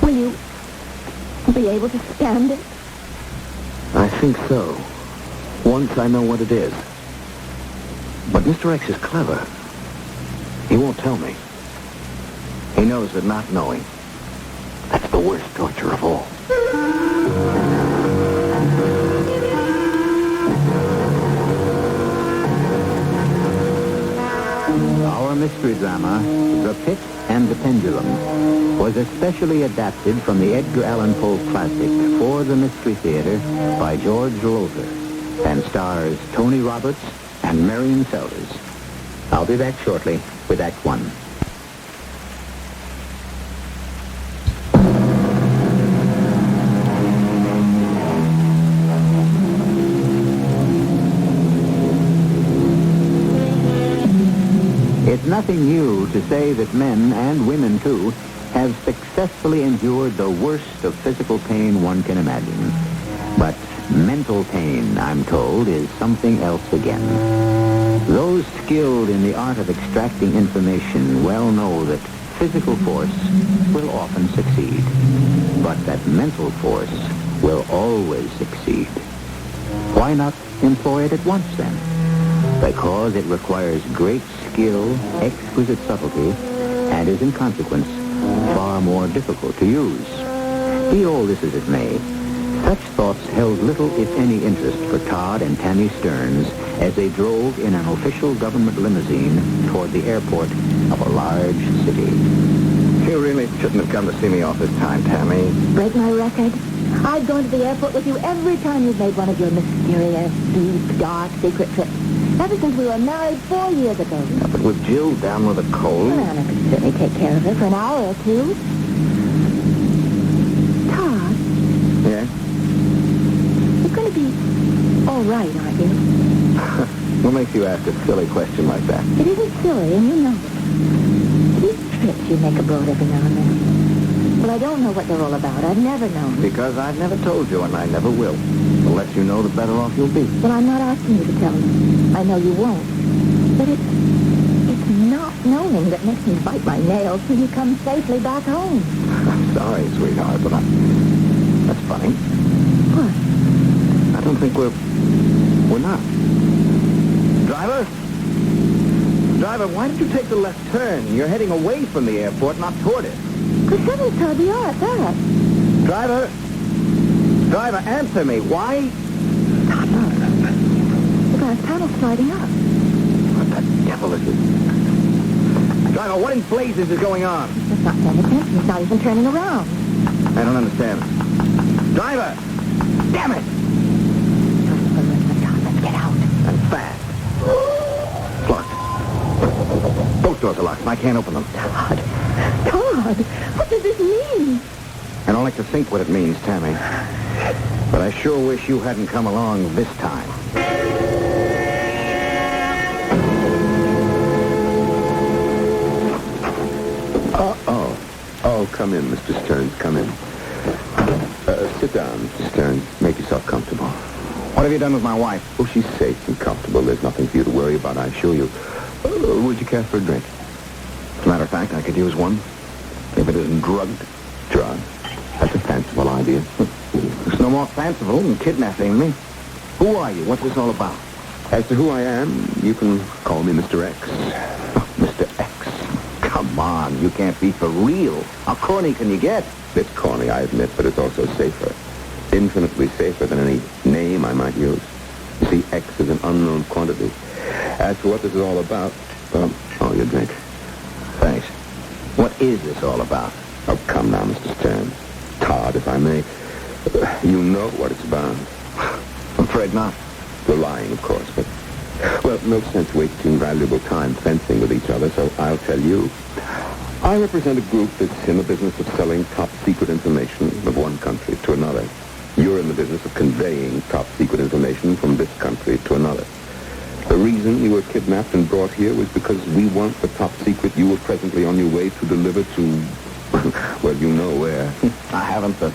Will you be able to stand it? I think so. Once I know what it is. But Mr. X is clever. He won't tell me. He knows that not knowing, that's the worst torture of all. Our our mystery drama, The Pit and the Pendulum, was especially adapted from the Edgar Allan Poe classic For the Mystery Theater by George Lothar and stars Tony Roberts and Marion Seldes. I'll be back shortly with Act One. It's nothing new to say that men, and women too, have successfully endured the worst of physical pain one can imagine. But mental pain, I'm told, is something else again. Those skilled in the art of extracting information well know that physical force will often succeed, but that mental force will always succeed. Why not employ it at once, then? Because it requires great skill, exquisite subtlety, and is in consequence far more difficult to use. Be all this as it may, such thoughts held little, if any, interest for Todd and Tammy Stearns as they drove in an official government limousine toward the airport of a large city. You really shouldn't have come to see me off this time, Tammy. Break my record. I've gone to the airport with you every time you've made one of your mysterious, deep, dark, secret trips. Ever since we were married 4 years ago. Yeah, but with Jill down with a cold... Well, I could certainly take care of her for an hour or two. Todd? Yeah? You're going to be all right, aren't you? What makes you ask a silly question like that? It isn't silly, and you know it. These trips you make abroad every now and then. Well, I don't know what they're all about. I've never known. Because I've never told you, and I never will. The less you know, the better off you'll be. Well, I'm not asking you to tell me. I know you won't. But it's not knowing that makes me bite my nails till you come safely back home. I'm sorry, sweetheart, but that's funny. What? I don't think we're not. Driver? Driver, why did you take the left turn? You're heading away from the airport, not toward it. Good heavens, Todd, we are at that. Driver? Driver, answer me. Why? Todd, look. The glass panel's sliding up. What the devil is it? Driver, what in blazes is going on? He's not paying attention. He's not even turning around. I don't understand. Driver! Damn it! Todd, let's get out. And fast. It's locked. Both doors are locked, and I can't open them. Todd, what does this mean? I don't like to think what it means, Tammy. But I sure wish you hadn't come along this time. Oh, come in, Mr. Stearns, come in. Sit down, Mr. Stearns. Make yourself comfortable. What have you done with my wife? Oh, she's safe and comfortable. There's nothing for you to worry about, I assure you. Would you care for a drink? As a matter of fact, I could use one. If it isn't drugged. Drugged? That's a fanciful idea. It's no more fanciful than kidnapping me. Who are you? What's this all about? As to who I am, you can call me Mr. X. Oh, Mr. X. Come on, you can't be for real. How corny can you get? It's corny, I admit, but it's also safer. Infinitely safer than any name I might use. You see, X is an unknown quantity. As to what this is all about, well, your drink. Thanks. What is this all about? Oh, come now, Mr. Stearns. Todd, if I may. You know what it's about. I'm afraid not. We're lying, of course, but... Well, no sense wasting valuable time fencing with each other, so I'll tell you. I represent a group that's in the business of selling top-secret information of one country to another. You're in the business of conveying top-secret information from this country to another. The reason you were kidnapped and brought here was because we want the top secret you were presently on your way to deliver to, well, you know where. I haven't the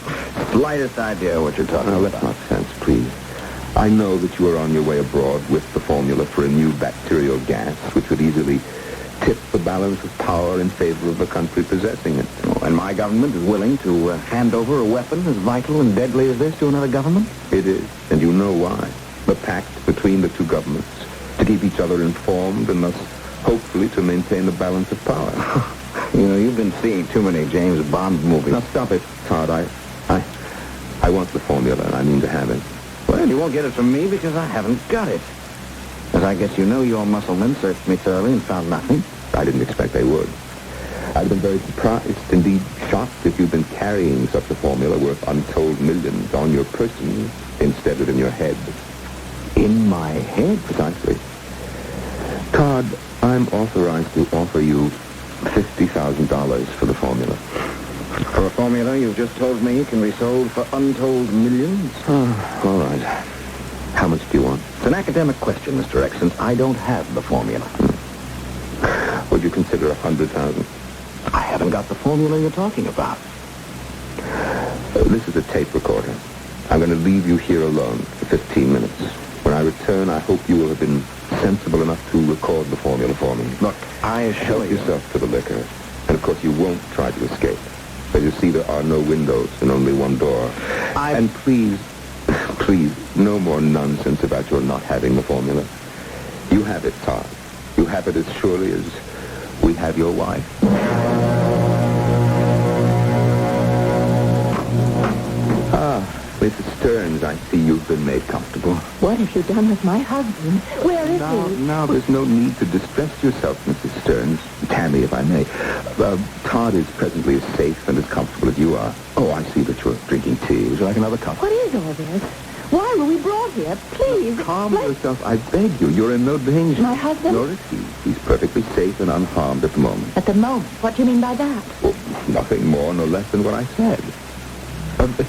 slightest idea what you're talking about. Let's not sense, please. I know that you are on your way abroad with the formula for a new bacterial gas, which would easily tip the balance of power in favor of the country possessing it. Oh, and my government is willing to hand over a weapon as vital and deadly as this to another government? It is, and you know why. The pact between the two governments to keep each other informed and thus hopefully to maintain the balance of power. You know, you've been seeing too many James Bond movies. Now stop it, Todd. I want the formula, and I mean to have it. Well, you won't get it from me because I haven't got it. As I guess you know, your musclemen searched me thoroughly and found nothing. I didn't expect they would. I'd been very surprised, indeed shocked, if you'd been carrying such a formula worth untold millions on your person instead of in your head. In my head? Precisely. Todd, I'm authorized to offer you $50,000 for the formula. For a formula you've just told me can be sold for untold millions? Oh, all right. How much do you want? It's an academic question, Mr. X, since I don't have the formula. Would you consider 100,000? I haven't got the formula you're talking about. This is a tape recorder. I'm going to leave you here alone for 15 minutes. When I return, I hope you will have been sensible enough to record the formula for me. Look, I assure Help you... yourself to the liquor. And of course, you won't try to escape. As you see, there are no windows and only one door. And please, no more nonsense about your not having the formula. You have it, Todd. You have it as surely as we have your wife. Mrs. Stearns, I see you've been made comfortable. What have you done with my husband? Where is he? Now, there's no need to distress yourself, Mrs. Stearns. Tammy, if I may. Todd is presently as safe and as comfortable as you are. Oh, I see that you're drinking tea. Would you like another cup? What is all this? Why were we brought here? Please. Calm yourself. I beg you. You're in no danger. My husband? Nor is he. He's perfectly safe and unharmed at the moment. At the moment? What do you mean by that? Well, nothing more nor less than what I said.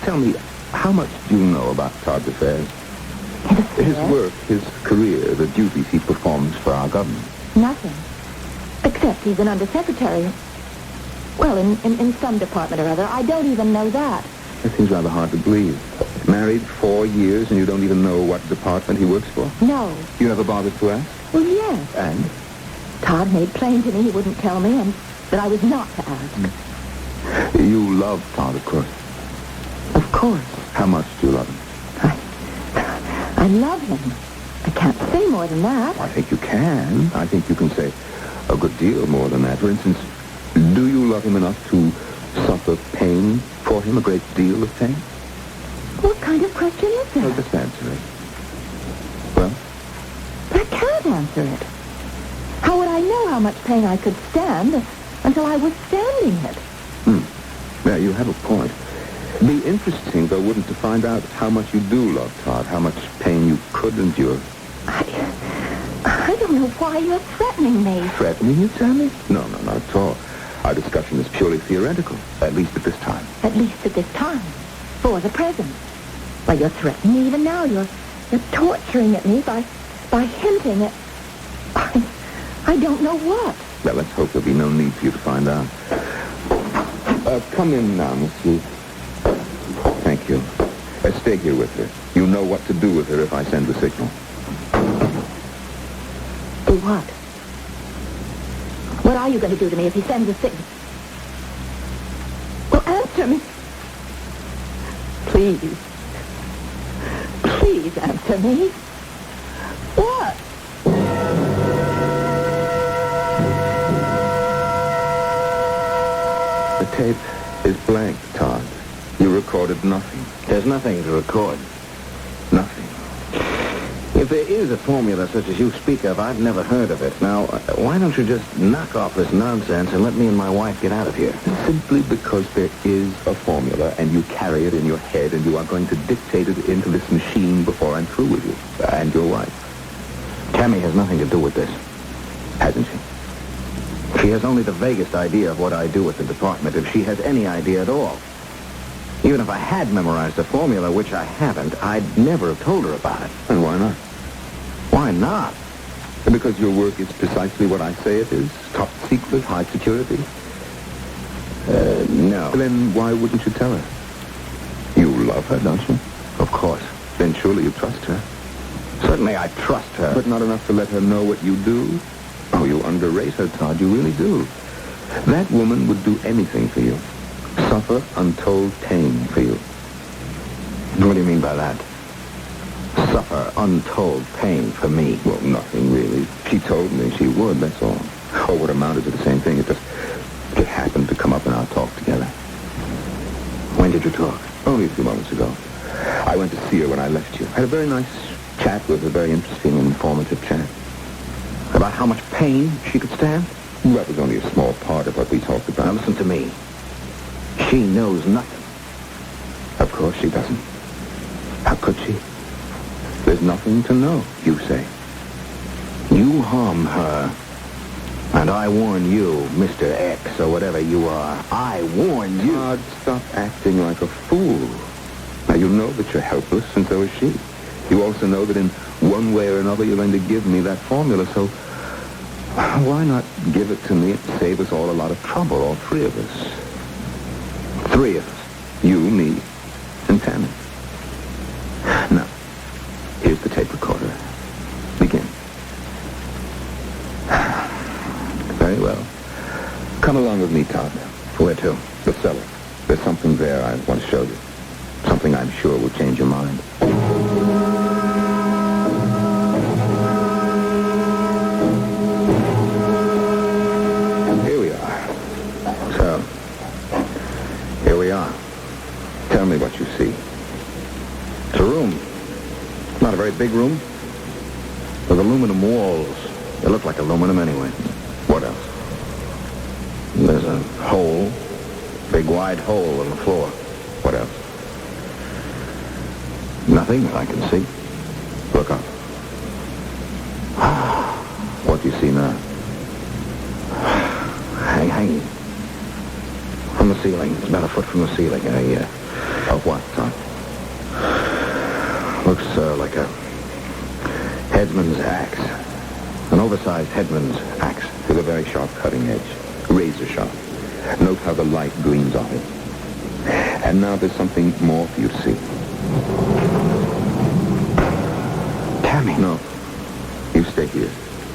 Tell me, how much do you know about Todd's affairs? His work, his career, the duties he performs for our government. Nothing. Except he's an undersecretary. Well, in some department or other. I don't even know that. That seems rather hard to believe. Married 4 years and you don't even know what department he works for? No. You never bothered to ask? Well, yes. And? Todd made plain to me he wouldn't tell me and that I was not to ask. You love Todd, of course. Of course. How much do you love him? I love him. I can't say more than that. I think you can. I think you can say a good deal more than that. For instance, do you love him enough to suffer pain for him, a great deal of pain? What kind of question is that? Well, just answer it. Well? I can't answer it. How would I know how much pain I could stand until I was standing it? Yeah, you have a point. Be interesting, though, wouldn't to find out how much you do love Todd, how much pain you could endure. I don't know why you're threatening me. Threatening you, Tammy? No, not at all. Our discussion is purely theoretical, at least at this time. At least at this time. For the present. Why, you're threatening me even now. You're torturing at me by hinting at... I don't know what. Well, let's hope there'll be no need for you to find out. Come in now, Monsieur. Thank you. Stay here with her. You know what to do with her if I send the signal. Do what? What are you going to do to me if he sends a signal? Well, answer me. Please. Please answer me. What? The tape is blank, Todd. You recorded nothing. There's nothing to record. Nothing. If there is a formula such as you speak of, I've never heard of it. Now, why don't you just knock off this nonsense and let me and my wife get out of here? Simply because there is a formula and you carry it in your head and you are going to dictate it into this machine before I'm through with you and your wife. Tammy has nothing to do with this. Hasn't she? She has only the vaguest idea of what I do at the department, if she has any idea at all. Even if I had memorized the formula, which I haven't, I'd never have told her about it. And why not? Why not? Because your work is precisely what I say it is. Top secret, high security. No. Then why wouldn't you tell her? You love her, don't you? Of course. Then surely you trust her. Certainly I trust her. But not enough to let her know what you do? Oh, you underrate her, Todd. You really do. That woman would do anything for you. Suffer untold pain for you. What do you mean by that? Suffer untold pain for me? Well, nothing really. She told me she would, that's all. Or what amounted to the same thing. It happened to come up in our talk together. When did you talk? Only a few moments ago. I went to see her when I left you. Had a very nice chat with her, very interesting and informative chat. About how much pain she could stand? That was only a small part of what we talked about. Now listen to me. She knows nothing. Of course she doesn't. How could she? There's nothing to know, you say. You harm her. And I warn you, Mr. X, or whatever you are. I warn you. Todd, stop acting like a fool. Now, you know that you're helpless, and so is she. You also know that in one way or another you're going to give me that formula, so why not give it to me and save us all a lot of trouble, all three of us? Three of us. You, me, and Tammy. Now, here's the tape recorder. Begin. Very well. Come along with me, Todd. Where to? The cellar. There's something there I want to show you. Something I'm sure will change your mind. Here we are. So, here we are. Tell me what you see. It's a room. Not a very big room. With aluminum walls. They look like aluminum anyway. What else? There's a hole. Big wide hole in the floor. What else? Nothing that I can see. Look up. What do you see now? Hanging. From the ceiling. It's about a foot from the ceiling. Of what, Tom? Looks like a headsman's axe. An oversized headsman's axe with a very sharp cutting edge. Razor sharp. Note how the light gleams off it. And now there's something more for you to see. Tammy. No. You stay here.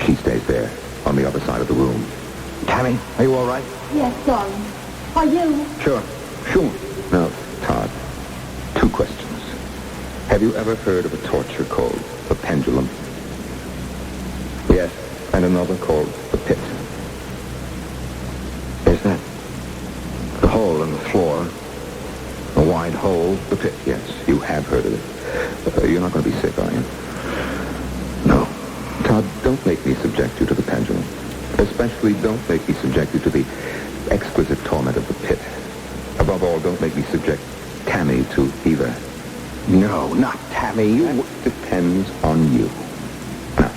She stays there, on the other side of the room. Tammy, are you all right? Yes, darling. Are you? Sure. Now, Todd, two questions. Have you ever heard of a torture called the Pendulum? Yes. And another called the Pit. Is that the hole in the floor? A wide hole? The Pit, yes. You have heard of it. You're not going to be sick, are you? No. Todd, don't make me subject you to the Pendulum. Especially don't make me subject you to the exquisite torment of the Pit. Above all, don't make me subject Tammy to either. No, not Tammy. That depends on you. Now,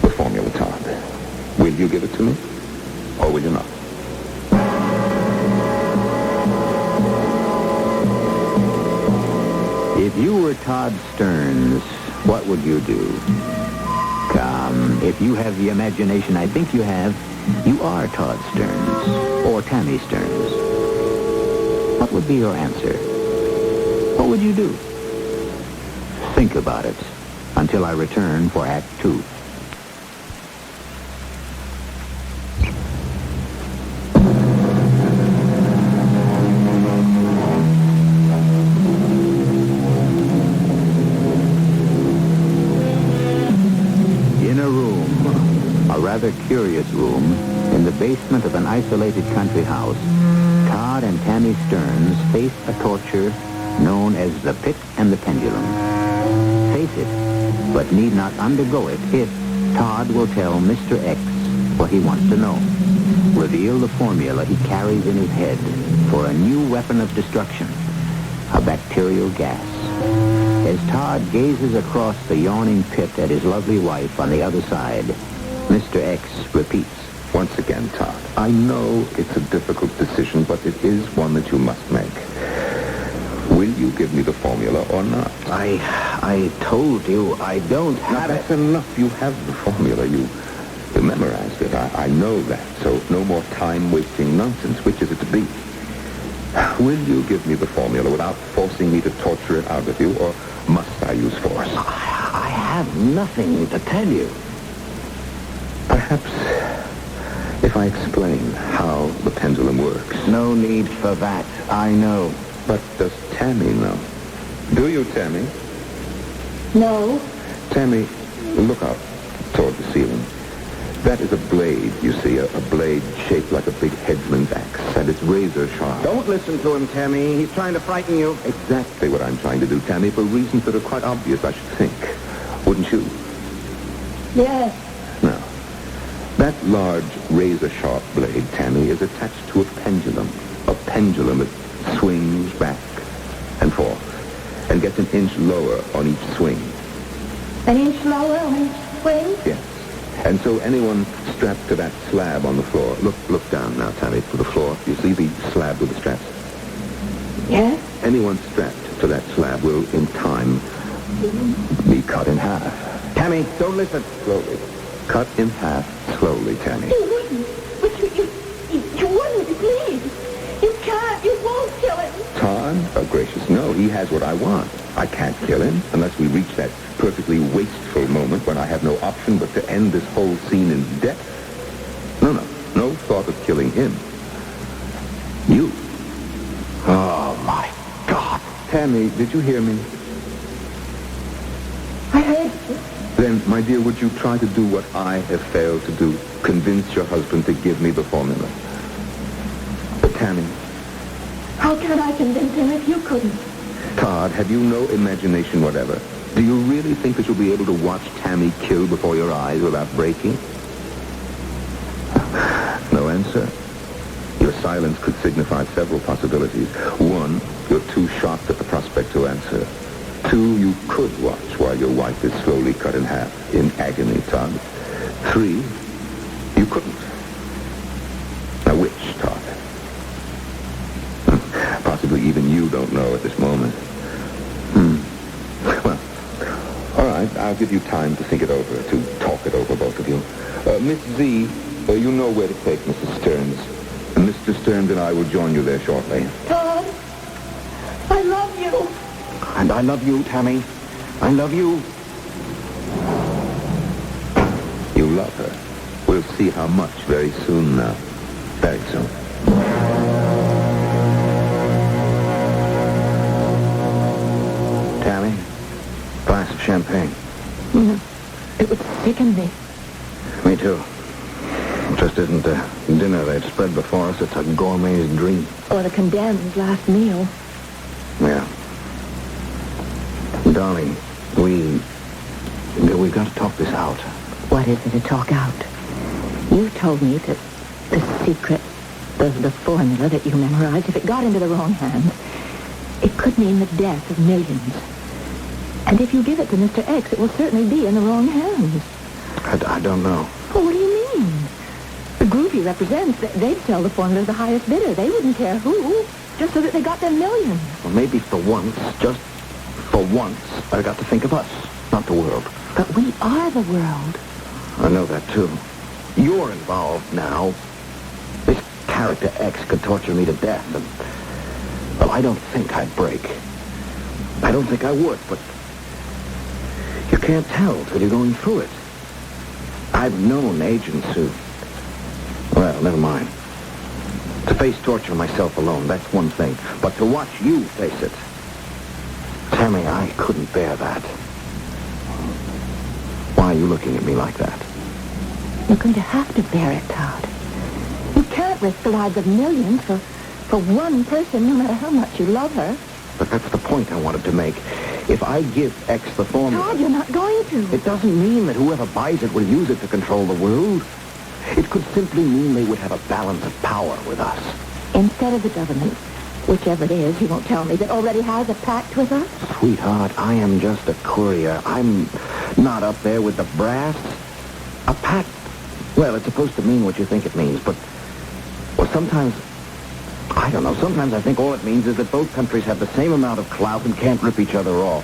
the formula, Todd. Will you give it to me? Or will you not? If you were Todd Stearns, what would you do? Come, if you have the imagination I think you have, you are Todd Stearns, or Tammy Stearns. What would be your answer? What would you do? Think about it until I return for Act 2. Rather curious room in the basement of an isolated country house, Todd and Tammy Stearns face a torture known as the Pit and the Pendulum. Face it, but need not undergo it if Todd will tell Mr. X what he wants to know. Reveal the formula he carries in his head for a new weapon of destruction, a bacterial gas. As Todd gazes across the yawning pit at his lovely wife on the other side, Mr. X repeats. Once again, Todd, I know it's a difficult decision, but it is one that you must make. Will you give me the formula or not? I told you I don't have it. That's enough. You have the formula. You memorized it. I know that. So no more time-wasting nonsense. Which is it to be? Will you give me the formula without forcing me to torture it out of you, or must I use force? I have nothing to tell you. Perhaps if I explain how the pendulum works. No need for that. I know. But does Tammy know? Do you, Tammy? No. Tammy, look up toward the ceiling. That is a blade, you see, a blade shaped like a big headsman's axe, and it's razor sharp. Don't listen to him, Tammy. He's trying to frighten you. Exactly what I'm trying to do, Tammy, for reasons that are quite obvious, I should think. Wouldn't you? Yes. Now, that That large razor-sharp blade, Tammy, is attached to a pendulum. A pendulum that swings back and forth and gets an inch lower on each swing. An inch lower on each swing? Yes. And so anyone strapped to that slab on the floor... Look down now, Tammy, to the floor. You see the slab with the straps? Yes? Anyone strapped to that slab will, in time, be cut in half. Tammy, don't listen. Slowly. Cut in half slowly, Tammy. You wouldn't. But you wouldn't, please. You can't. You won't kill him. Todd? Oh, gracious, no. He has what I want. I can't kill him unless we reach that perfectly wasteful moment when I have no option but to end this whole scene in death. No thought of killing him. You. Oh, my God. Tammy, did you hear me? I heard you. Then, my dear, would you try to do what I have failed to do? Convince your husband to give me the formula. But, Tammy... How can I convince him if you couldn't? Todd, have you no imagination whatever? Do you really think that you'll be able to watch Tammy kill before your eyes without breaking? No answer. Your silence could signify several possibilities. One, you're too shocked at the prospect to answer. Two, you could watch while your wife is slowly cut in half, in agony, Todd. Three, you couldn't. Now which, Todd? Possibly even you don't know at this moment. Well, all right, I'll give you time to think it over, to talk it over, both of you. Miss Z, you know where to take Mrs. Stearns. And Mr. Stearns and I will join you there shortly. Todd, I love you. And I love you, Tammy. I love you. You love her. We'll see how much very soon now. Very soon. Tammy, glass of champagne. No, it would sicken me. Me too. It just isn't the dinner they'd spread before us. It's a gourmet's dream. Or the condemned last meal. Yeah. Darling, we've got to talk this out. What is it to talk out? You told me that the secret, the formula that you memorized, if it got into the wrong hands, it could mean the death of millions. And if you give it to Mr. X, it will certainly be in the wrong hands. I don't know. Well, what do you mean? The group he represents, they'd sell the formula to the highest bidder. They wouldn't care who, just so that they got their millions. Well, maybe for once, just for once, I got to think of us, not the world. But we are the world. I know that, too. You're involved now. This character X could torture me to death, and... Well, I don't think I'd break. I don't think I would, but... You can't tell till you're going through it. I've known agents who... Well, never mind. To face torture myself alone, that's one thing. But to watch you face it... Tammy, I couldn't bear that. Why are you looking at me like that? You're going to have to bear it, Todd. You can't risk the lives of millions for one person, no matter how much you love her. But that's the point I wanted to make. If I give X the formula... Todd, you're not going to. It doesn't mean that whoever buys it will use it to control the world. It could simply mean they would have a balance of power with us. Instead of the government, whichever it is, you won't tell me, that already has a pact with us? Sweetheart, I am just a courier. I'm not up there with the brass. A pact, well, it's supposed to mean what you think it means, but... Well, sometimes... I don't know. Sometimes I think all it means is that both countries have the same amount of clout and can't rip each other off.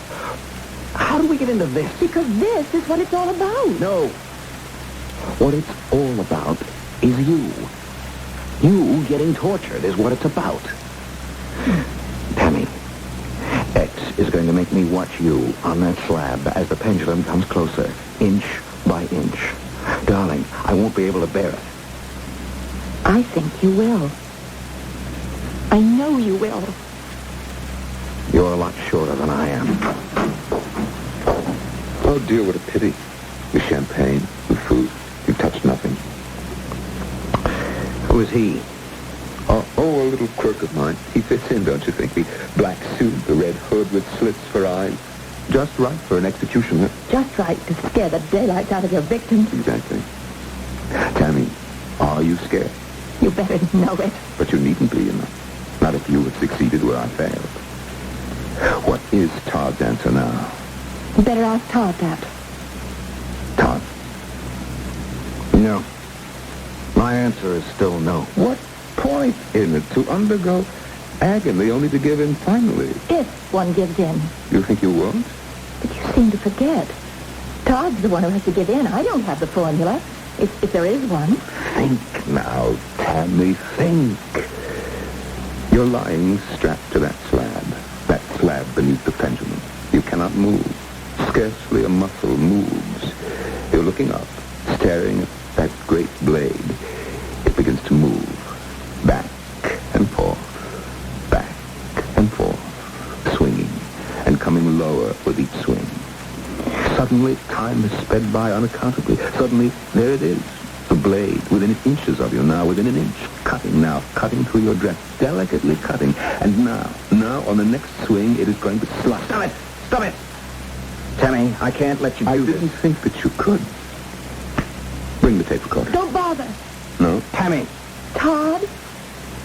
How do we get into this? Because this is what it's all about. No. What it's all about is you. You getting tortured is what it's about. Tammy, X is going to make me watch you on that slab as the pendulum comes closer, inch by inch. Darling, I won't be able to bear it. I think you will. I know you will. You're a lot shorter than I am. Oh, dear, what a pity. The champagne, the food, you touched nothing. Who is he? Oh, a little quirk of mine. He fits in, don't you think? The black suit, the red hood with slits for eyes. Just right for an executioner. Just right to scare the daylights out of your victims. Exactly. Tammy, are you scared? You better know it. But you needn't be, you know. Not if you had succeeded where I failed. What is Todd's answer now? You better ask Todd that. Todd? No. My answer is still no. What point in it to undergo agony only to give in finally? If one gives in. You think you won't? But you seem to forget. Todd's the one who has to give in. I don't have the formula. If there is one. Think now, Tammy, think. You're lying strapped to that slab beneath the pendulum. You cannot move. Scarcely a muscle moves. You're looking up, staring at that great blade. It begins to move. Back and forth. Back and forth. Swinging and coming lower with each swing. Suddenly, time has sped by unaccountably. Suddenly, there it is. The blade, within inches of you now, within an inch. Cutting through your dress. Delicately cutting. And now, on the next swing, it is going to slide. Stop it! Tammy, I can't let you do this. I didn't think that you could. Bring the tape recorder. Don't bother. No? Tammy! Todd,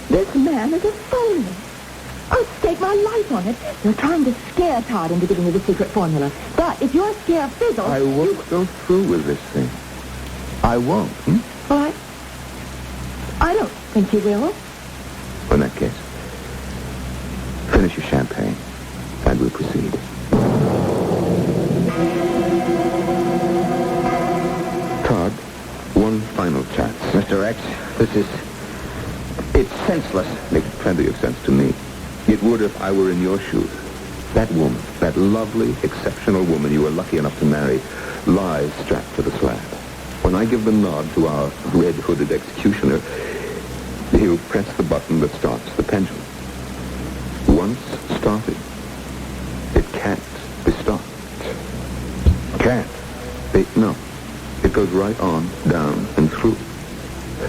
this man is a phony. I'll stake my life on it. You're trying to scare Todd into giving you the secret formula. But if your scare fizzles... I won't go through with this thing. I won't, Well, I don't think you will. In that case, finish your champagne, and we'll proceed. Todd, one final chance. Mr. X, it's senseless. Makes plenty of sense to me. It would if I were in your shoes. That woman, that lovely, exceptional woman you were lucky enough to marry, lies strapped to the slab. When I give the nod to our red-hooded executioner, he'll press the button that starts the pendulum. Once started, it can't be stopped. Can't? No. It goes right on, down, and through.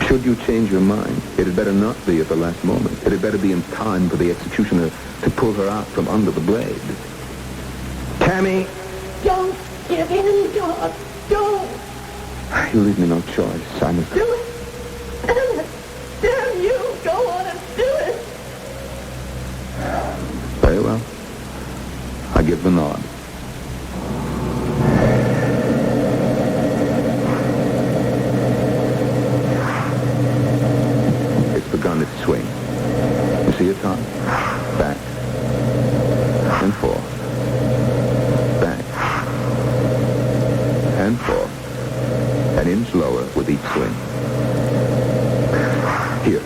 Should you change your mind, it had better not be at the last moment. It had better be in time for the executioner to pull her out from under the blade. Tammy! Don't give in, Todd. Don't. You leave me no choice. I must... Do it. Damn it. Damn you. Go on and do it. Very well. I give the nod. It's begun its swing. You see it, Tom? Back and forth. Back and forth. An inch lower with each swing. Here.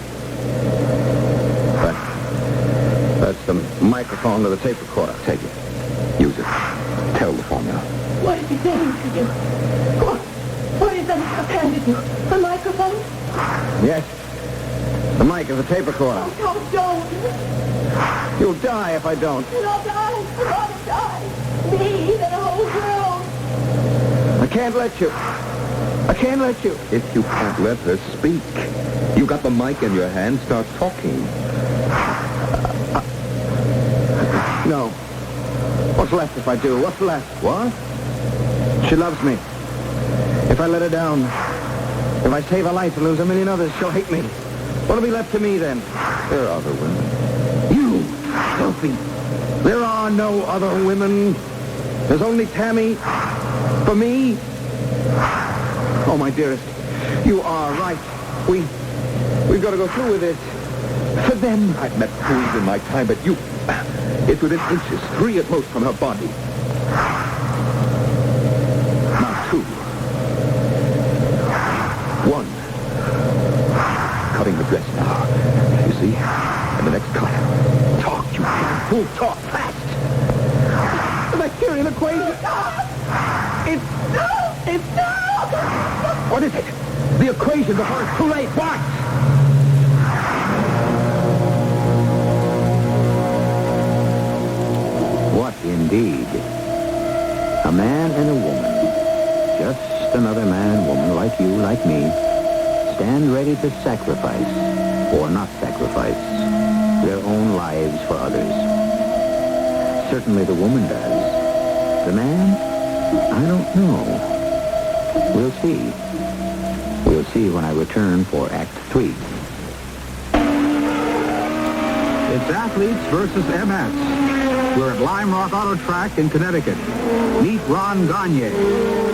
That's the microphone to the tape recorder. Take it. Use it. Tell the formula. What is he saying to you? What is that I've handed you? The microphone? Yes. The mic is a tape recorder. Oh, Todd, don't. You'll die if I don't. And I'll die. I'll rather die. Me than a whole world. I can't let you. I can't let you. If you can't let her speak, you got the mic in your hand, start talking. No. What's left if I do? What's left? What? She loves me. If I let her down, if I save her life and lose a million others, she'll hate me. What'll be left to me then? There are other women. You, filthy. There are no other women. There's only Tammy. For me. Oh, my dearest, you are right. We've got to go through with this. For them. I've met fools in my time, but you... It's within inches, 3 at most from her body. Now 2. 1. Cutting the dress now. You see? And the next cut. Talk, you fool. Talk fast. The Bacterial equation. It's no! What is it? The equation before it's too late. What? What indeed? A man and a woman, just another man and woman like you, like me, stand ready to sacrifice, or not sacrifice, their own lives for others. Certainly the woman does. The man? I don't know. We'll see. We'll see when I return for Act 3. It's athletes versus MS. We're at Lime Rock Auto Track in Connecticut. Meet Ron Gagne.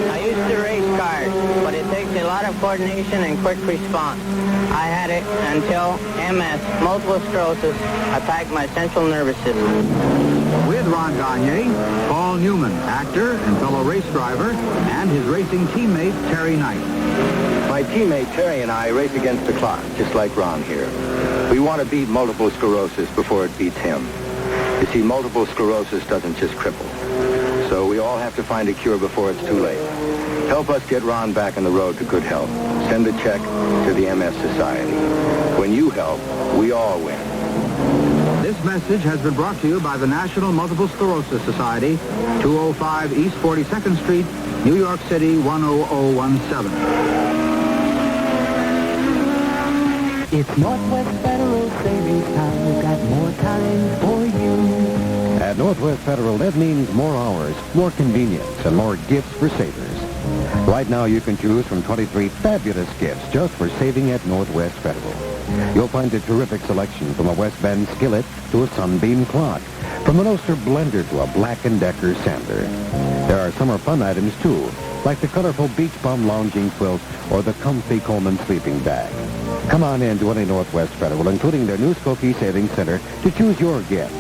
I used to race cars, but it takes a lot of coordination and quick response. I had it until MS, multiple sclerosis, attacked my central nervous system. With Ron Gagne, Paul Newman, actor and fellow race driver, and his racing teammate, Terry Knight. My teammate Terry and I race against the clock, just like Ron here. We want to beat multiple sclerosis before it beats him. You see, multiple sclerosis doesn't just cripple. So we all have to find a cure before it's too late. Help us get Ron back on the road to good health. Send a check to the MS Society. When you help, we all win. This message has been brought to you by the National Multiple Sclerosis Society, 205 East 42nd Street, New York City, 10017. It's Northwest Federal Savings Time. We've got more time for you. At Northwest Federal, that means more hours, more convenience, and more gifts for savers. Right now, you can choose from 23 fabulous gifts just for saving at Northwest Federal. You'll find a terrific selection from a West Bend skillet to a Sunbeam clock, from an Oster blender to a Black & Decker sander. There are summer fun items, too, like the colorful Beach Bum lounging quilt or the comfy Coleman sleeping bag. Come on in to any Northwest Federal, including their new Skokie Savings Center, to choose your gift.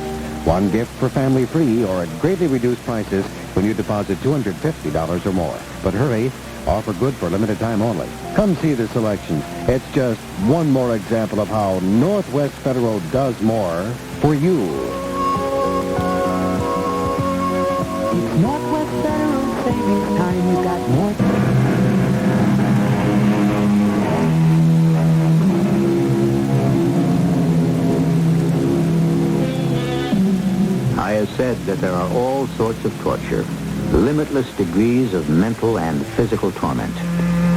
One gift for family free or at greatly reduced prices when you deposit $250 or more. But hurry, offer good for limited time only. Come see the selection. It's just one more example of how Northwest Federal does more for you. It's Northwest Federal Savings Time. We've got more time. I have said that there are all sorts of torture, limitless degrees of mental and physical torment.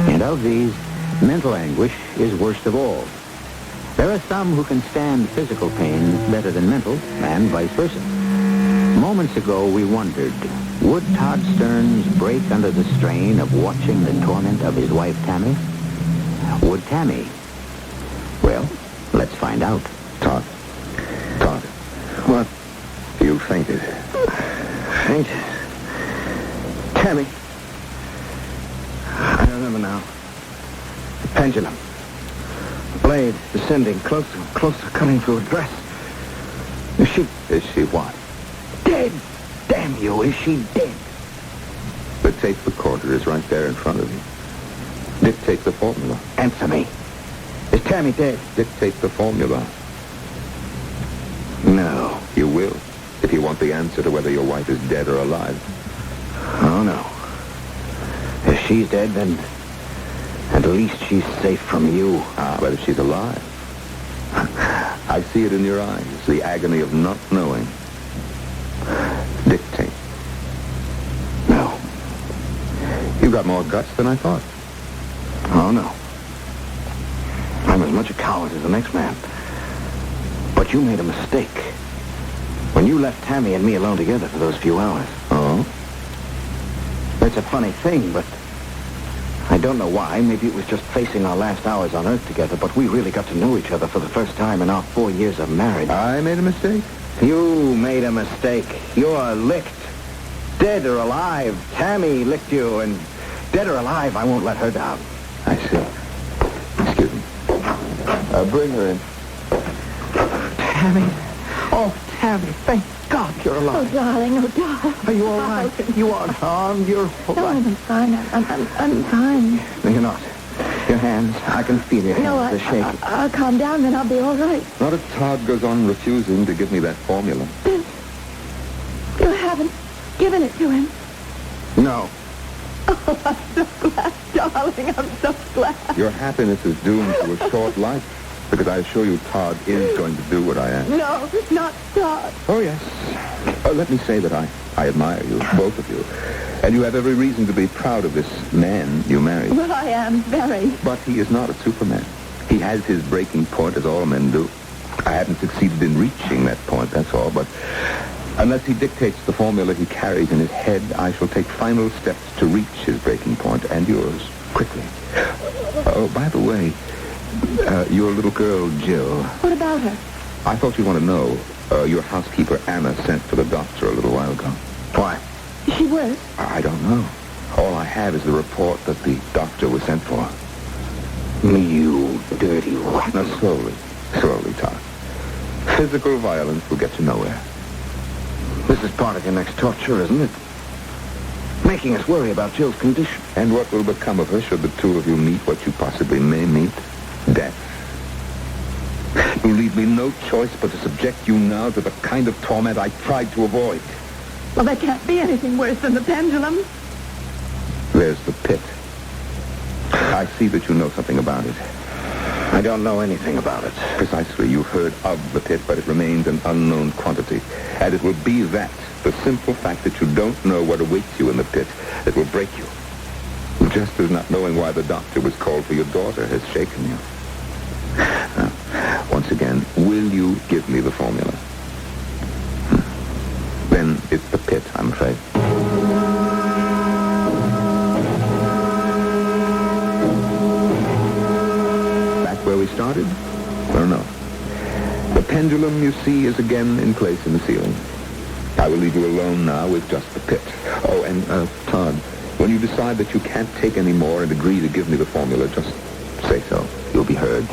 And of these, mental anguish is worst of all. There are some who can stand physical pain better than mental, and vice versa. Moments ago, we wondered, would Todd Stearns break under the strain of watching the torment of his wife, Tammy? Would Tammy? Well, let's find out. Todd, what? You fainted. Faint? Tammy. I remember now. The pendulum. The blade descending closer and closer, coming through her dress. Is she what? Dead! Damn you, is she dead? The tape recorder is right there in front of you. Dictate the formula. Answer me. Is Tammy dead? Dictate the formula. No. You will, if you want the answer to whether your wife is dead or alive. Oh, no. If she's dead, then at least she's safe from you. But if she's alive, I see it in your eyes, the agony of not knowing. Dictate. No. You've got more guts than I thought. Oh, no. I'm as much a coward as the next man. But you made a mistake when you left Tammy and me alone together for those few hours. Oh? It's a funny thing, but I don't know why. Maybe it was just facing our last hours on Earth together, but we really got to know each other for the first time in our 4 years of marriage. I made a mistake? You made a mistake. You're licked. Dead or alive. Tammy licked you, and dead or alive, I won't let her down. I see. Excuse me. Bring her in. Tammy. Oh, Tammy, thank God you're alive. Oh, darling, oh, darling. Are you all right? You aren't harmed. You're all No, right. I'm fine. I'm fine. No, you're not. Your hands, I can feel your hands. No, They're shaking. I'll calm down, then I'll be all right. Not if Todd goes on refusing to give me that formula. You haven't given it to him. No. Oh, I'm so glad, darling. I'm so glad. Your happiness is doomed to a short life, because I assure you Todd is going to do what I ask. No, not Todd. Oh, yes. Let me say that I admire you, both of you. And you have every reason to be proud of this man you married. Well, I am very. But he is not a Superman. He has his breaking point, as all men do. I haven't succeeded in reaching that point, that's all. But unless he dictates the formula he carries in his head, I shall take final steps to reach his breaking point and yours. quickly. Oh, by the way, your little girl, Jill. What about her? I thought you'd want to know. Your housekeeper, Anna, sent for the doctor a little while ago. Why? Is she worse? I don't know. All I have is the report that the doctor was sent for. You dirty rat. Now, slowly, Todd. Physical violence will get you nowhere. This is part of your next torture, isn't it? Making us worry about Jill's condition. And what will become of her should the two of you meet what you possibly may meet? Death. You leave me no choice but to subject you now to the kind of torment I tried to avoid. Well, there can't be anything worse than the pendulum. There's the pit. I see that you know something about it. I don't know anything about it. Precisely. You've heard of the pit, but it remains an unknown quantity. And it will be that, the simple fact that you don't know what awaits you in the pit, that will break you. Just as not knowing why the doctor was called for your daughter has shaken you. Now, once again, will you give me the formula? Then it's the pit, I'm afraid. Where we started? Or no? The pendulum, you see, is again in place in the ceiling. I will leave you alone now with just the pit. Oh, and, Todd, when you decide that you can't take any more and agree to give me the formula, just say so. You'll be heard.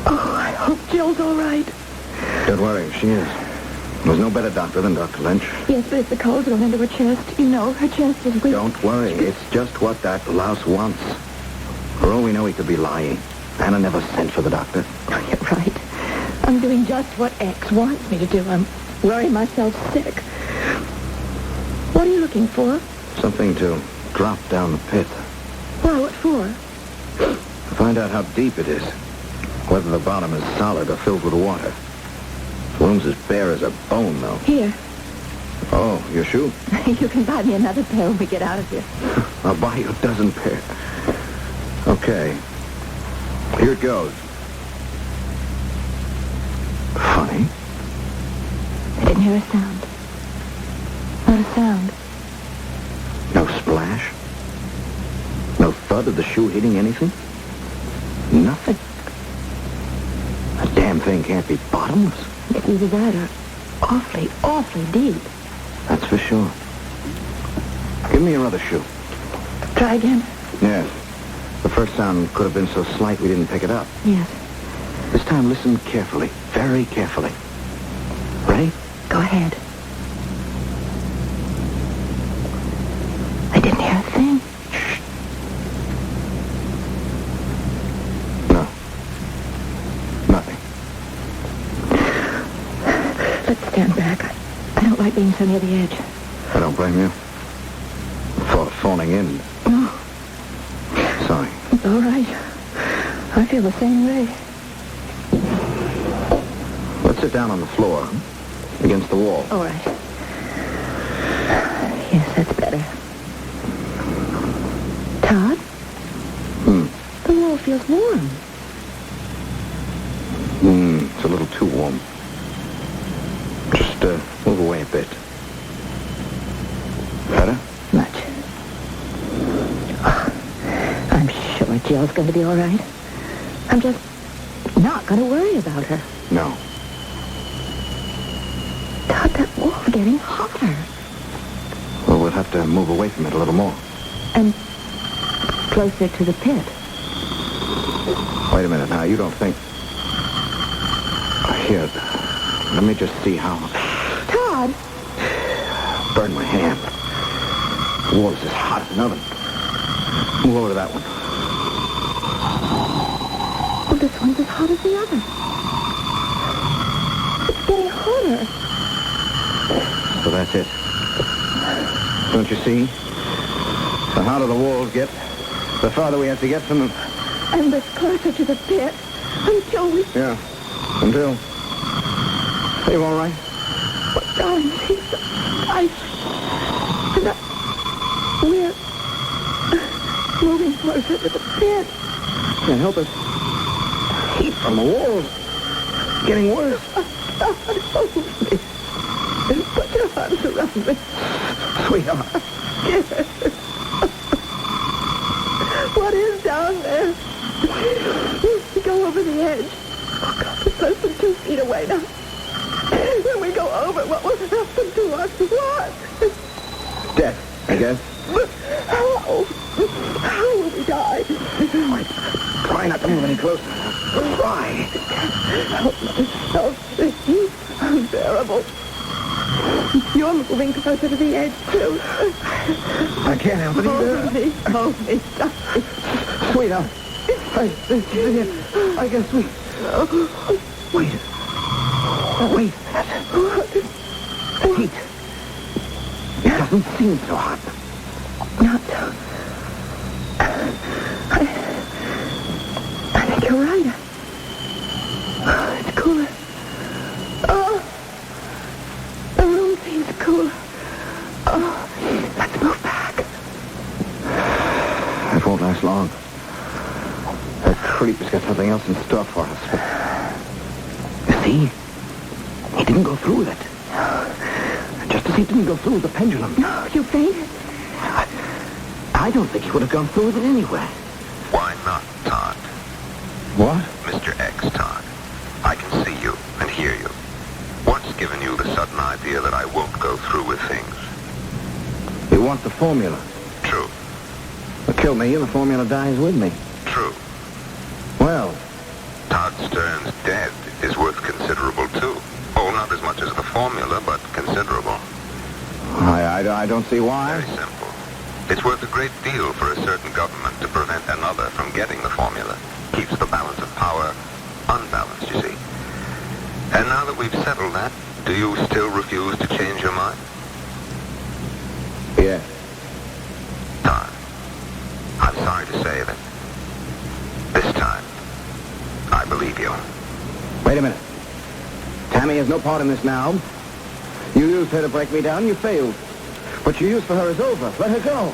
Oh, I hope Jill's all right. Don't worry, she is. There's no better doctor than Dr. Lynch. Yes, but if the cold's going into her chest, you know, her chest is weak. Don't worry. It's just what that louse wants. For all we know, he could be lying. Anna never sent for the doctor. Oh, you're right. I'm doing just what X wants me to do. I'm worrying myself sick. What are you looking for? Something to drop down the pit. Why, what for? To find out how deep it is. Whether the bottom is solid or filled with water. The room's as bare as a bone, though. Here. Oh, your shoe? You can buy me another pair when we get out of here. I'll buy you a dozen pair. Okay. Here it goes. Funny. I didn't hear a sound. Not a sound. No splash? No thud of the shoe hitting anything? Nothing. The damn thing can't be bottomless. It's either that or awfully deep. That's for sure. Give me your other shoe. Try again? Yes. The first sound could have been so slight we didn't pick it up. Yes. This time listen carefully. Very carefully. Ready? Go ahead. I didn't hear a thing. No. Nothing. Let's stand back. I don't like being so near the edge. I don't blame you. Thought of phoning in. No. Sorry. It's all right. I feel the same way. Let's sit down on the floor. Against the wall. All right. Yes, that's better. Todd? The wall feels warm. It's a little too warm. Just move away a bit. Better? Much. Oh, I'm sure Jill's going to be all right. I'm just not going to worry about her. No. Todd, that wall's getting hotter. Well, we'll have to move away from it a little more. And closer to the pit. Wait a minute now. You don't think... Here, let me just see how... Todd! Burn my hand. The wall is as hot as an oven. Move over to that one. Well, this one's as hot as the other. It's getting hotter. So that's it. Don't you see? The hotter the walls get, the farther we have to get from them. And the closer to the pit until we... Yeah. Until... Are you all right? But, darling, she's so tight. And we're moving closer to the pit. Can't help it. Heat from the walls. Getting worse. Hold me. Put your arms around me. Sweetheart. scared. What is down there? We go over the edge. Oh, God, it's less than 2 feet away now. When we go over, what will happen to us? What? Death, I guess. How? How will we die? Try not to move any closer. Try. Oh, the heat unbearable. You're moving closer to the edge, too. I can't help it either. Hold me. Sweetheart. I guess we... Wait. Wait. What? Heat. It doesn't seem so hot. Not so. I think you're right. It's cooler. Oh, the room seems cooler. Oh, let's move back. It won't last long. That creep has got something else in store for us. You see? He didn't go through with it. Just as he didn't go through with the pendulum. No, you fainted. I don't think he would have gone through with it anyway. Why not, Todd? What? Mr. X, Todd. I can see you and hear you. What's given you the sudden idea that I won't go through with things? You want the formula. True. Well, kill me and the formula dies with me. True. Well, Todd Stern's dead is worth considerable, too. Oh, not as much as the formula, but considerable. I don't see why. Very simple. It's worth a great deal for a certain government to prevent another from getting the formula. Keeps the balance of power unbalanced, you see. And now that we've settled that, do you still refuse to change your mind? Yes. Todd, I'm sorry to say that this time, I believe you. Wait a minute. Tammy has no part in this now. You used her to break me down, you failed. What you used for her is over. Let her go.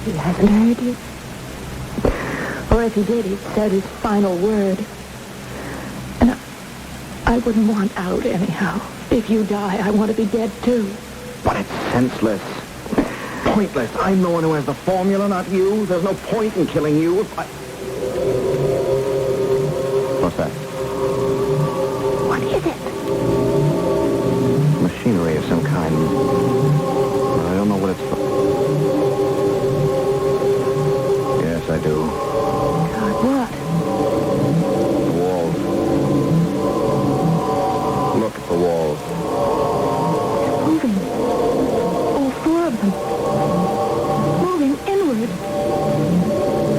He hasn't heard you. Or if he did, he said his final word. And I wouldn't want out anyhow. If you die, I want to be dead too. But it's senseless. Pointless. I'm the one who has the formula, not you. There's no point in killing you if I... What's that? What is it? Machinery of some kind. I don't know what it's for. Yes, I do. God, what? The walls. Look at the walls. It's moving. All 4 of them. Moving inward.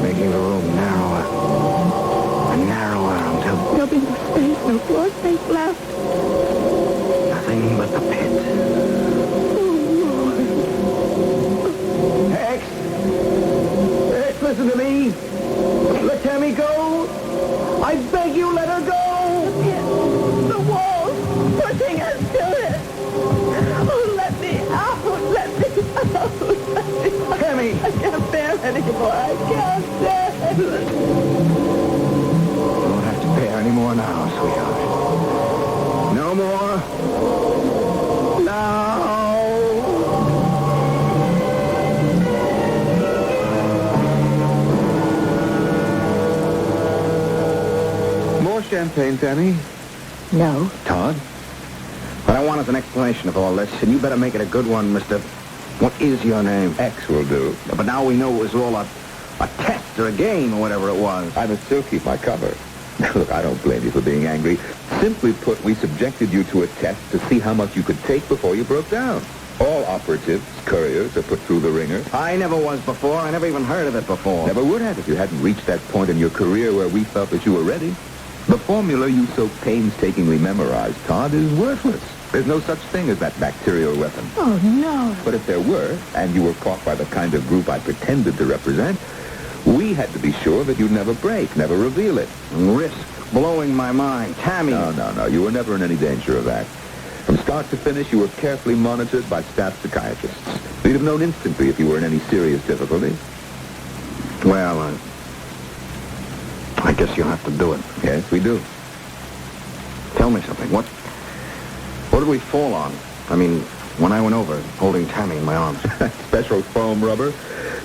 Making the room narrower. And narrower until... There'll be no space, no floor space left. Nothing but the pit. X! X, listen to me! Let Tammy go! I beg you, let her go! The pit, the walls, pushing us to it. Oh, let me out, let me out, let me out. Tammy! I can't bear anymore, I can't bear it. You don't have to bear any more now, sweetheart. No more. Now. More champagne, Tammy? No. Todd? What I want is an explanation of all this, and you better make it a good one, Mr. What is your name? X will do. But now we know it was all a test or a game or whatever it was. I must still keep my cover. Look, I don't blame you for being angry. Simply put, we subjected you to a test to see how much you could take before you broke down. All operatives, couriers, are put through the ringer. I never was before. I never even heard of it before. Never would have if you hadn't reached that point in your career where we felt that you were ready. The formula you so painstakingly memorized, Todd, is worthless. There's no such thing as that bacterial weapon. Oh, no. But if there were, and you were caught by the kind of group I pretended to represent, we had to be sure that you'd never break, never reveal it. Risk blowing my mind. Tammy. No. You were never in any danger of that. From start to finish, you were carefully monitored by staff psychiatrists. We'd have known instantly if you were in any serious difficulty. Well, I guess you'll have to do it. Yes, we do. Tell me something. What did we fall on? I mean, when I went over, holding Tammy in my arms. Special foam rubber.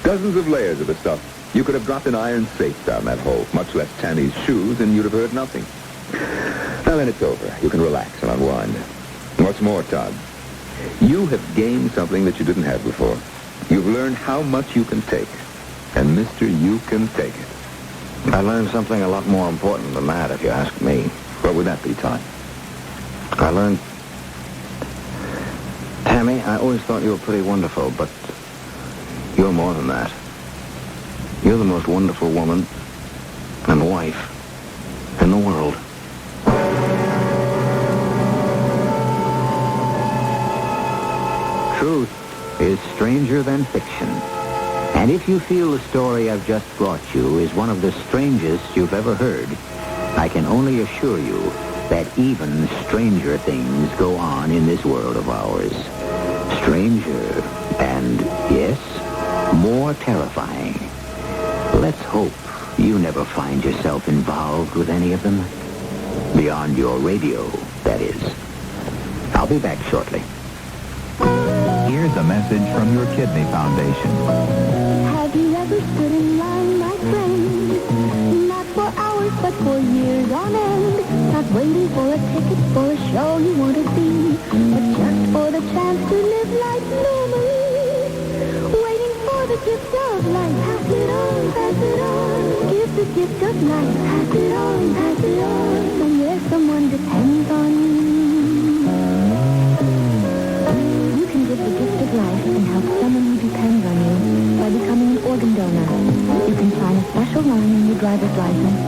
Dozens of layers of the stuff. You could have dropped an iron safe down that hole, much less Tammy's shoes, and you'd have heard nothing. Now then, it's over. You can relax and unwind. What's more, Todd, you have gained something that you didn't have before. You've learned how much you can take. And, mister, you can take it. I learned something a lot more important than that, if you ask me. What would that be, Todd? I learned... Tammy, I always thought you were pretty wonderful, but you're more than that. You're the most wonderful woman and wife in the world. Truth is stranger than fiction. And if you feel the story I've just brought you is one of the strangest you've ever heard, I can only assure you that even stranger things go on in this world of ours. Stranger and, yes, more terrifying. Let's hope you never find yourself involved with any of them. Beyond your radio, that is. I'll be back shortly. Here's a message from your Kidney Foundation. Have you ever stood in line, my friend? Not for hours, but for years on end. Not waiting for a ticket for a show you want to see, but just for the chance to live life normally. Waiting for the gift of life. Pass it on, pass it on. Give the gift of life. Pass it on, pass it on. Somewhere someone depends on you. You can give the gift of life and help someone who depends on you by becoming an organ donor. You can sign a special line in your driver's license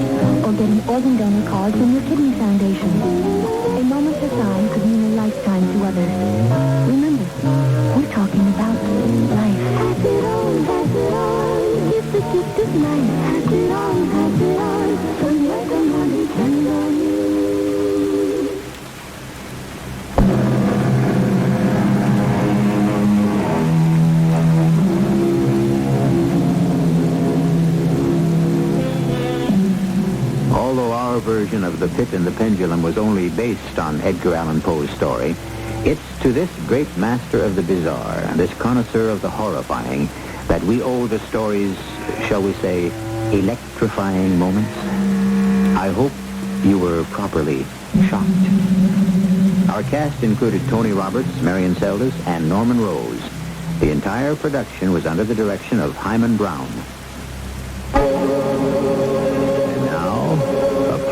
or get an organ donor card from your Kidney Foundation. A moment to sign could mean a lifetime to others. Remember, we're talking about life. Pass it on, pass it on. Give the gift of life. Pass it on, pass it on. Somewhere someone depends on you. Although our version of The Pit and the Pendulum was only based on Edgar Allan Poe's story, it's to this great master of the bizarre, this connoisseur of the horrifying, that we owe the story's, shall we say, electrifying moments. I hope you were properly shocked. Our cast included Tony Roberts, Marion Seldes, and Norman Rose. The entire production was under the direction of Hyman Brown.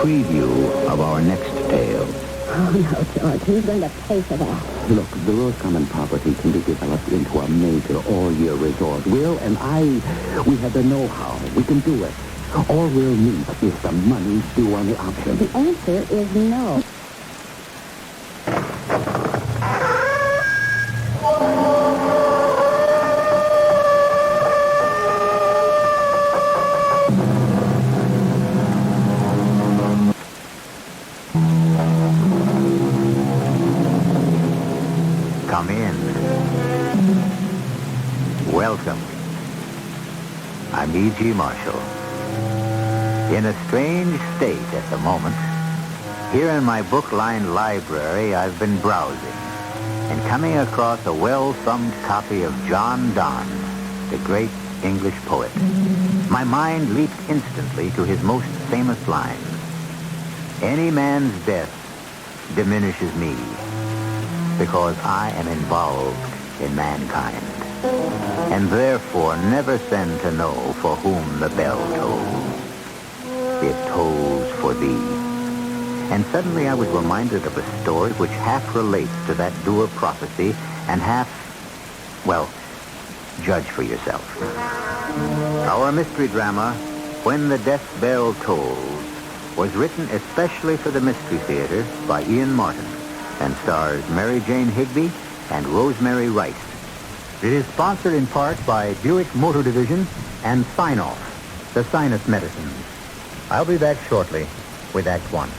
Preview of our next tale. Oh, no, George. Who's going to pay for that? Look, the Rose Common property can be developed into a major all-year resort. Will and I, we have the know-how. We can do it. All we'll need is the money due on the auction. The answer is no. Come in. Welcome. I'm E.G. Marshall. In a strange state at the moment, here in my book-lined library, I've been browsing and coming across a well-thumbed copy of John Donne, the great English poet. My mind leaped instantly to his most famous lines. Any man's death diminishes me, because I am involved in mankind, and therefore never send to know for whom the bell tolls. It tolls for thee. And suddenly I was reminded of a story which half relates to that dour prophecy and half, well, judge for yourself. Our mystery drama, When the Death Bell Tolls, was written especially for the Mystery Theater by Ian Martin, and stars Mary Jane Higby and Rosemary Rice. It is sponsored in part by Buick Motor Division and Sign-Off, the sinus medicines. I'll be back shortly with Act One.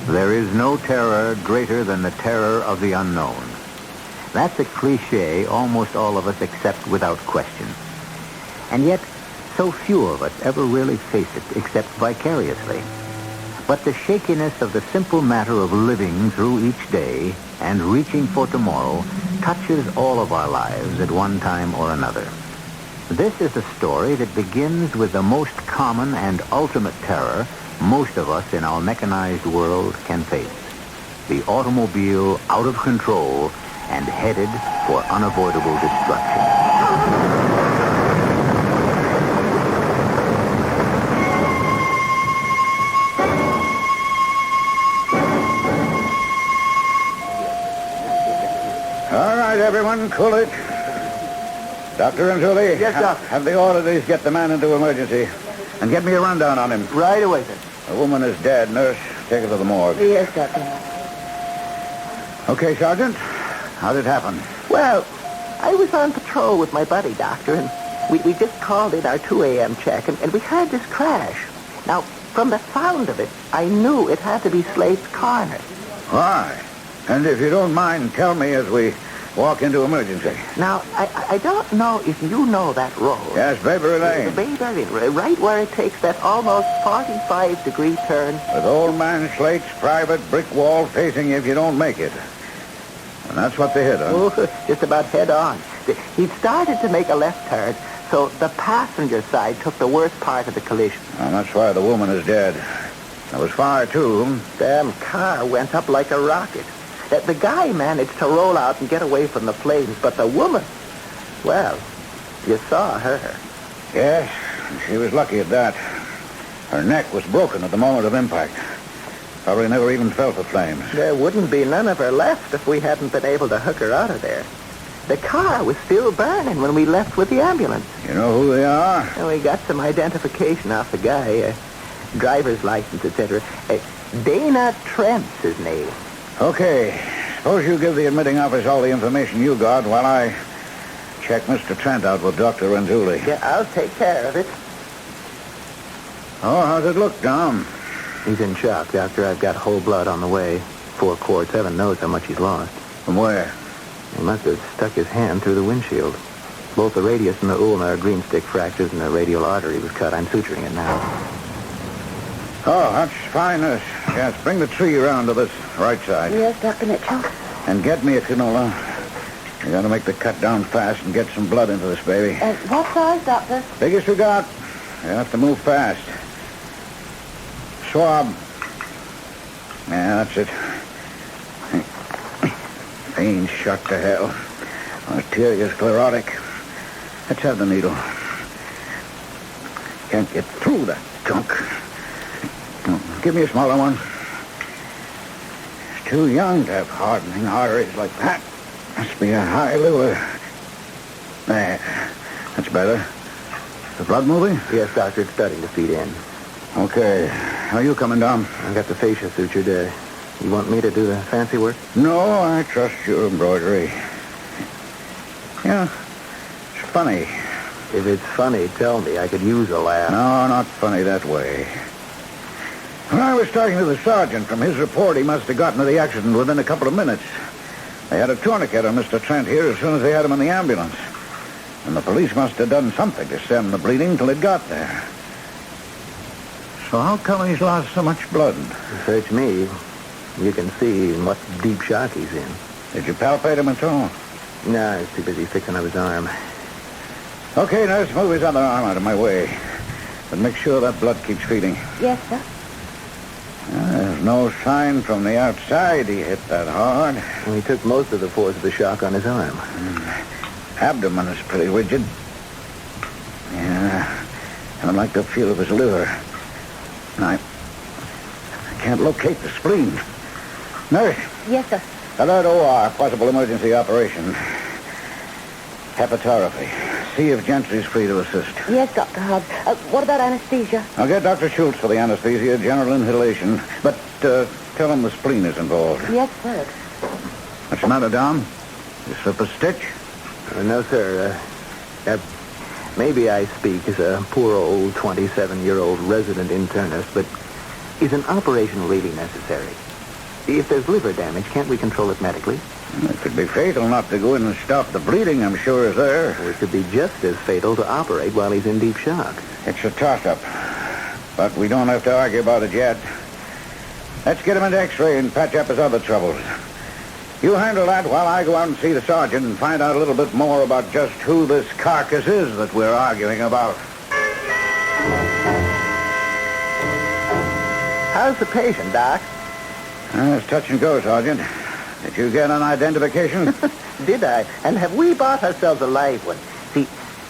There is no terror greater than the terror of the unknown. That's a cliche almost all of us accept without question. And yet, So few of us ever really face it except vicariously. But the shakiness of the simple matter of living through each day and reaching for tomorrow touches all of our lives at one time or another. This is a story that begins with the most common and ultimate terror most of us in our mechanized world can face. The automobile out of control and headed for unavoidable destruction. All right, everyone, cool it. Dr. Anzuli. Yes, Doc. Have the orderlies get the man into emergency. And get me a rundown on him. Right away, sir. The woman is dead. Nurse, take her to the morgue. Yes, Doctor. Okay, Sergeant. How did it happen? Well, I was on patrol with my buddy, Doctor, and we just called in our 2 a.m. check, and we heard this crash. Now, from the sound of it, I knew it had to be Slate's Corner. Why? And if you don't mind, tell me as we walk into emergency. Now, I don't know if you know that road. Yes, Bayberry Lane. Bayberry Lane, right where it takes that almost 45-degree turn. With Old Man Slate's private brick wall facing you if you don't make it. And that's what they hit, huh? Oh, just about head on. He'd started to make a left turn, so the passenger side took the worst part of the collision. And that's why the woman is dead. There was fire, too. Damn car went up like a rocket. The guy managed to roll out and get away from the flames, but the woman, well, you saw her. Yes, she was lucky at that. Her neck was broken at the moment of impact. Probably never even felt the flames. There wouldn't be none of her left if we hadn't been able to hook her out of there. The car was still burning when we left with the ambulance. You know who they are? And we got some identification off the guy, driver's license, etc. Dana Trent's his name. Okay. Suppose you give the admitting office all the information you got while I check Mr. Trent out with Dr. Anzuli. Yeah, I'll take care of it. Oh, how's it look, Dom? He's in shock, Doctor. I've got whole blood on the way. 4 quarts. Heaven knows how much he's lost. From where? He must have stuck his hand through the windshield. Both the radius and the ulna are green stick fractures, and the radial artery was cut. I'm suturing it now. Oh, that's fine, nurse. Yes, bring the tree around to this right side. Yes, Dr. Mitchell. And get me a canola. You gotta make the cut down fast and get some blood into this baby. What size, Doctor? Biggest we got. You have to move fast. Swab. Yeah, that's it. Veins shot to hell. Arteria's sclerotic. Let's have the needle. Can't get through that junk. Give me a smaller one. It's too young to have hardening arteries like that. Must be a high liver. There. That's better. The blood moving? Yes, Doctor. It's starting to feed in. Okay. How are you coming down? I've got the fascia sutured. You want me to do the fancy work? No, I trust your embroidery. Yeah. It's funny. If it's funny, tell me. I could use a laugh. No, not funny that way. When I was talking to the sergeant, from his report, he must have gotten to the accident within a couple of minutes. They had a tourniquet on Mr. Trent here as soon as they had him in the ambulance. And the police must have done something to stem the bleeding till it got there. So how come he's lost so much blood? Search me. You can see what deep shock he's in. Did you palpate him at all? No, he's too busy fixing up his arm. Okay, nurse, move his other arm out of my way. But make sure that blood keeps feeding. Yes, sir. There's no sign from the outside he hit that hard. Well, he took most of the force of the shock on his arm. Abdomen is pretty rigid. Yeah, I don't like the feel of his liver. I can't locate the spleen. Nurse. Yes, sir. Alert OR, possible emergency operation. Hepatography. See if Gentry's free to assist. Yes, Dr. Hobbs. What about anesthesia? I'll get Dr. Schultz for the anesthesia, general inhalation. But tell him the spleen is involved. Yes, sir. What's the matter, Dom? You slip a stitch? No, sir. Maybe I speak as a poor old 27-year-old resident internist, but is an operation really necessary? If there's liver damage, can't we control it medically? It could be fatal not to go in and stop the bleeding, I'm sure, is there. Or it could be just as fatal to operate while he's in deep shock. It's a toss-up. But we don't have to argue about it yet. Let's get him into X-ray and patch up his other troubles. You handle that while I go out and see the sergeant and find out a little bit more about just who this carcass is that we're arguing about. How's the patient, Doc? It's touch and go, Sergeant. Did you get an identification? Did I? And have we bought ourselves a live one? See,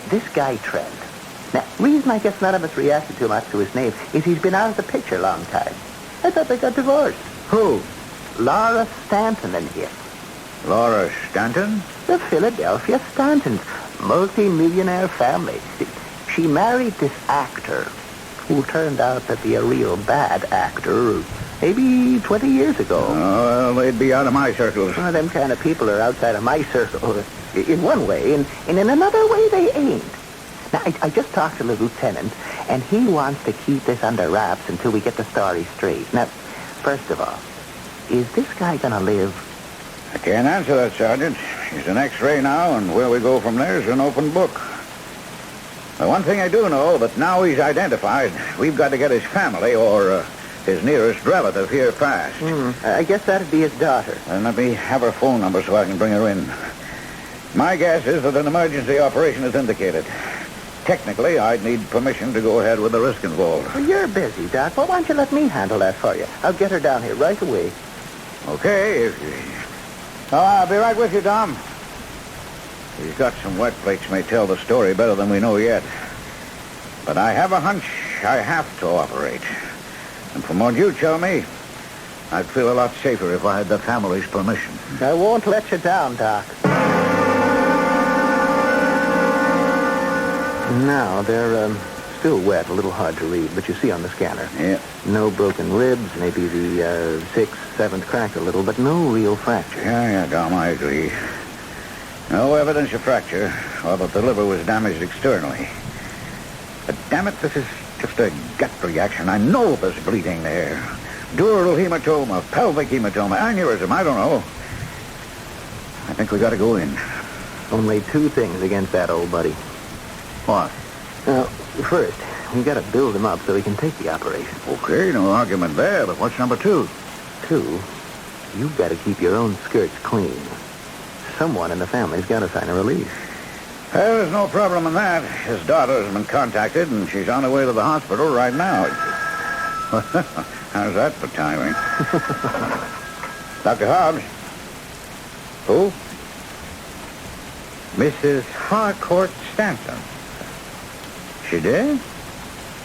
this guy, Trent. Now, reason I guess none of us reacted too much to his name is he's been out of the picture a long time. I thought they got divorced. Who? Laura Stanton and him. Laura Stanton? The Philadelphia Stantons. Multi-millionaire family. She married this actor who turned out to be a real bad actor maybe 20 years ago. Oh, well, they'd be out of my circles. Well, them kind of people are outside of my circle. In one way, and in another way they ain't. Now, I just talked to the lieutenant, and he wants to keep this under wraps until we get the story straight. Now, first of all, is this guy going to live? I can't answer that, Sergeant. He's an X-ray now, and where we go from there is an open book. The one thing I do know, that now he's identified, we've got to get his family or his nearest relative here fast. I guess that'd be his daughter. And let me have her phone number so I can bring her in. My guess is that an emergency operation is indicated. Technically, I'd need permission to go ahead with the risk involved. Well, you're busy, Doc. Well, why don't you let me handle that for you? I'll get her down here right away. Okay. I'll be right with you, Tom. He's got some wet plates may tell the story better than we know yet. But I have a hunch I have to operate. And from what you tell me, I'd feel a lot safer if I had the family's permission. I won't let you down, Doc. Now, they're still wet, a little hard to read, but you see on the scanner. Yeah. No broken ribs, maybe the 6th, 7th cracked a little, but no real fracture. Yeah, Dom, I agree. No evidence of fracture, or that the liver was damaged externally. But damn it, this is just a gut reaction. I know there's bleeding there. Dural hematoma, pelvic hematoma, aneurysm, I don't know. I think we got to go in. Only 2 things against that old buddy. What? Now, first, we got to build him up so he can take the operation. Okay, no argument there, but what's number 2? 2, you've got to keep your own skirts clean. Someone in the family's got to sign a release. Well, there's no problem in that. His daughter has been contacted, and she's on her way to the hospital right now. How's that for timing? Dr. Hobbs? Who? Mrs. Harcourt Stanton. She did?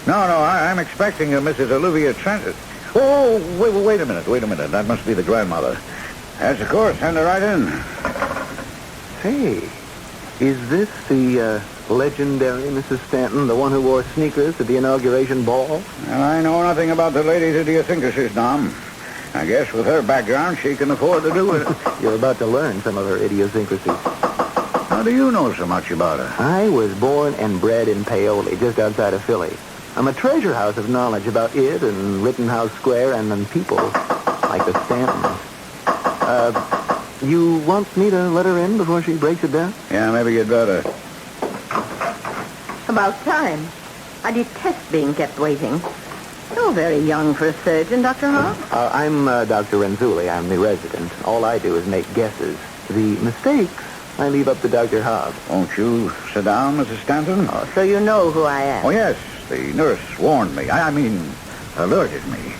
No, I'm expecting a Mrs. Olivia Trent. Oh, wait a minute. That must be the grandmother. Yes, of course. Send her right in. Hey, is this the legendary Mrs. Stanton, the one who wore sneakers at the inauguration ball? Well, I know nothing about the lady's idiosyncrasies, Dom. I guess with her background, she can afford to do it. You're about to learn some of her idiosyncrasies. How do you know so much about her? I was born and bred in Paoli, just outside of Philly. I'm a treasure house of knowledge about it and Rittenhouse Square and people like the Stantons. You want me to let her in before she breaks it down? Yeah, maybe you'd better. About time. I detest being kept waiting. You're very young for a surgeon, Dr. Hobbs. I'm Dr. Renzulli. I'm the resident. All I do is make guesses. The mistakes, I leave up to Dr. Hobbs. Won't you sit down, Mrs. Stanton? Oh, so you know who I am. Oh, yes. The nurse warned me. I mean, alerted me.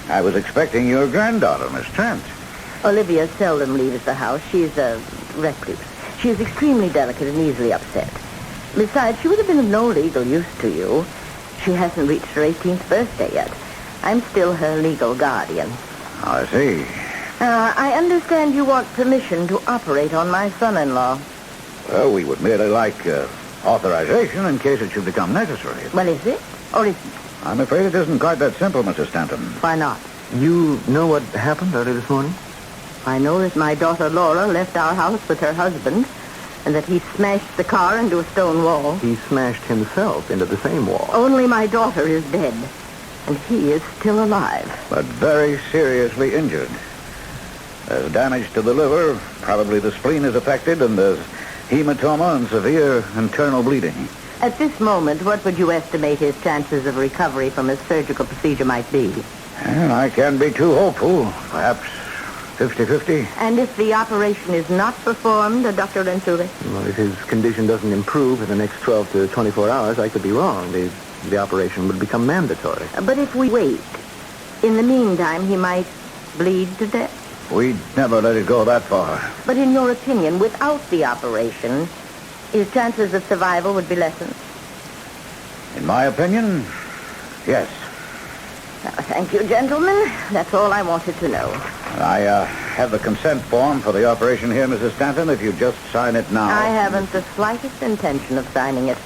I was expecting your granddaughter, Miss Trent. Olivia seldom leaves the house. She's a recluse. She is extremely delicate and easily upset. Besides, she would have been of no legal use to you. She hasn't reached her 18th birthday yet. I'm still her legal guardian. I see. I understand you want permission to operate on my son-in-law. Well, we would merely like authorization in case it should become necessary. Well, is it? Or isn't? I'm afraid it isn't quite that simple, Mrs. Stanton. Why not? You know what happened early this morning? I know that my daughter Laura left our house with her husband and that he smashed the car into a stone wall. He smashed himself into the same wall. Only my daughter is dead. And he is still alive. But very seriously injured. There's damage to the liver, probably the spleen is affected, and there's hematoma and severe internal bleeding. At this moment, what would you estimate his chances of recovery from a surgical procedure might be? And I can't be too hopeful. Perhaps 50-50. And if the operation is not performed, Dr. Renzulli? Well, if his condition doesn't improve in the next 12 to 24 hours, I could be wrong. The operation would become mandatory. But if we wait, in the meantime, he might bleed to death. We'd never let it go that far. But in your opinion, without the operation, his chances of survival would be lessened? In my opinion, yes. Thank you, gentlemen. That's all I wanted to know. I have the consent form for the operation here, Mrs. Stanton, if you just sign it now. I haven't the slightest intention of signing it.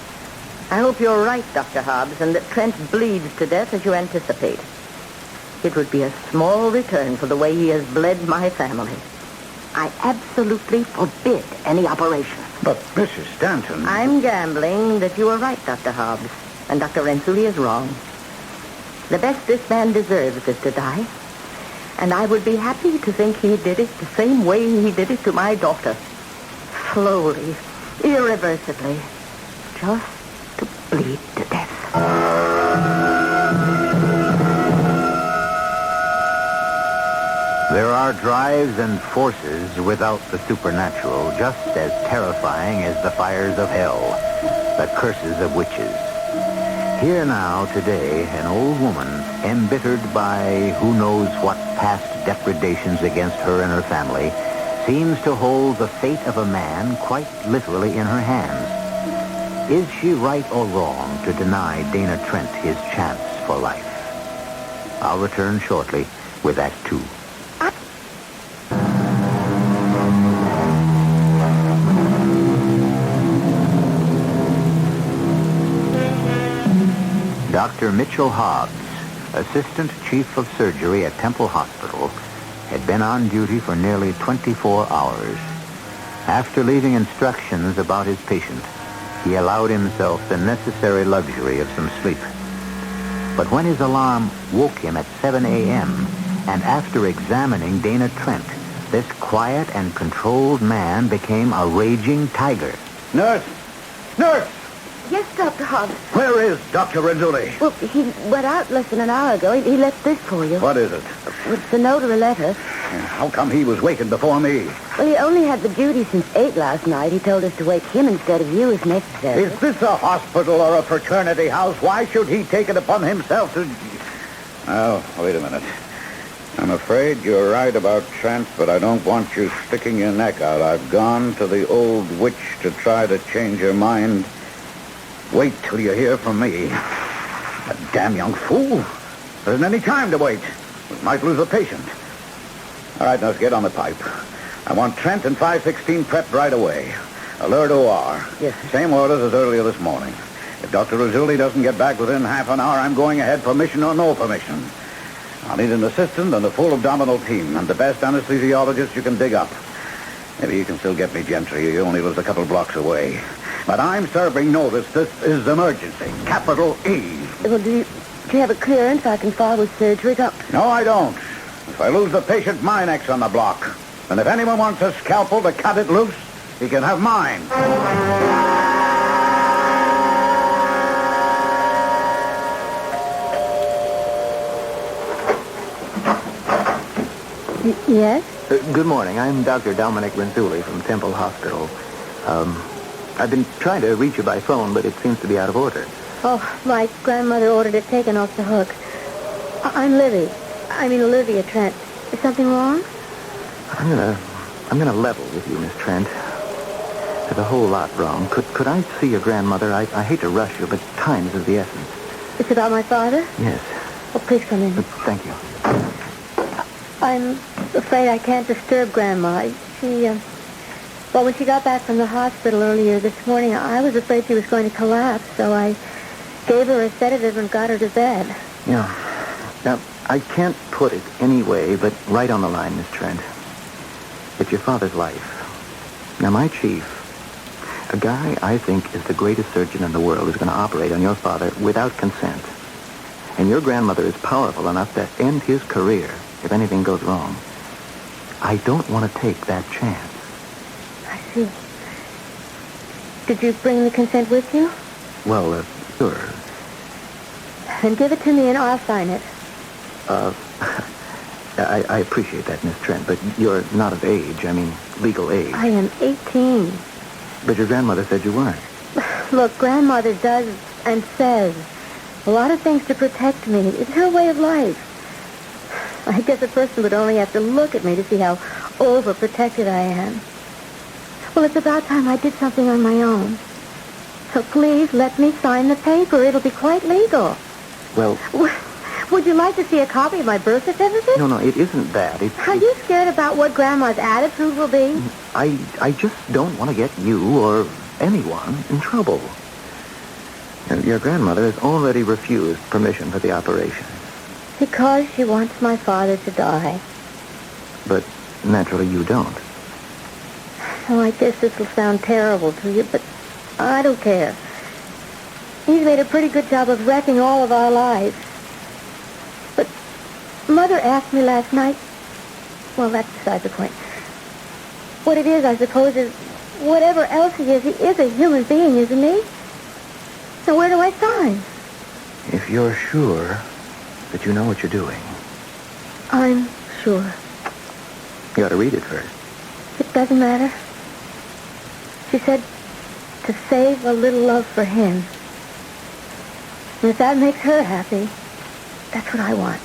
I hope you're right, Dr. Hobbs, and that Trent bleeds to death as you anticipate. It would be a small return for the way he has bled my family. I absolutely forbid any operation. But, Mrs. Stanton... I'm gambling that you are right, Dr. Hobbs, and Dr. Renzulli is wrong. The best this man deserves is to die. And I would be happy to think he did it the same way he did it to my daughter. Slowly, irreversibly, just to bleed to death. There are drives and forces without the supernatural just as terrifying as the fires of hell, the curses of witches. Here now, today, an old woman, embittered by who knows what past depredations against her and her family, seems to hold the fate of a man quite literally in her hands. Is she right or wrong to deny Dana Trent his chance for life? I'll return shortly with Act 2. Dr. Mitchell Hobbs, Assistant Chief of Surgery at Temple Hospital, had been on duty for nearly 24 hours. After leaving instructions about his patient, he allowed himself the necessary luxury of some sleep. But when his alarm woke him at 7 a.m., and after examining Dana Trent, this quiet and controlled man became a raging tiger. Nurse! Nurse! Yes, Dr. Hobbs. Where is Dr. Renzulli? Well, he went out less than an hour ago. He left this for you. What is it? It's a note or a letter. How come he was wakened before me? Well, he only had the duty since 8 last night. He told us to wake him instead of you if necessary. Is this a hospital or a fraternity house? Why should he take it upon himself to... Oh, wait a minute. I'm afraid you're right about Trent, but I don't want you sticking your neck out. I've gone to the old witch to try to change her mind. Wait till you hear from me. A damn young fool. There isn't any time to wait. We might lose the patient. All right, now get on the pipe. I want Trent and 516 prepped right away. Alert OR. Yes. Same orders as earlier this morning. If Dr. Renzulli doesn't get back within half an hour, I'm going ahead, permission or no permission. I'll need an assistant and a full abdominal team, and the best anesthesiologist you can dig up. Maybe you can still get me Gentry. He only lives a couple blocks away. But I'm serving notice. This is emergency. Capital E. Well, do you have a clearance I can forward surgery, Doctor? No, I don't. If I lose the patient, my neck's on the block. And if anyone wants a scalpel to cut it loose, he can have mine. Yes? Good morning. I'm Dr. Dominic Renzulli from Temple Hospital. I've been trying to reach you by phone, but it seems to be out of order. Oh, my grandmother ordered it taken off the hook. I'm Livy. I mean Olivia Trent. Is something wrong? I'm gonna level with you, Miss Trent. There's a whole lot wrong. Could I see your grandmother? I hate to rush you, but time is of the essence. It's about my father? Yes. Oh, please come in. Thank you. I'm afraid I can't disturb Grandma. Well, when she got back from the hospital earlier this morning, I was afraid she was going to collapse, so I gave her a sedative and got her to bed. Yeah. Now, I can't put it any way but right on the line, Miss Trent. It's your father's life. Now, my chief, a guy I think is the greatest surgeon in the world, is going to operate on your father without consent. and your grandmother is powerful enough to end his career if anything goes wrong, I don't want to take that chance. I see. Did you bring the consent with you? Well, sure. Then give it to me and I'll sign it. I appreciate that, Miss Trent, but you're not of age. I mean, legal age. I am 18. But your grandmother said you weren't. Look, Grandmother does and says a lot of things to protect me. It's her way of life. I guess a person would only have to look at me to see how overprotected I am. Well, it's about time I did something on my own. So please let me sign the paper. It'll be quite legal. Well... Would you like to see a copy of my birth certificate? No, it isn't that. Are you scared about what Grandma's attitude will be? I just don't want to get you or anyone in trouble. Your grandmother has already refused permission for the operation. Because she wants my father to die. But naturally you don't. Oh, I guess this will sound terrible to you, but I don't care. He's made a pretty good job of wrecking all of our lives. But Mother asked me last night... Well, that's beside the point. What it is, I suppose, is whatever else he is a human being, isn't he? So where do I sign? If you're sure that you know what you're doing. I'm sure. You ought to read it first. It doesn't matter. She said to save a little love for him. And if that makes her happy, that's what I want.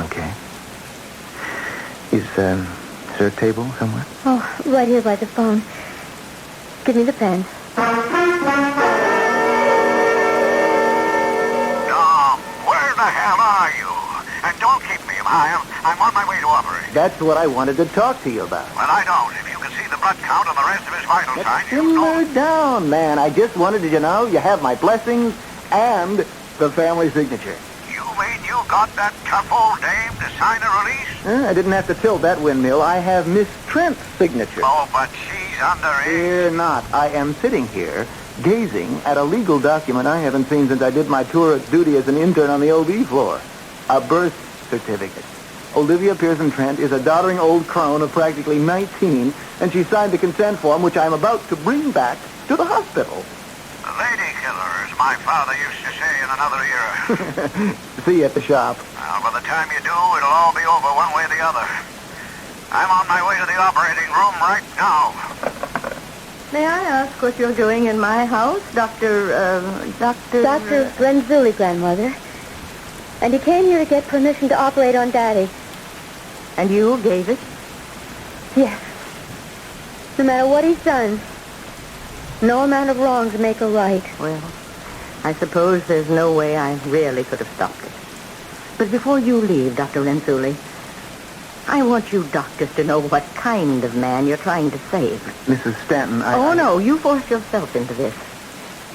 Okay. Is there a table somewhere? Oh, right here by the phone. Give me the pen. Tom, where the hell are you? And don't keep me. I'm on my way to operate. That's what I wanted to talk to you about. Well, I don't. If you can see the blood count and the rest of his vital signs, you Simmer down, man. I just wanted to, you have my blessings and the family signature. You mean you got that tough old dame to sign a release? I didn't have to tilt that windmill. I have Miss Trent's signature. Oh, but she's underage. Fear not. I am sitting here gazing at a legal document I haven't seen since I did my tour of duty as an intern on the OB floor. A birth certificate. Olivia Pearson Trent is a doddering old crone of practically 19, and she signed the consent form, which I'm about to bring back to the hospital. Lady killer, as my father used to say in another era. See you at the shop. Well, by the time you do, it'll all be over one way or the other. I'm on my way to the operating room right now. May I ask what you're doing in my house, Dr. Renzulli, Grandmother? And he came here to get permission to operate on Daddy. And you gave it? Yes. No matter what he's done, no amount of wrongs make a right. Well, I suppose there's no way I really could have stopped it. But before you leave, Dr. Renzulli, I want you doctors to know what kind of man you're trying to save. Mrs. Stanton, No, you force yourself into this.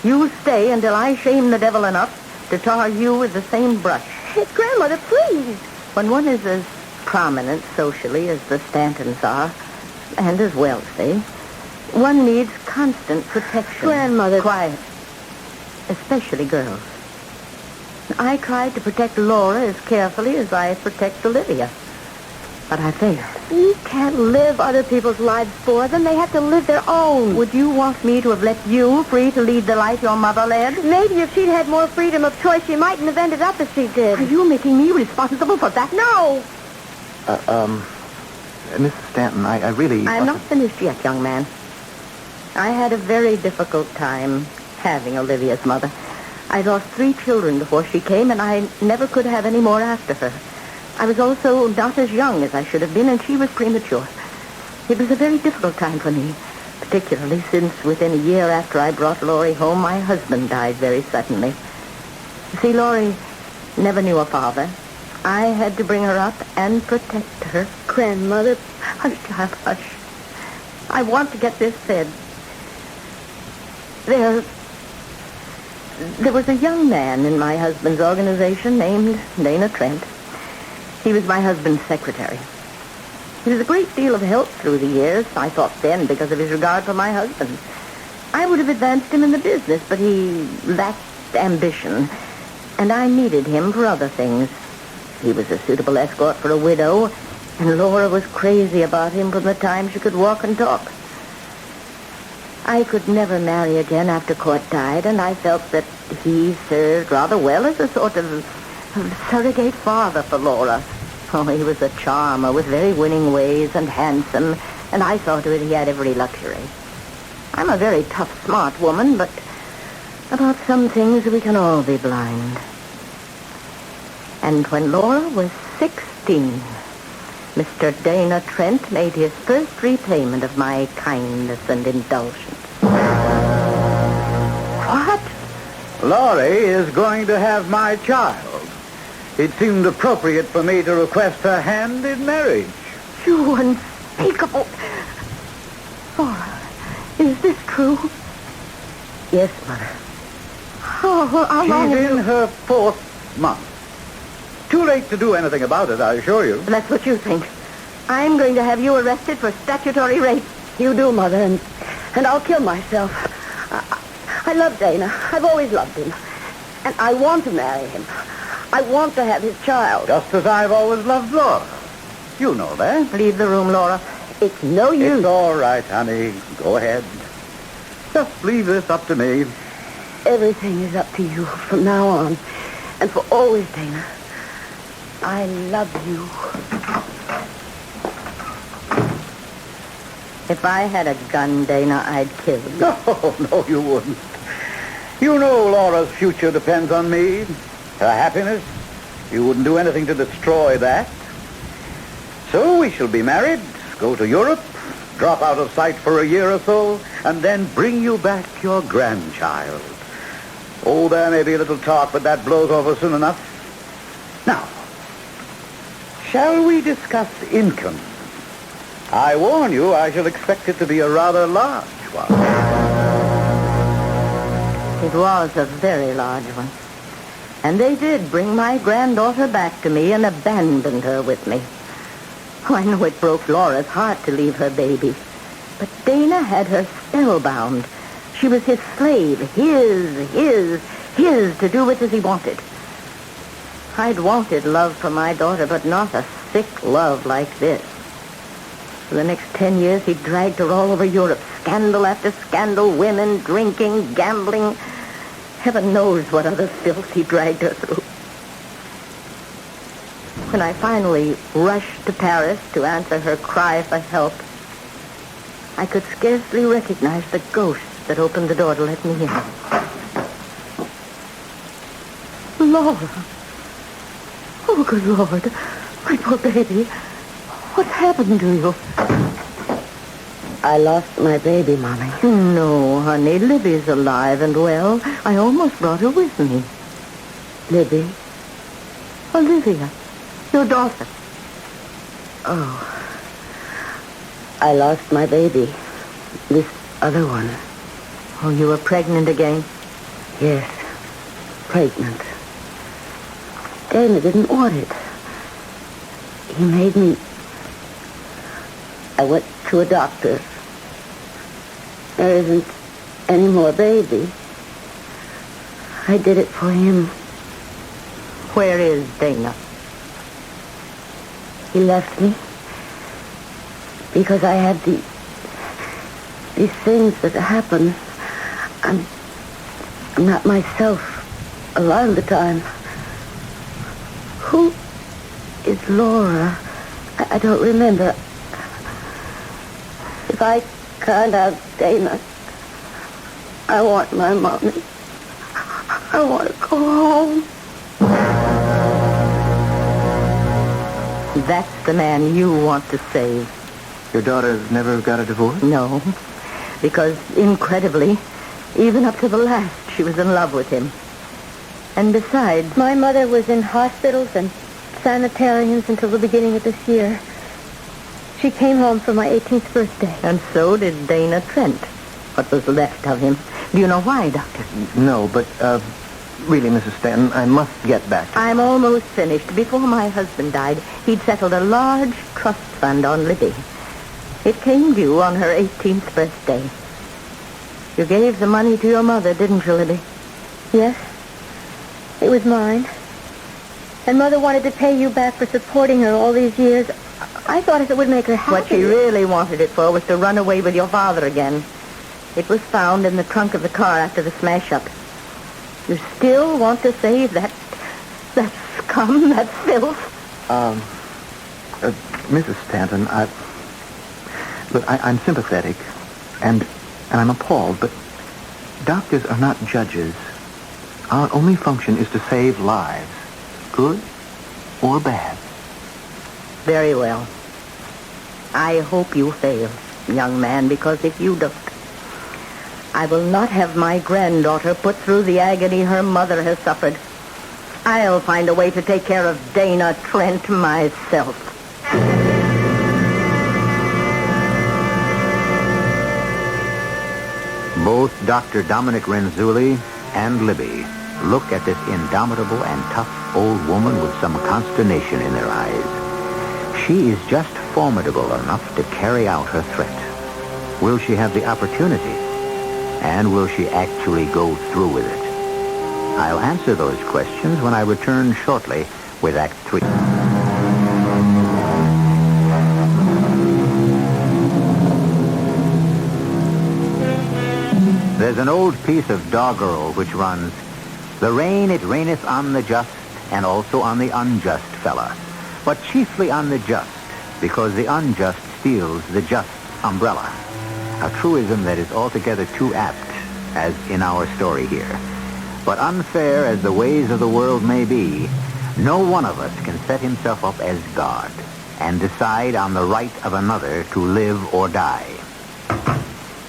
You stay until I shame the devil enough to tar you with the same brush. Hey, Grandmother, please. When one is as prominent socially as the Stantons are, and as wealthy, one needs constant protection. Grandmother. Quiet. Especially girls. I tried to protect Laura as carefully as I protect Olivia. But I failed. You can't live other people's lives for them. They have to live their own. Would you want me to have let you free to lead the life your mother led? Maybe if she'd had more freedom of choice, she mightn't have ended up as she did. Are you making me responsible for that? No! Mrs. Stanton, I really... I'm not finished yet, young man. I had a very difficult time having Olivia's mother. I lost 3 children before she came, and I never could have any more after her. I was also not as young as I should have been, and she was premature. It was a very difficult time for me, particularly since within a year after I brought Laurie home, my husband died very suddenly. You see, Laurie never knew a father. I had to bring her up and protect her. Grandmother. Hush, child, hush. I want to get this said. There was a young man in my husband's organization named Dana Trent. He was my husband's secretary. He was a great deal of help through the years, I thought then, because of his regard for my husband. I would have advanced him in the business, but he lacked ambition. and I needed him for other things. He was a suitable escort for a widow, and Laura was crazy about him from the time she could walk and talk. I could never marry again after Court died, and I felt that he served rather well as a sort of surrogate father for Laura. Oh, he was a charmer with very winning ways and handsome, and I saw to it he had every luxury. I'm a very tough, smart woman, but about some things we can all be blind. And when Laura was 16, Mr. Dana Trent made his first repayment of my kindness and indulgence. What? Laurie is going to have my child. It seemed appropriate for me to request her hand in marriage. You unspeakable... Laura, is this true? Yes, Mother. Oh, how long She's in her 4th month. Too late to do anything about it, I assure you. That's what you think. I'm going to have you arrested for statutory rape. You do, Mother, and I'll kill myself. I love Dana. I've always loved him. And I want to marry him. I want to have his child. Just as I've always loved Laura. You know that. Leave the room, Laura. It's no use. It's all right, honey. Go ahead. Just leave this up to me. Everything is up to you from now on. And for always, Dana. I love you. If I had a gun, Dana, I'd kill you. No, you wouldn't. You know Laura's future depends on me. Her happiness. You wouldn't do anything to destroy that. So we shall be married, go to Europe, drop out of sight for a year or so, and then bring you back your grandchild. Oh, there may be a little talk, but that blows over soon enough. Now, shall we discuss income? I warn you, I shall expect it to be a rather large one. It was a very large one. And they did bring my granddaughter back to me and abandoned her with me. Oh, I know it broke Laura's heart to leave her baby. But Dana had her spellbound. She was his slave, his, to do with as he wanted. I'd wanted love for my daughter, but not a sick love like this. For the next 10 years, he dragged her all over Europe, scandal after scandal, women, drinking, gambling. Heaven knows what other filth he dragged her through. When I finally rushed to Paris to answer her cry for help, I could scarcely recognize the ghost that opened the door to let me in. Laura. Oh, good Lord. My poor baby. What's happened to you? I lost my baby, Mommy. No, honey. Libby's alive and well. I almost brought her with me. Libby? Olivia. Your daughter. Oh. I lost my baby. This other one. Oh, you were pregnant again? Yes. Pregnant. Dana didn't want it. He made me... I went to a doctor. There isn't any more baby. I did it for him. Where is Dana? He left me because I had these things that happen. I'm not myself a lot of the time. Who is Laura? I don't remember. If I can't have Dana, I want my mommy. I want to go home. That's the man you want to save. Your daughter's never got a divorce? No, because incredibly, even up to the last, she was in love with him. And besides, my mother was in hospitals and sanitariums until the beginning of this year. She came home for my 18th birthday. And so did Dana Trent, what was left of him. Do you know why, Doctor? No, but, really, Mrs. Stanton, I must get back to... I'm almost finished. Before my husband died, he'd settled a large trust fund on Libby. It came due on her 18th birthday. You gave the money to your mother, didn't you, Libby? Yes? It was mine. And Mother wanted to pay you back for supporting her all these years. I thought if it would make her happy. What she really wanted it for was to run away with your father again. It was found in the trunk of the car after the smash-up. You still want to save that scum, that filth? Mrs. Stanton, I'm sympathetic, and I'm appalled, but doctors are not judges. Our only function is to save lives, good or bad. Very well. I hope you fail, young man, because if you don't, I will not have my granddaughter put through the agony her mother has suffered. I'll find a way to take care of Dana Trent myself. Both Dr. Dominic Renzulli and Libby look at this indomitable and tough old woman with some consternation in their eyes. She is just formidable enough to carry out her threat. Will she have the opportunity? And will she actually go through with it? I'll answer those questions when I return shortly with Act 3. There's an old piece of doggerel which runs, "The rain it raineth on the just, and also on the unjust fella, but chiefly on the just, because the unjust steals the just's umbrella." A truism that is altogether too apt, as in our story here. But unfair as the ways of the world may be, no one of us can set himself up as God and decide on the right of another to live or die.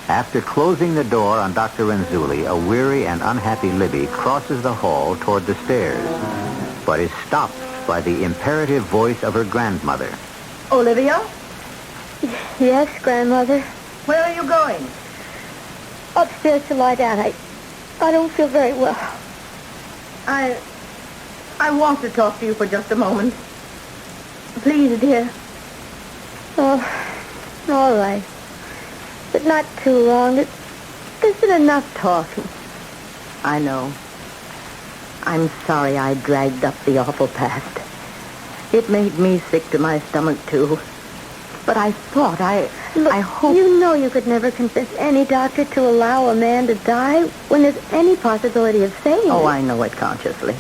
After closing the door on Dr. Renzulli, a weary and unhappy Libby crosses the hall toward the stairs, but is stopped by the imperative voice of her grandmother. Olivia? Yes, Grandmother? Where are you going? Upstairs to lie down. I don't feel very well. I want to talk to you for just a moment. Please, dear. Oh, all right. But not too long. There's been enough talking. I know. I'm sorry I dragged up the awful past. It made me sick to my stomach, too. But I thought Look, I hope... You know you could never convince any doctor to allow a man to die when there's any possibility of saving Oh, him. I know it consciously.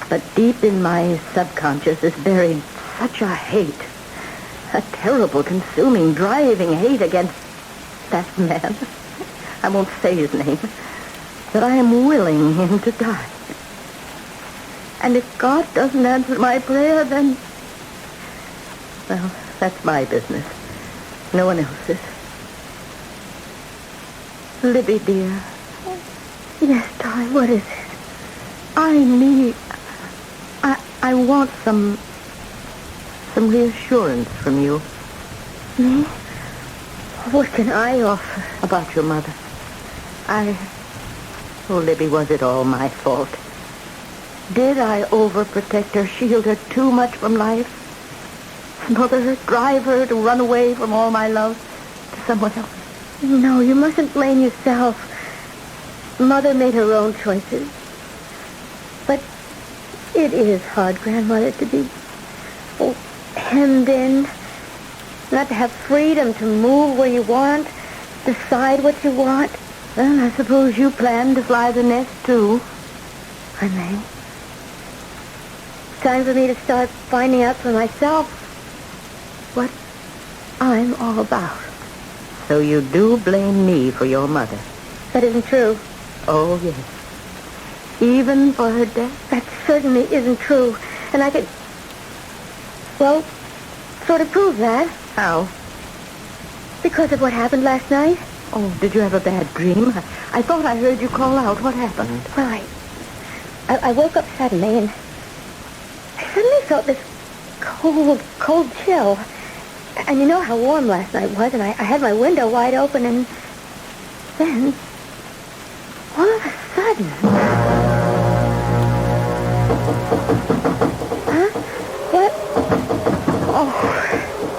But deep in my subconscious is buried such a hate. A terrible, consuming, driving hate against that man. I won't say his name. That I am willing him to die. And if God doesn't answer my prayer, then... Well, that's my business. No one else's. Libby, dear. Yes, darling, what is it? I want some reassurance from you. Me? What can I offer? About your mother. Oh, Libby, was it all my fault? Did I overprotect her, shield her too much from life? Smother her, drive her to run away from all my love to someone else? No, you mustn't blame yourself. Mother made her own choices. But it is hard, Grandmother, to be hemmed in. Not to have freedom to move where you want, decide what you want. Well, I suppose you plan to fly the nest, too. I may. It's time for me to start finding out for myself what I'm all about. So you do blame me for your mother? That isn't true. Oh, yes. Even for her death? That certainly isn't true. And I could, well, sort of prove that. How? Because of what happened last night. Oh, did you have a bad dream? I thought I heard you call out. What happened? Well, I woke up suddenly and I suddenly felt this cold chill. And you know how warm last night was, and I had my window wide open, and then, all of a sudden... Huh? What? Oh,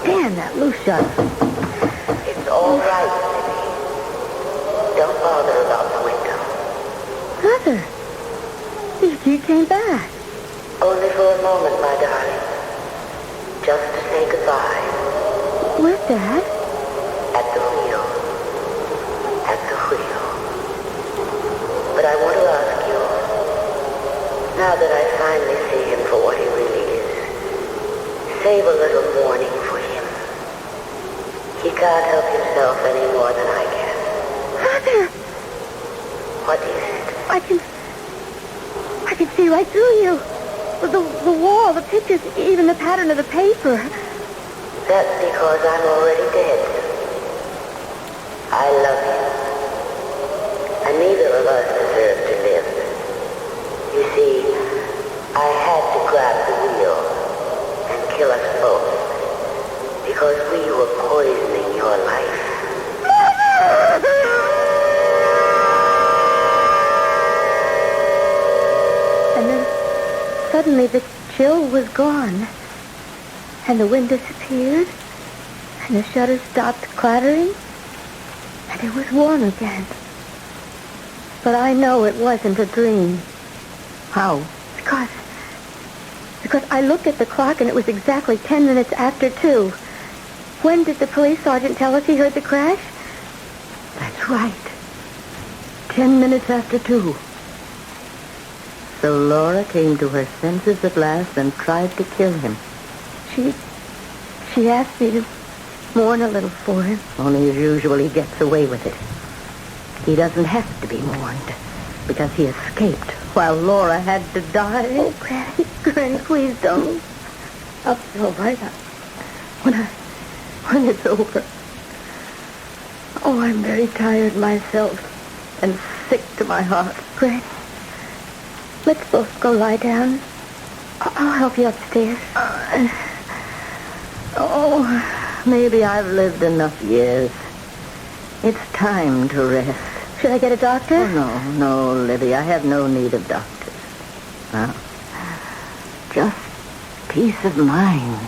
damn that loose shutter. It's all right, Libby. Don't bother about the window. Mother, came back. Only for a moment, my darling. Just to say goodbye. Where's Dad? At the wheel. At the wheel. But I want to ask you, now that I finally see him for what he really is, save a little mourning for him. He can't help himself any more than I can. Father! What is it? I can see right through you. The wall, the pictures, even the pattern of the paper. That's because I'm already dead. I love you. And neither of us deserve to live. You see, I had to grab the wheel and kill us both because we were poisoning your life. And then suddenly the chill was gone. And the wind disappeared. And the shutters stopped clattering. And it was warm again. But I know it wasn't a dream. How? Because I looked at the clock and it was exactly 10 minutes after 2. When did the police sergeant tell us he heard the crash? That's right. 10 minutes after 2. So Laura came to her senses at last and tried to kill him. She asked me to mourn a little for him. Only as usual he gets away with it. He doesn't have to be mourned because he escaped while Laura had to die. Oh, Granny, please don't. I'll be all right when it's over. Oh, I'm very tired myself and sick to my heart. Granny, let's both go lie down. I'll help you upstairs. Maybe I've lived enough years. It's time to rest. Should I get a doctor? Oh, no, Libby. I have no need of doctors. No. Just peace of mind.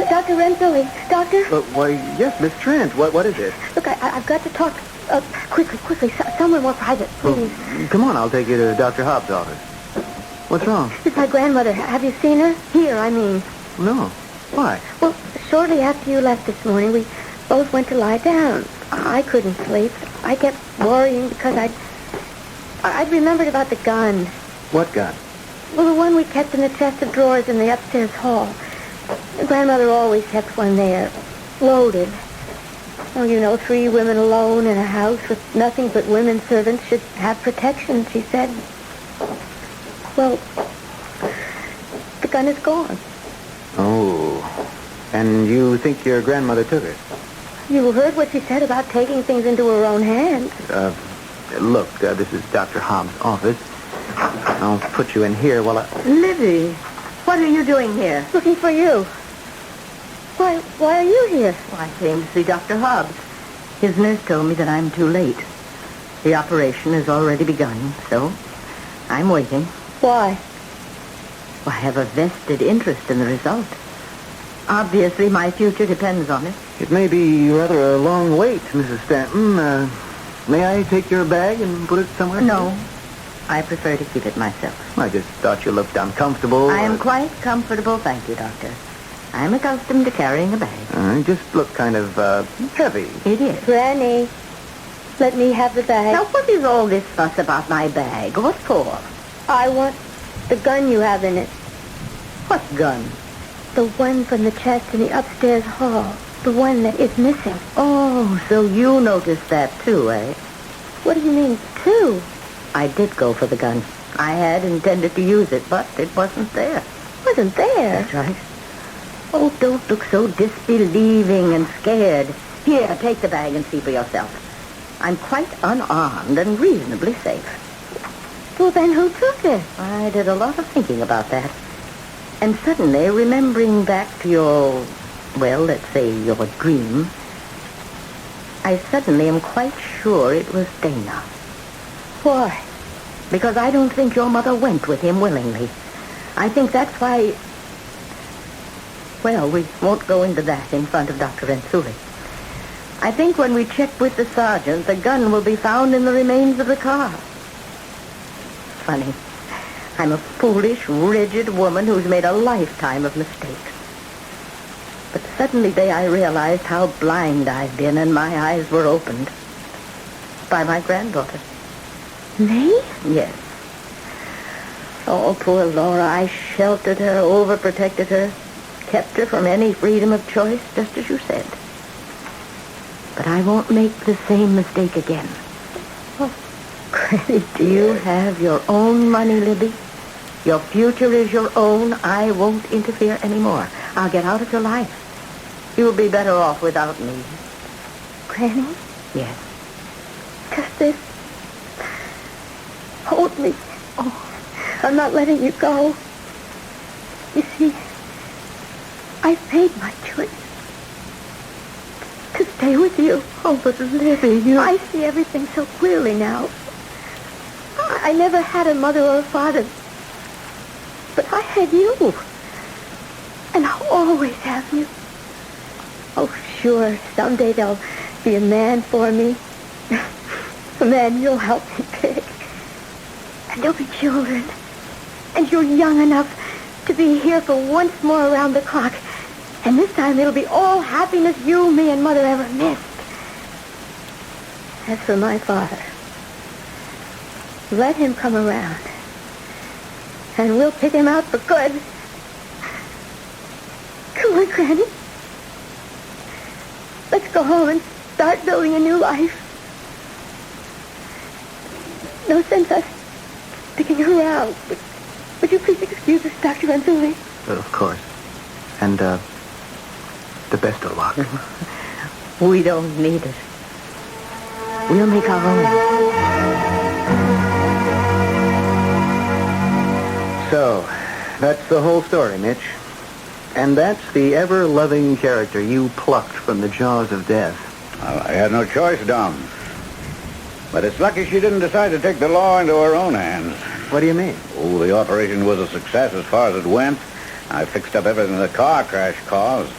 Dr. Renzulli. Doctor? Why, yes, Miss Trent. What is it? Look, I've got to talk quickly. Somewhere more private, please. Well, come on, I'll take you to Dr. Hobbs' office. What's wrong? It's my grandmother. Have you seen her? Here, I mean. No. Why? Well, shortly after you left this morning, we both went to lie down. I couldn't sleep. I kept worrying because I'd remembered about the gun. What gun? Well, the one we kept in the chest of drawers in the upstairs hall. Grandmother always kept one there, loaded. Well, 3 women alone in a house with nothing but women servants should have protection, she said. Well, the gun is gone. Oh. And you think your grandmother took it? You heard what she said about taking things into her own hands. Look, this is Dr. Hobbs' office. I'll put you in here while I... Libby, what are you doing here? Looking for you. Why are you here? Well, I came to see Dr. Hobbs. His nurse told me that I'm too late. The operation has already begun, so I'm waiting. Why? Well, I have a vested interest in the result. Obviously, my future depends on it. It may be rather a long wait, Mrs. Stanton. May I take your bag and put it somewhere? No. I prefer to keep it myself. I just thought you looked uncomfortable. I am quite comfortable, thank you, Doctor. I'm accustomed to carrying a bag. I just look kind of, heavy. It is. Granny, let me have the bag. Now, what is all this fuss about my bag? What for? I want the gun you have in it. What gun? The one from the chest in the upstairs hall. The one that is missing. Oh, so you noticed that too, eh? What do you mean, too? I did go for the gun. I had intended to use it, but it wasn't there. Wasn't there? That's right. Oh, don't look so disbelieving and scared. Here, take the bag and see for yourself. I'm quite unarmed and reasonably safe. Well, then who took it? I did a lot of thinking about that. And suddenly, remembering back to your, well, let's say your dream, I suddenly am quite sure it was Dana. Why? Because I don't think your mother went with him willingly. I think that's why... Well, we won't go into that in front of Dr. Renzulli. I think when we check with the sergeant, the gun will be found in the remains of the car. Funny. I'm a foolish, rigid woman who's made a lifetime of mistakes. But suddenly I realized how blind I've been, and my eyes were opened by my granddaughter. Me? Yes. Oh, poor Laura. I sheltered her, overprotected her, kept her from any freedom of choice, just as you said. But I won't make the same mistake again. Oh, Granny, do you have your own money, Libby? Your future is your own. I won't interfere anymore. I'll get out of your life. You'll be better off without me. Granny? Yes. Just this. Hold me. Oh, I'm not letting you go. You see, I've made my choice. To stay with you. Oh, but Libby, you... I see everything so clearly now. I never had a mother or a father. But I had you. And I'll always have you. Oh, sure, someday there'll be a man for me. A man you'll help me pick. And there'll be children. And you're young enough to be here for once more around the clock. And this time it'll be all happiness you, me, and Mother ever missed. As for my father, let him come around. And we'll pick him out for good. Come on, Granny. Let's go home and start building a new life. No sense us sticking around. Would you please excuse us, Dr. Renzulli? Of course. And, the best of luck. We don't need it. We'll make our own. So, that's the whole story, Mitch. And that's the ever-loving character you plucked from the jaws of death. Well, I had no choice, Dom. But it's lucky she didn't decide to take the law into her own hands. What do you mean? Oh, the operation was a success as far as it went. I fixed up everything the car crash caused.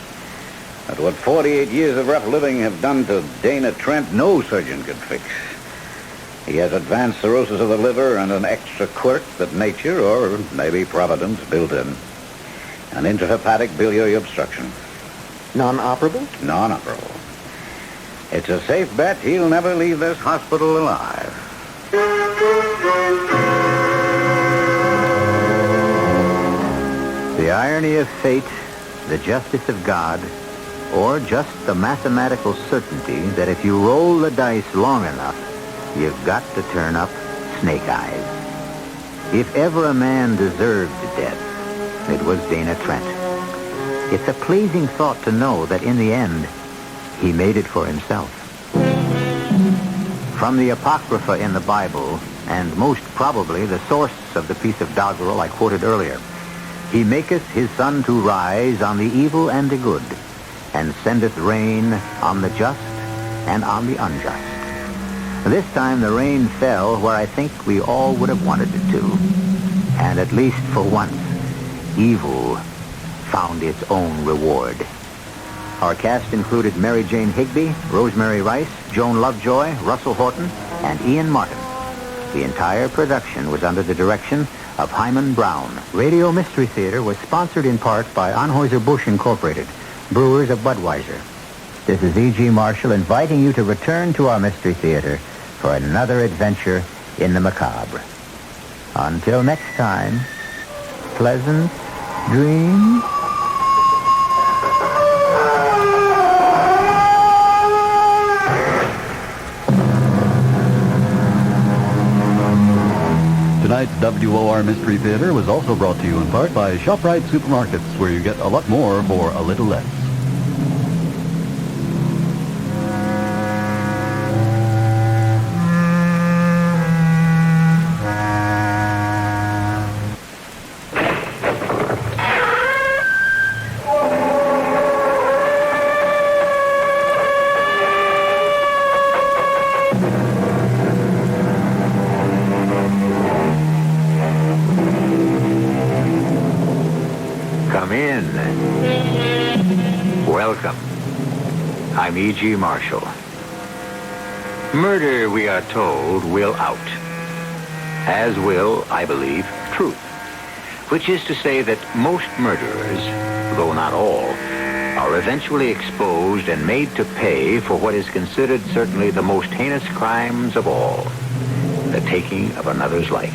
But what 48 years of rough living have done to Dana Trent, no surgeon could fix. He has advanced cirrhosis of the liver and an extra quirk that nature, or maybe Providence, built in. An intrahepatic biliary obstruction. Non-operable? Non-operable. It's a safe bet he'll never leave this hospital alive. The irony of fate, the justice of God, or just the mathematical certainty that if you roll the dice long enough, you've got to turn up snake eyes. If ever a man deserved death, it was Dana Trent. It's a pleasing thought to know that in the end, he made it for himself. From the Apocrypha in the Bible, and most probably the source of the piece of doggerel I quoted earlier, he maketh his sun to rise on the evil and the good, and sendeth rain on the just and on the unjust. This time the rain fell where I think we all would have wanted it to. And at least for once, evil found its own reward. Our cast included Mary Jane Higby, Rosemary Rice, Joan Lovejoy, Russell Horton, and Ian Martin. The entire production was under the direction of Hyman Brown. Radio Mystery Theater was sponsored in part by Anheuser-Busch Incorporated, brewers of Budweiser. This is E.G. Marshall inviting you to return to our Mystery Theater for another adventure in the macabre. Until next time, pleasant dreams. Tonight's WOR Mystery Theater was also brought to you in part by ShopRite Supermarkets, where you get a lot more for a little less. Come in. Welcome. I'm E.G. Marshall. Murder, we are told, will out. As will, I believe, truth. Which is to say that most murderers, though not all, are eventually exposed and made to pay for what is considered certainly the most heinous crimes of all, the taking of another's life.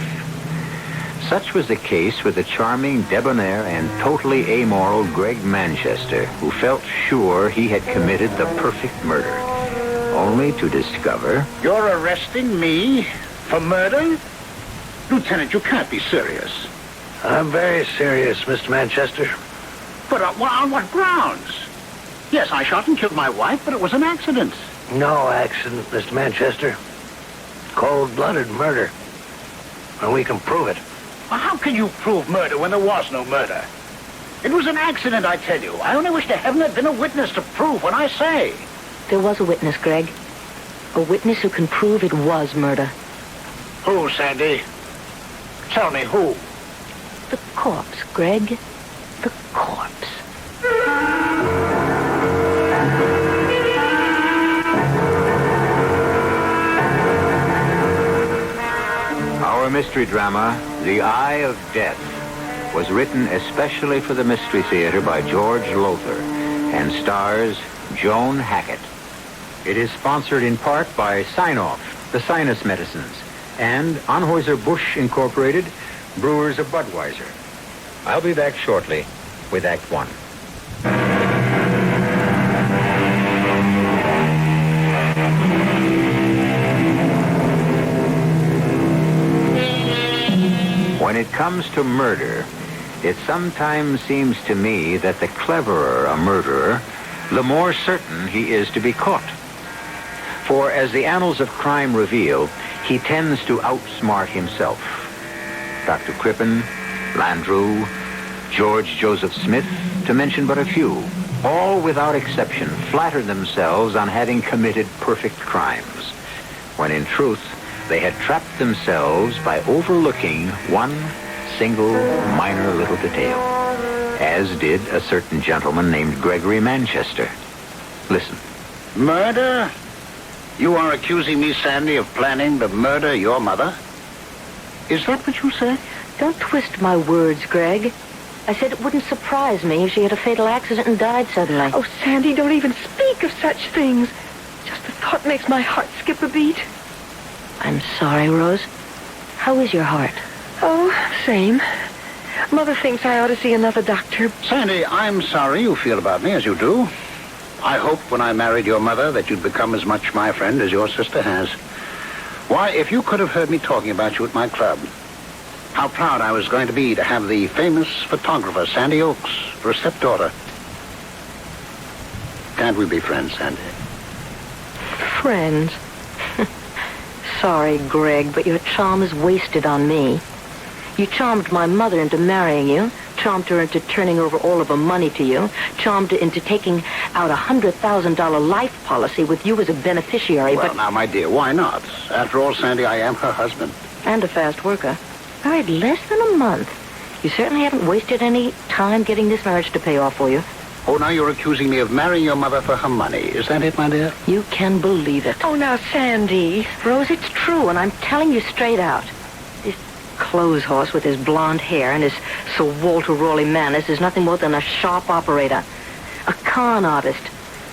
Such was the case with the charming, debonair, and totally amoral Greg Manchester, who felt sure he had committed the perfect murder, only to discover... You're arresting me for murder? Lieutenant, you can't be serious. I'm very serious, Mr. Manchester. But on what grounds? Yes, I shot and killed my wife, but it was an accident. No accident, Mr. Manchester. Cold-blooded murder. And we can prove it. Well, how can you prove murder when there was no murder? It was an accident, I tell you. I only wish to heaven there'd been a witness to prove what I say. There was a witness, Greg. A witness who can prove it was murder. Who, Sandy? Tell me who. The corpse, Greg. The corpse. Our mystery drama, The Eye of Death, was written especially for the Mystery Theater by George Lothar and stars Joan Hackett. It is sponsored in part by Sign-Off, the sinus medicines, and Anheuser-Busch Incorporated, brewers of Budweiser. I'll be back shortly with Act One. When it comes to murder, it sometimes seems to me that the cleverer a murderer, the more certain he is to be caught. For as the annals of crime reveal, he tends to outsmart himself. Dr. Crippen, Landru, George Joseph Smith, to mention but a few, all without exception flatter themselves on having committed perfect crimes, when in truth they had trapped themselves by overlooking one single minor little detail, as did a certain gentleman named Gregory Manchester. Listen. Murder? You are accusing me, Sandy, of planning to murder your mother? Is that what you said? Don't twist my words, Greg. I said it wouldn't surprise me if she had a fatal accident and died suddenly. Oh, Sandy, don't even speak of such things. Just the thought makes my heart skip a beat. I'm sorry, Rose. How is your heart? Oh, same. Mother thinks I ought to see another doctor. Sandy, I'm sorry you feel about me as you do. I hoped when I married your mother that you'd become as much my friend as your sister has. Why, if you could have heard me talking about you at my club, how proud I was going to be to have the famous photographer, Sandy Oakes, for a stepdaughter. Can't we be friends, Sandy? Friends? Sorry, Greg, but your charm is wasted on me. You charmed my mother into marrying you, charmed her into turning over all of her money to you, charmed her into taking out a $100,000 life policy with you as a beneficiary, Well, now, my dear, why not? After all, Sandy, I am her husband. And a fast worker. Married less than a month. You certainly haven't wasted any time getting this marriage to pay off for you. Oh, now you're accusing me of marrying your mother for her money. Is that it, my dear? You can believe it. Oh, now, Sandy. Rose, it's true, and I'm telling you straight out. This clothes horse with his blonde hair and his Sir Walter Raleigh manners is nothing more than a sharp operator. A con artist.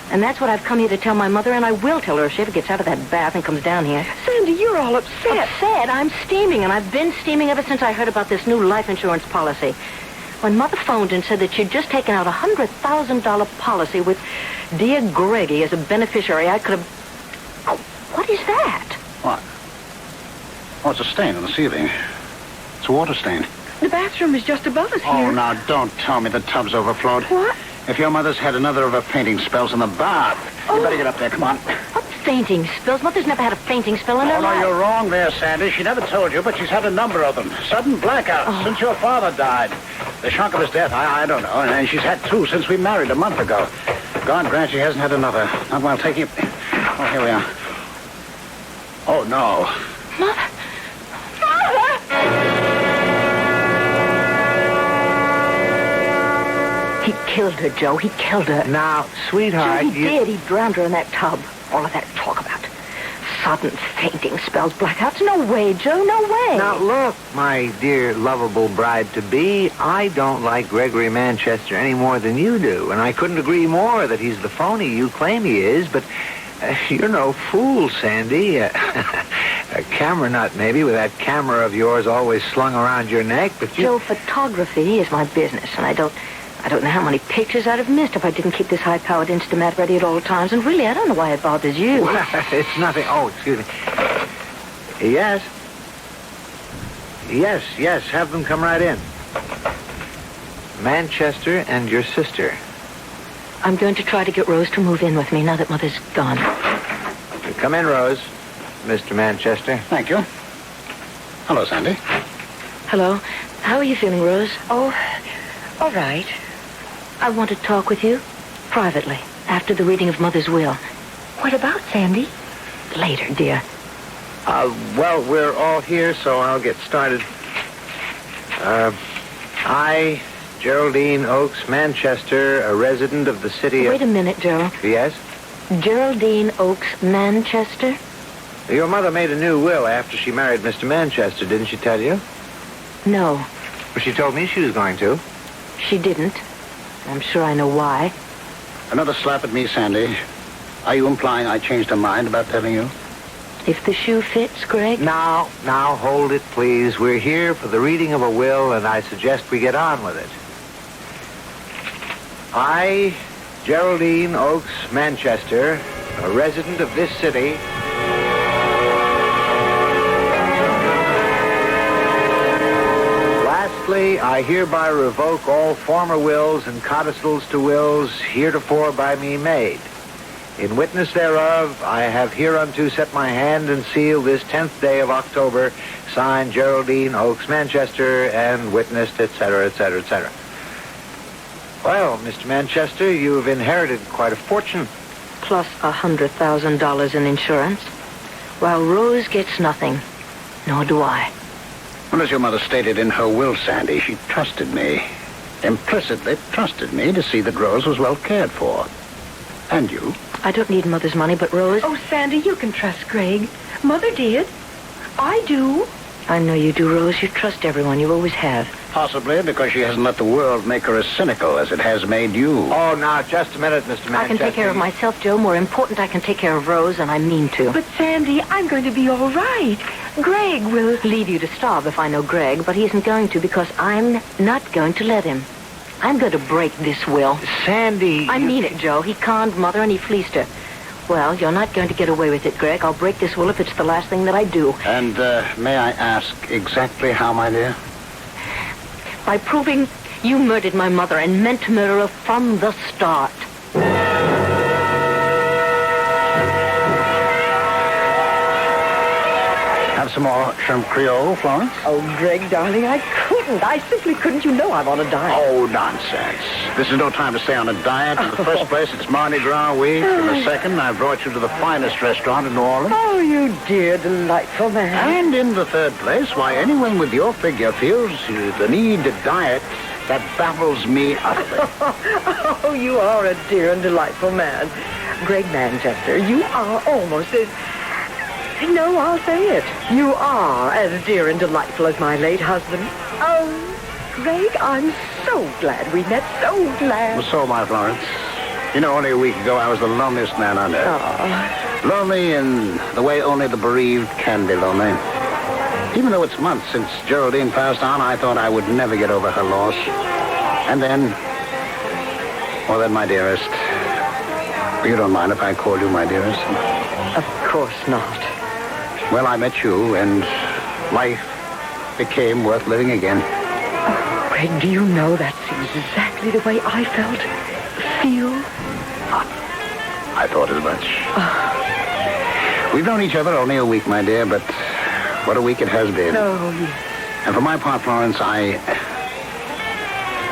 And that's what I've come here to tell my mother, and I will tell her if she ever gets out of that bath and comes down here. Sandy, you're all upset. Upset? I'm steaming, and I've been steaming ever since I heard about this new life insurance policy. When Mother phoned and said that she'd just taken out a $100,000 policy with dear Greggy as a beneficiary, I could have... Oh, what is that? What? Oh, it's a stain on the ceiling. It's a water stain. The bathroom is just above us here. Oh, now, don't tell me the tub's overflowed. What? If your mother's had another of her fainting spells in the bath, you better get up there. Come on. What fainting spells? Mother's never had a fainting spell in her life. No, you're wrong there, Sandy. She never told you, but she's had a number of them. Sudden blackouts since your father died. The shock of his death, I don't know. And she's had two since we married a month ago. God grant she hasn't had another. Not while taking... Oh, here we are. Oh, no. Mother! He killed her, Joe. He killed her. Now, sweetheart, Joe, he did. He drowned her in that tub. All of that talk about sudden fainting spells, blackouts. No way, Joe, no way. Now, look, my dear, lovable bride-to-be, I don't like Gregory Manchester any more than you do, and I couldn't agree more that he's the phony you claim he is, but you're no fool, Sandy. A camera nut, maybe, with that camera of yours always slung around your neck, but you... Joe, photography is my business, and I don't know how many pictures I'd have missed if I didn't keep this high-powered Instamat ready at all times. And really, I don't know why it bothers you. Well, it's nothing. Oh, excuse me. Yes. Yes, have them come right in. Manchester and your sister. I'm going to try to get Rose to move in with me now that Mother's gone. Come in, Rose. Mr. Manchester. Thank you. Hello, Sandy. Hello. How are you feeling, Rose? Oh, all right. I want to talk with you privately after the reading of Mother's will. What about, Sandy? Later, dear. Well, we're all here, so I'll get started. I, Geraldine Oakes Manchester, a resident of the city of... Wait a minute, Joe. Yes? Geraldine Oakes Manchester? Your mother made a new will after she married Mr. Manchester, didn't she tell you? No. Well, she told me she was going to. She didn't. I'm sure I know why. Another slap at me, Sandy. Are you implying I changed her mind about telling you? If the shoe fits, Greg? Now, hold it, please. We're here for the reading of a will, and I suggest we get on with it. I, Geraldine Oakes Manchester, a resident of this city... Lastly, I hereby revoke all former wills and codicils to wills heretofore by me made. In witness thereof, I have hereunto set my hand and seal this 10th day of October, signed Geraldine Oakes Manchester, and witnessed, etc., etc., etc. Well, Mr. Manchester, you have inherited quite a fortune. Plus $100,000 in insurance, while Rose gets nothing. Nor do I. Well, as your mother stated in her will, Sandy, she trusted me. Implicitly trusted me to see that Rose was well cared for. And you? I don't need Mother's money, but Rose... Oh, Sandy, you can trust Greg. Mother did. I do. I know you do, Rose. You trust everyone. You always have. Possibly because she hasn't let the world make her as cynical as it has made you. Oh, now, just a minute, Mr. Manchester. I can take care of myself, Joe. More important, I can take care of Rose, and I mean to. But, Sandy, I'm going to be all right. Greg will... leave you to starve if I know Greg, but he isn't going to because I'm not going to let him. I'm going to break this will. Sandy... I mean it, Joe. He conned Mother and he fleeced her. Well, you're not going to get away with it, Greg. I'll break this will if it's the last thing that I do. And, may I ask exactly how, my dear? By proving you murdered my mother and meant to murder her from the start. Have some more shrimp Creole, Florence? Oh, Greg, darling, I couldn't. I simply couldn't. You know I'm on a diet. Oh, nonsense. This is no time to stay on a diet. In the first place, it's Mardi Gras week. In the second, I brought you to the finest restaurant in New Orleans. Oh, you dear, delightful man. And in the third place, why anyone with your figure feels the need to diet, that baffles me utterly. Oh, you are a dear and delightful man. Greg Manchester, you are almost as... No, I'll say it. You are as dear and delightful as my late husband. Oh, Greg, I'm so glad we met. So glad. Well, so am I, Florence. You know, only a week ago, I was the loneliest man on earth. Oh. Lonely in the way only the bereaved can be lonely. Even though it's months since Geraldine passed on, I thought I would never get over her loss. And then, my dearest. You don't mind if I call you my dearest? Of course not. Well, I met you, and life became worth living again. Oh, Greg, do you know that's exactly the way I feel? I thought as much. We've known each other only a week, my dear, but what a week it has been. Oh, yes. And for my part, Florence,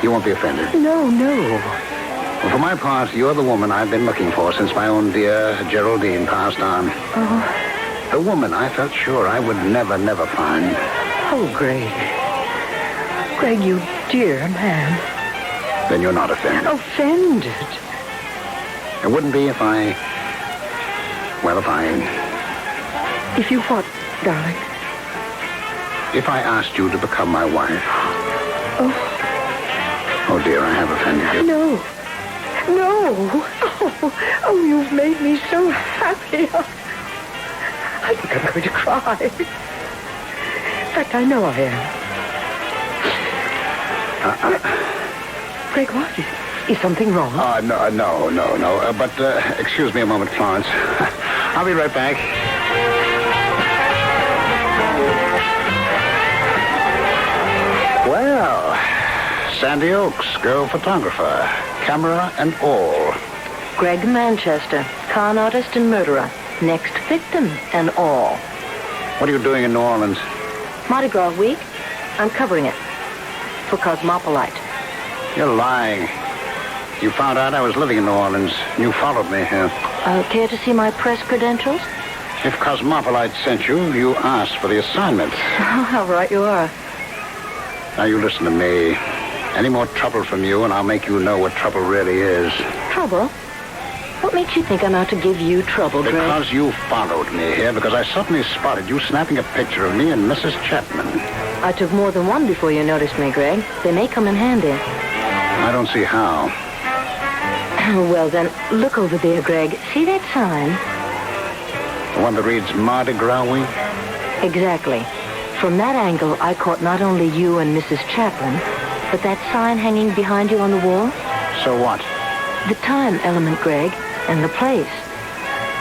you won't be offended. No. Well, for my part, you're the woman I've been looking for since my own dear Geraldine passed on. Oh. The woman I felt sure I would never find. Oh, Greg. Greg, you dear man. Then you're not offended. Offended? It wouldn't be if I... Well, If you what, darling? If I asked you to become my wife. Oh, dear, I have offended you. No. Oh, you've made me so happy. I think I'm going to cry. In fact, I know I am. Greg, what? Is something wrong? No. But excuse me a moment, Florence. I'll be right back. Well, Sandy Oaks, girl photographer, camera and all. Greg Manchester, con artist and murderer. Next victim and all. What are you doing in New Orleans? Mardi Gras week. I'm covering it. For Cosmopolite. You're lying. You found out I was living in New Orleans, and you followed me here. Care to see my press credentials? If Cosmopolite sent you, you asked for the assignment. Oh, how right you are. Now you listen to me. Any more trouble from you, and I'll make you know what trouble really is. Trouble? What makes you think I'm out to give you trouble, Greg? Because you followed me here, because I suddenly spotted you snapping a picture of me and Mrs. Chapman. I took more than one before you noticed me, Greg. They may come in handy. I don't see how. Well, then, look over there, Greg. See that sign? The one that reads Mardi Gras Week? Exactly. From that angle, I caught not only you and Mrs. Chapman, but that sign hanging behind you on the wall. So what? The time element, Greg, and the place.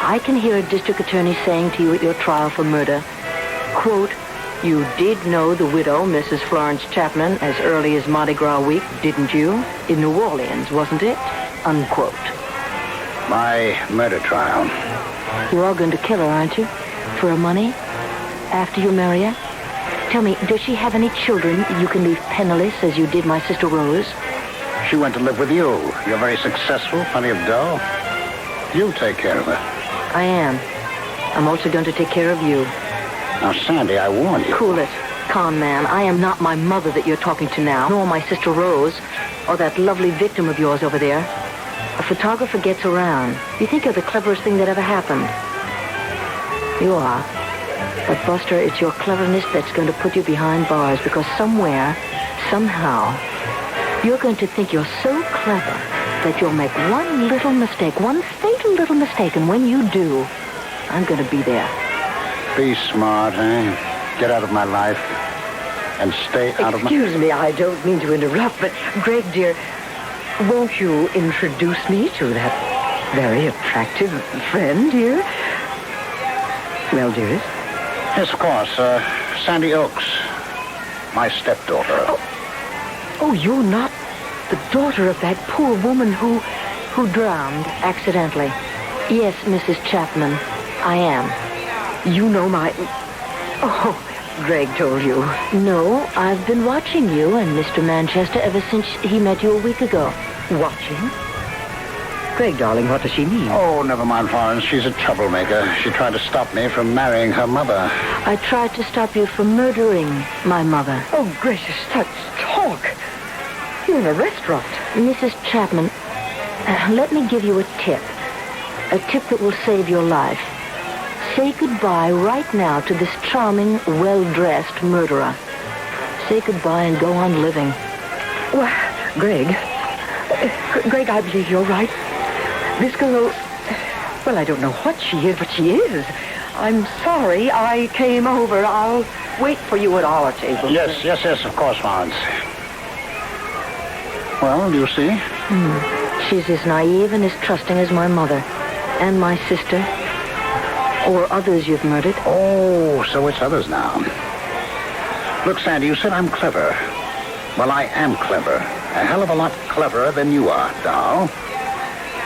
I can hear a district attorney saying to you at your trial for murder, quote, "You did know the widow, Mrs. Florence Chapman, as early as Mardi Gras week, didn't you? In New Orleans, wasn't it?" Unquote. My murder trial. You are going to kill her, aren't you? For her money? After you marry her? Tell me, does she have any children you can leave penniless as you did my sister Rose? She went to live with you. You're very successful, plenty of dough. You take care of her. I am. I'm also going to take care of you. Now, Sandy, I warn you. Cool it, con man. I am not my mother that you're talking to now, nor my sister Rose, or that lovely victim of yours over there. A photographer gets around. You think you're the cleverest thing that ever happened. You are. But, Buster, it's your cleverness that's going to put you behind bars, because somewhere, somehow, you're going to think you're so clever that you'll make one little mistake, one fatal little mistake, and when you do, I'm going to be there. Be smart, eh? Get out of my life and stay out of my... Excuse me, I don't mean to interrupt, but, Greg, dear, won't you introduce me to that very attractive friend here? Well, dearest? Yes, of course. Sandy Oaks, my stepdaughter. Oh, you're not the daughter of that poor woman who drowned accidentally. Yes, Mrs. Chapman, I am. You know my... Oh, Greg told you. No, I've been watching you and Mr. Manchester ever since he met you a week ago. Watching? Greg, darling, what does she mean? Oh, never mind, Florence. She's a troublemaker. She tried to stop me from marrying her mother. I tried to stop you from murdering my mother. Oh, gracious, such talk. You're in a restaurant. Mrs. Chapman, let me give you a tip. A tip that will save your life. Say goodbye right now to this charming, well-dressed murderer. Say goodbye and go on living. Well, Greg, I believe you're right. This girl, well, I don't know what she is, but she is. I'm sorry I came over. I'll wait for you at our table. Yes, of course, Florence. Well, do you see? She's as naive and as trusting as my mother. And my sister. Or others you've murdered. Oh, so it's others now. Look, Sandy, you said I'm clever. Well, I am clever. A hell of a lot cleverer than you are, doll.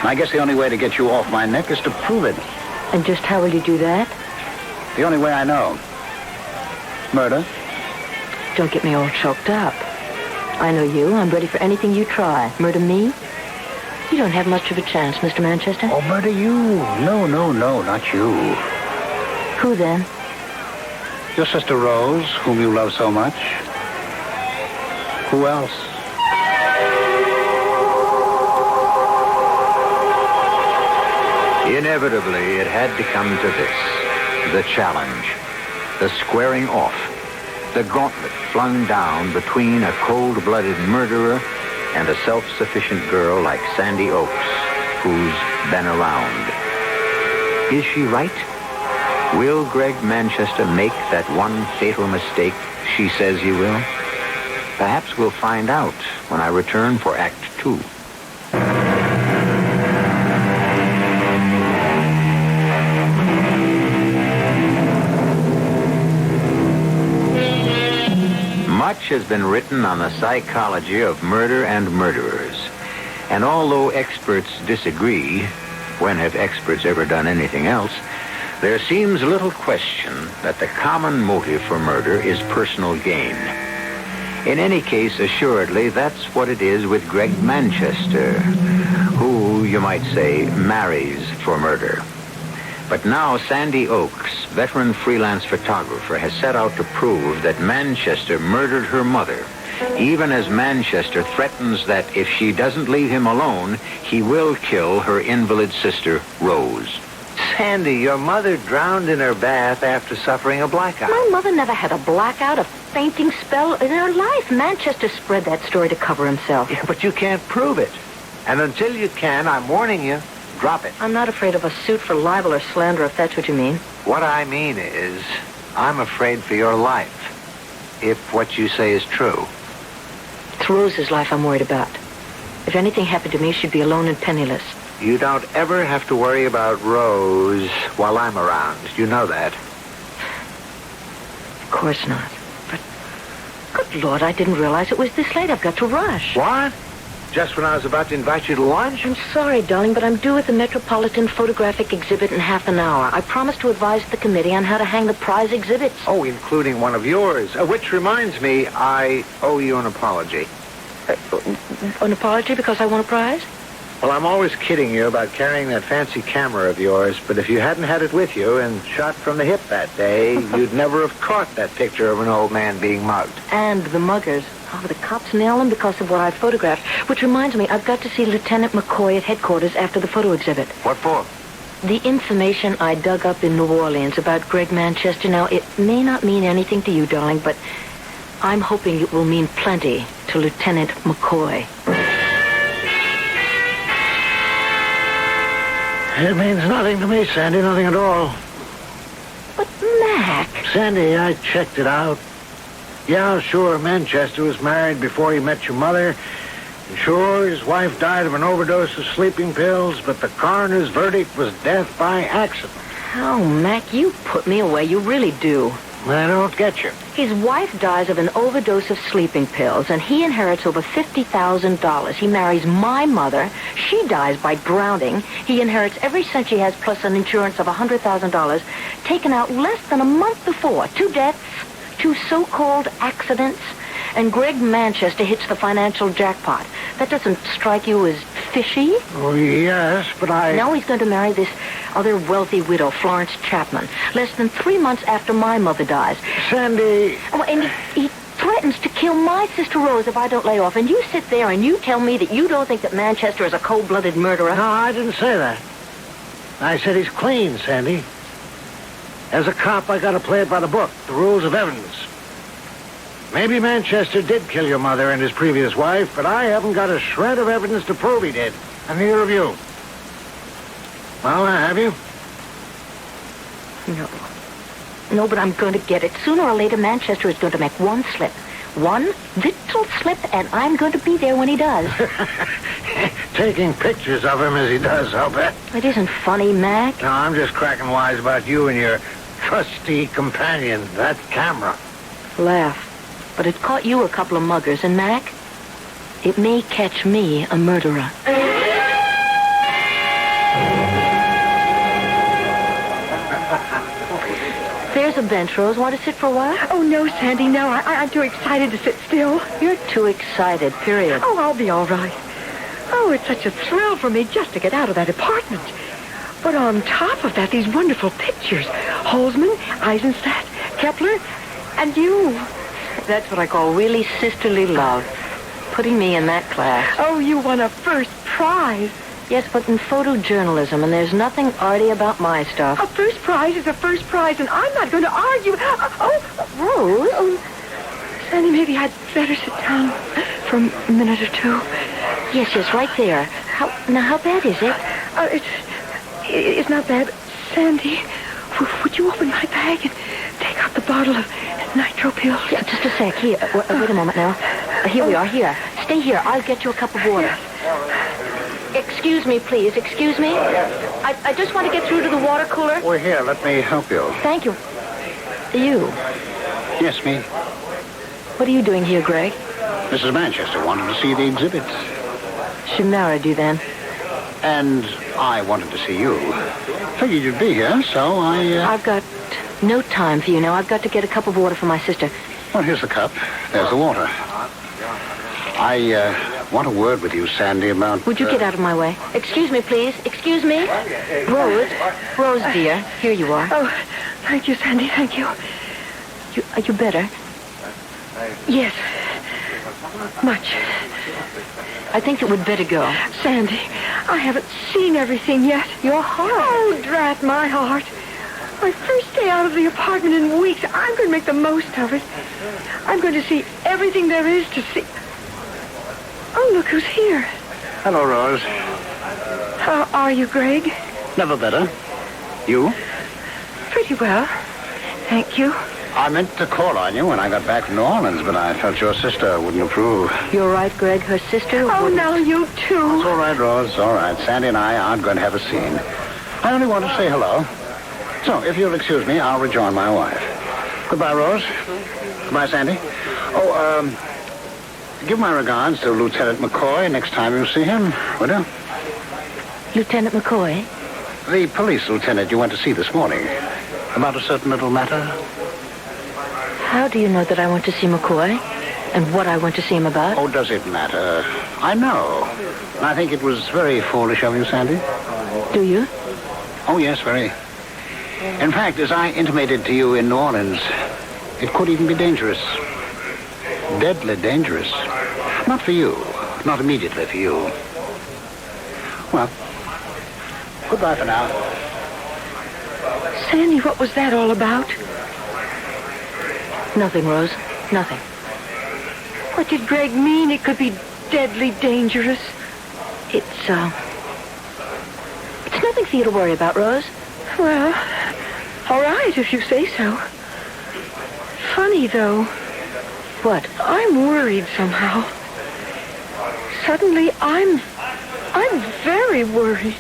I guess the only way to get you off my neck is to prove it. And just how will you do that? The only way I know. Murder. Don't get me all choked up. I know you. I'm ready for anything you try. Murder me? You don't have much of a chance, Mr. Manchester. Oh, murder you. No, not you. Who then? Your sister Rose, whom you love so much. Who else? Inevitably, it had to come to this. The challenge. The squaring off. The gauntlet flung down between a cold-blooded murderer and a self-sufficient girl like Sandy Oaks, who's been around. Is she right? Will Greg Manchester make that one fatal mistake she says he will? Perhaps we'll find out when I return for Act 2. Much has been written on the psychology of murder and murderers. And although experts disagree, when have experts ever done anything else, there seems little question that the common motive for murder is personal gain. In any case, assuredly, that's what it is with Greg Manchester, who, you might say, marries for murder. But now Sandy Oaks, veteran freelance photographer, has set out to prove that Manchester murdered her mother, even as Manchester threatens that if she doesn't leave him alone, he will kill her invalid sister, Rose. Sandy, your mother drowned in her bath after suffering a blackout. My mother never had a blackout, a fainting spell in her life. Manchester spread that story to cover himself. Yeah, but you can't prove it. And until you can, I'm warning you, drop it. I'm not afraid of a suit for libel or slander, if that's what you mean. What I mean is, I'm afraid for your life, if what you say is true. It's Rose's life I'm worried about. If anything happened to me, she'd be alone and penniless. You don't ever have to worry about Rose while I'm around. You know that. Of course not. But, good Lord, I didn't realize it was this late. I've got to rush. What? Just when I was about to invite you to lunch? I'm sorry, darling, but I'm due at the Metropolitan Photographic Exhibit in half an hour. I promised to advise the committee on how to hang the prize exhibits. Oh, including one of yours. Which reminds me, I owe you an apology. An apology because I won a prize? Well, I'm always kidding you about carrying that fancy camera of yours, but if you hadn't had it with you and shot from the hip that day, you'd never have caught that picture of an old man being mugged. And the muggers. Oh, the cops nail them because of what I photographed. Which reminds me, I've got to see Lieutenant McCoy at headquarters after the photo exhibit. What for? The information I dug up in New Orleans about Greg Manchester. Now, it may not mean anything to you, darling, but I'm hoping it will mean plenty to Lieutenant McCoy. It means nothing to me, Sandy, nothing at all. But, Mac... Sandy, I checked it out. Yeah, sure, Manchester was married before he met your mother. And sure, his wife died of an overdose of sleeping pills, but the coroner's verdict was death by accident. Oh, Mac, you put me away. You really do. I don't get you. His wife dies of an overdose of sleeping pills, and he inherits over $50,000. He marries my mother. She dies by drowning. He inherits every cent she has, plus an insurance of $100,000, taken out less than a month before. 2 deaths, 2 so-called accidents, and Greg Manchester hits the financial jackpot. That doesn't strike you as fishy? Oh, yes, but Now he's going to marry this other wealthy widow, Florence Chapman, less than 3 months after my mother dies. Sandy... Oh, and he threatens to kill my sister Rose if I don't lay off. And you sit there and you tell me that you don't think that Manchester is a cold-blooded murderer? No, I didn't say that. I said he's clean, Sandy. As a cop, I gotta play it by the book, the rules of evidence. Maybe Manchester did kill your mother and his previous wife, but I haven't got a shred of evidence to prove he did. And neither of you. Well, have you? No, but I'm going to get it. Sooner or later, Manchester is going to make one slip. One little slip, and I'm going to be there when he does. Taking pictures of him as he does, I'll bet. It isn't funny, Mac. No, I'm just cracking wise about you and your trusty companion, that camera. Laugh. But it caught you a couple of muggers, and Mac, it may catch me a murderer. There's a bench, Rose. Want to sit for a while? Oh, no, Sandy, no. I'm too excited to sit still. You're too excited, period. Oh, I'll be all right. Oh, it's such a thrill for me just to get out of that apartment. But on top of that, these wonderful pictures. Holzman, Eisenstadt, Kepler, and you. That's what I call really sisterly love. Putting me in that class. Oh, you won a first prize. Yes, but in photojournalism, and there's nothing arty about my stuff. A first prize is a first prize, and I'm not going to argue. Rose? Oh, Sandy, maybe I'd better sit down for a minute or two. Yes, right there. How bad is it? It's not bad. Sandy, would you open my bag and take out the bottle of nitro pills? Yeah, just a sec. Here, wait a moment now. Here we are. Here. Stay here. I'll get you a cup of water. Excuse me, please. Excuse me. I just want to get through to the water cooler. We're here. Let me help you. Thank you. You? Yes, me. What are you doing here, Greg? Mrs. Manchester wanted to see the exhibits. She married you then? And I wanted to see you. Figured you'd be here, so I've got no time for you now. I've got to get a cup of water for my sister. Well, here's the cup. There's the water. I want a word with you, Sandy, about... Would you get out of my way? Excuse me, please. Excuse me. Rose, dear. Here you are. Oh, thank you, Sandy. Thank you. Are you better? Yes. Much. I think that we'd better go. Sandy, I haven't seen everything yet. Your heart? Oh, drat my heart. My first day out of the apartment in weeks. I'm going to make the most of it. I'm going to see everything there is to see. Oh, look who's here. Hello, Rose. How are you, Greg? Never better. You? Pretty well. Thank you. I meant to call on you when I got back from New Orleans, but I felt your sister wouldn't approve. You're right, Greg. Her sister wouldn't. Now you too. It's all right, Rose. All right. Sandy and I aren't going to have a scene. I only want to say hello. So, if you'll excuse me, I'll rejoin my wife. Goodbye, Rose. Goodbye, Sandy. Give my regards to Lieutenant McCoy next time you see him, will you? Lieutenant McCoy? The police lieutenant you went to see this morning. About a certain little matter. How do you know that I want to see McCoy? And what I want to see him about? Oh, does it matter? I know. And I think it was very foolish of you, Sandy. Do you? Oh, yes, very. In fact, as I intimated to you in New Orleans, it could even be dangerous. Deadly dangerous. Not for you. Not immediately for you. Well, goodbye for now. Sandy, what was that all about? Nothing, Rose. Nothing. What did Greg mean? It could be deadly dangerous. It's nothing for you to worry about, Rose. Well, all right, if you say so. Funny, though. What? I'm worried somehow. Suddenly, I'm very worried.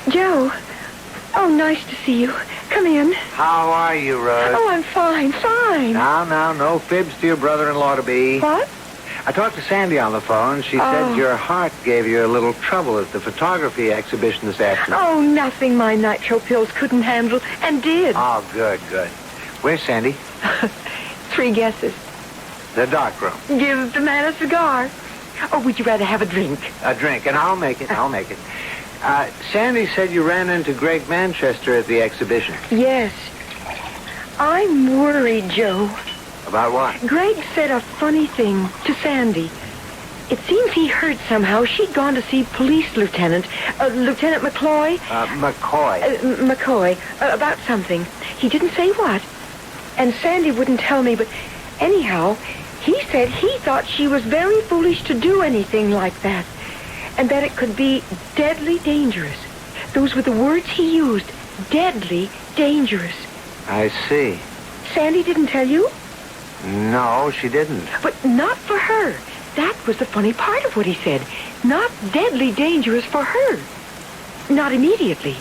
Joe. Oh, nice to see you. Come in. How are you, Rose? Oh, I'm fine. Now, no fibs to your brother-in-law-to-be. What? I talked to Sandy on the phone. She said your heart gave you a little trouble at the photography exhibition this afternoon. Oh, nothing my nitro pills couldn't handle, and did. Oh, good. Where's Sandy? 3 guesses. The dark room. Give the man a cigar. Or would you rather have a drink? A drink, and I'll make it. Sandy said you ran into Greg Manchester at the exhibition. Yes. I'm worried, Joe. About what? Greg said a funny thing to Sandy. It seems he heard somehow she'd gone to see Police Lieutenant McCoy. McCoy, about something. He didn't say what. And Sandy wouldn't tell me, but anyhow, he said he thought she was very foolish to do anything like that. And that it could be deadly dangerous. Those were the words he used. Deadly dangerous. I see. Sandy didn't tell you? No, she didn't. But not for her. That was the funny part of what he said. Not deadly dangerous for her. Not immediately.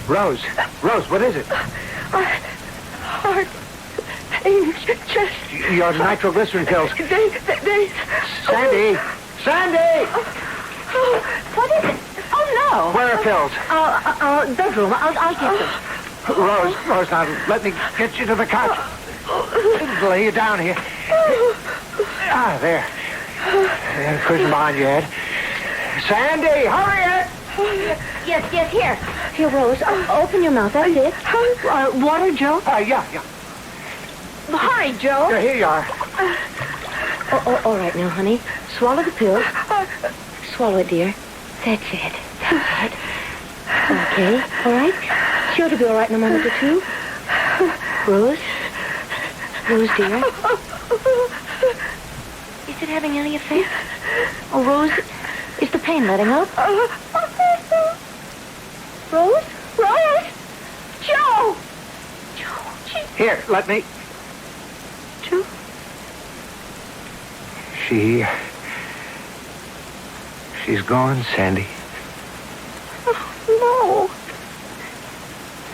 Rose, what is it? Heart pain, chest. Your nitroglycerin pills. They... Sandy! What is it? Oh, no. Where are pills? Bedroom. I'll get them. Rose, now let me get you to the couch. Lay you down here. There. Cushion behind your head. Sandy, hurry it! Yes, here. Here, Rose, open your mouth. That's it. Water, Joe? Yeah. Hi, Joe. Here you are. All right now, honey. Swallow the pill. Swallow it, dear. That's it. That's it. Okay, all right? Sure to be all right in a moment or two. Rose? Rose, dear? Is it having any effect? Oh, Rose, is the pain letting up? Rose? Rose? Joe! Joe, Here, let me. Joe? She's gone, Sandy. No.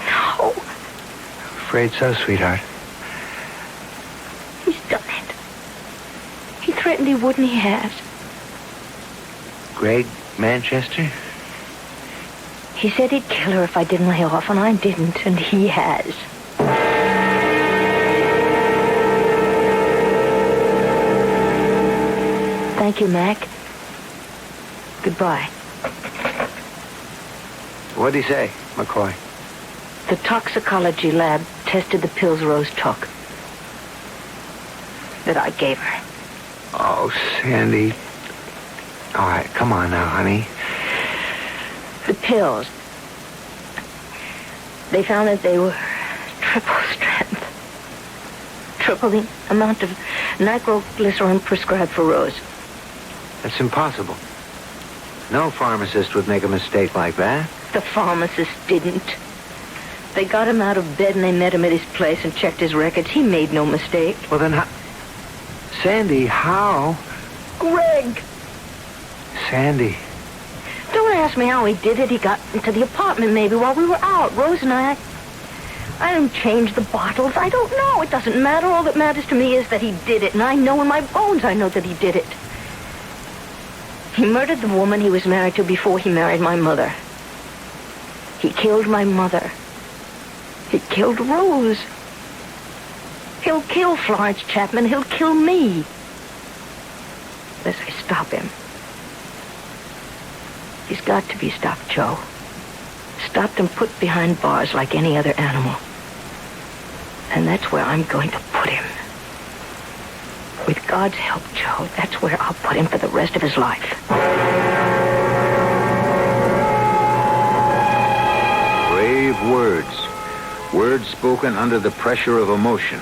No. Afraid so, sweetheart. He's done it. He threatened he wouldn't. He has. Greg Manchester? He said he'd kill her if I didn't lay off, and I didn't, and he has. Thank you, Mac. Goodbye. What'd he say, McCoy? The toxicology lab tested the pills Rose took that I gave her. Oh, Sandy. All right, come on now, honey. The pills. They found that they were triple strength. Triple the amount of nitroglycerin prescribed for Rose. That's impossible. No pharmacist would make a mistake like that. The pharmacist didn't. They got him out of bed and they met him at his place and checked his records. He made no mistake. Well, then how... Sandy, how? Greg! Sandy. Don't ask me how he did it. He got into the apartment maybe while we were out. Rose and I didn't change the bottles. I don't know. It doesn't matter. All that matters to me is that he did it. And I know in my bones I know that he did it. He murdered the woman he was married to before he married my mother. He killed my mother. He killed Rose. He'll kill Florence Chapman. He'll kill me. Unless I stop him. He's got to be stopped, Joe. Stopped and put behind bars like any other animal. And that's where I'm going to put him. With God's help, Joe, that's where I'll put him for the rest of his life. Brave words. Words spoken under the pressure of emotion.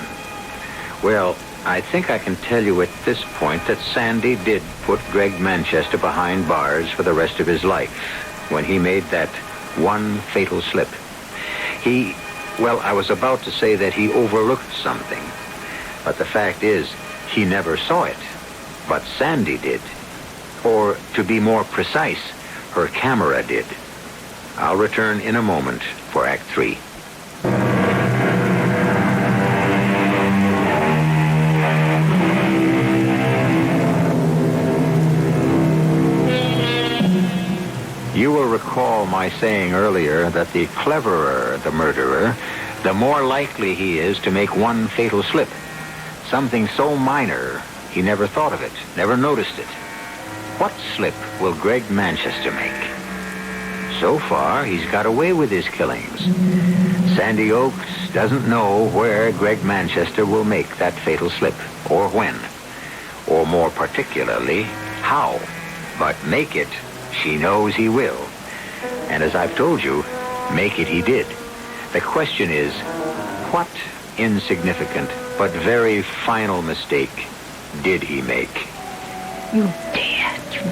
Well, I think I can tell you at this point that Sandy did put Greg Manchester behind bars for the rest of his life when he made that one fatal slip. I was about to say that he overlooked something. But the fact is, he never saw it. But Sandy did. Or, to be more precise, her camera did. I'll return in a moment for Act 3. You will recall my saying earlier that the cleverer the murderer, the more likely he is to make one fatal slip. Something so minor, he never thought of it, never noticed it. What slip will Greg Manchester make? So far, he's got away with his killings. Sandy Oaks doesn't know where Greg Manchester will make that fatal slip, or when, or more particularly, how. But make it, she knows he will. And as I've told you, make it he did. The question is, what insignificant but very final mistake did he make? You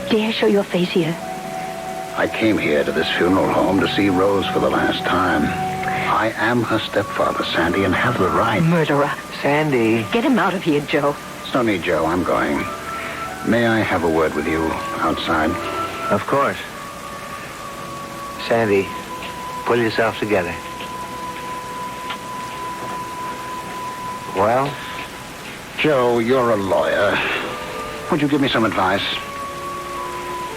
dare show your face here? I came here to this funeral home to see Rose for the last time. I am her stepfather, Sandy, and have the right. Murderer. Sandy. Get him out of here, Joe. It's no need, Joe. I'm going. May I have a word with you outside? Of course. Sandy, pull yourself together. Well? Joe, you're a lawyer. Would you give me some advice?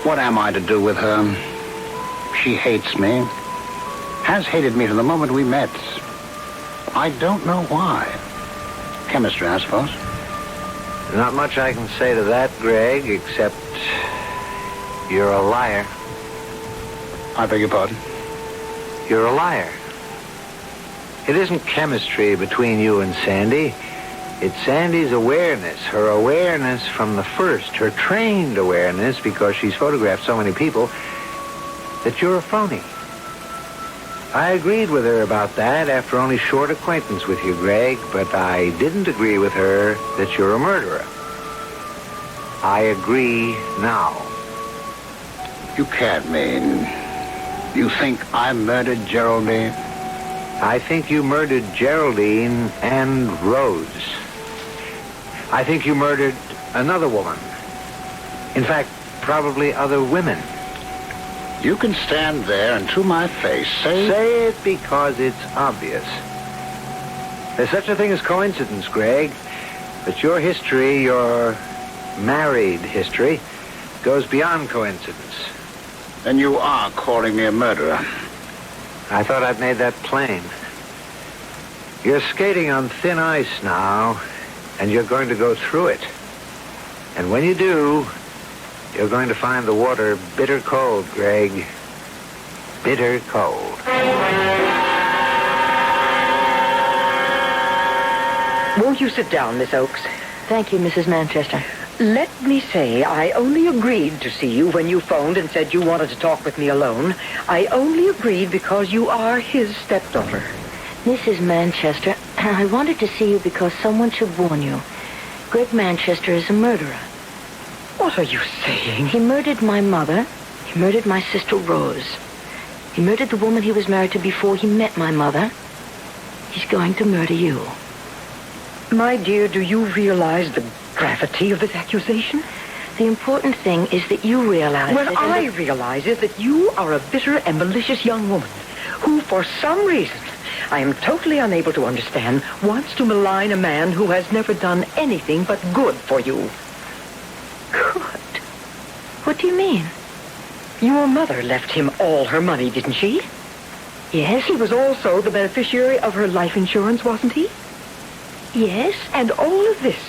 What am I to do with her? She hates me. Has hated me from the moment we met. I don't know why. Chemistry, I suppose. Not much I can say to that, Greg, except you're a liar. I beg your pardon? You're a liar. It isn't chemistry between you and Sandy. It's Sandy's awareness, her awareness from the first, her trained awareness, because she's photographed so many people, that you're a phony. I agreed with her about that after only short acquaintance with you, Greg, but I didn't agree with her that you're a murderer. I agree now. You can't mean... You think I murdered Geraldine? I think you murdered Geraldine and Rose. I think you murdered another woman. In fact, probably other women. You can stand there and to my face say... Say it because it's obvious. There's such a thing as coincidence, Greg. But your history, your married history, goes beyond coincidence. Then you are calling me a murderer. I thought I'd made that plain. You're skating on thin ice now, and you're going to go through it. And when you do, you're going to find the water bitter cold, Greg. Bitter cold. Won't you sit down, Miss Oakes? Thank you, Mrs. Manchester. Let me say, I only agreed to see you when you phoned and said you wanted to talk with me alone. I only agreed because you are his stepdaughter. Mrs. Manchester, I wanted to see you because someone should warn you. Greg Manchester is a murderer. What are you saying? He murdered my mother. He murdered my sister Rose. He murdered the woman he was married to before he met my mother. He's going to murder you. My dear, do you realize the gravity of this accusation? The important thing is that you realize What it. I realize is that you are a bitter and malicious young woman who, for some reason, I am totally unable to understand, wants to malign a man who has never done anything but good for you. Good? What do you mean? Your mother left him all her money, didn't she? Yes. He was also the beneficiary of her life insurance, wasn't he? Yes. And all of this,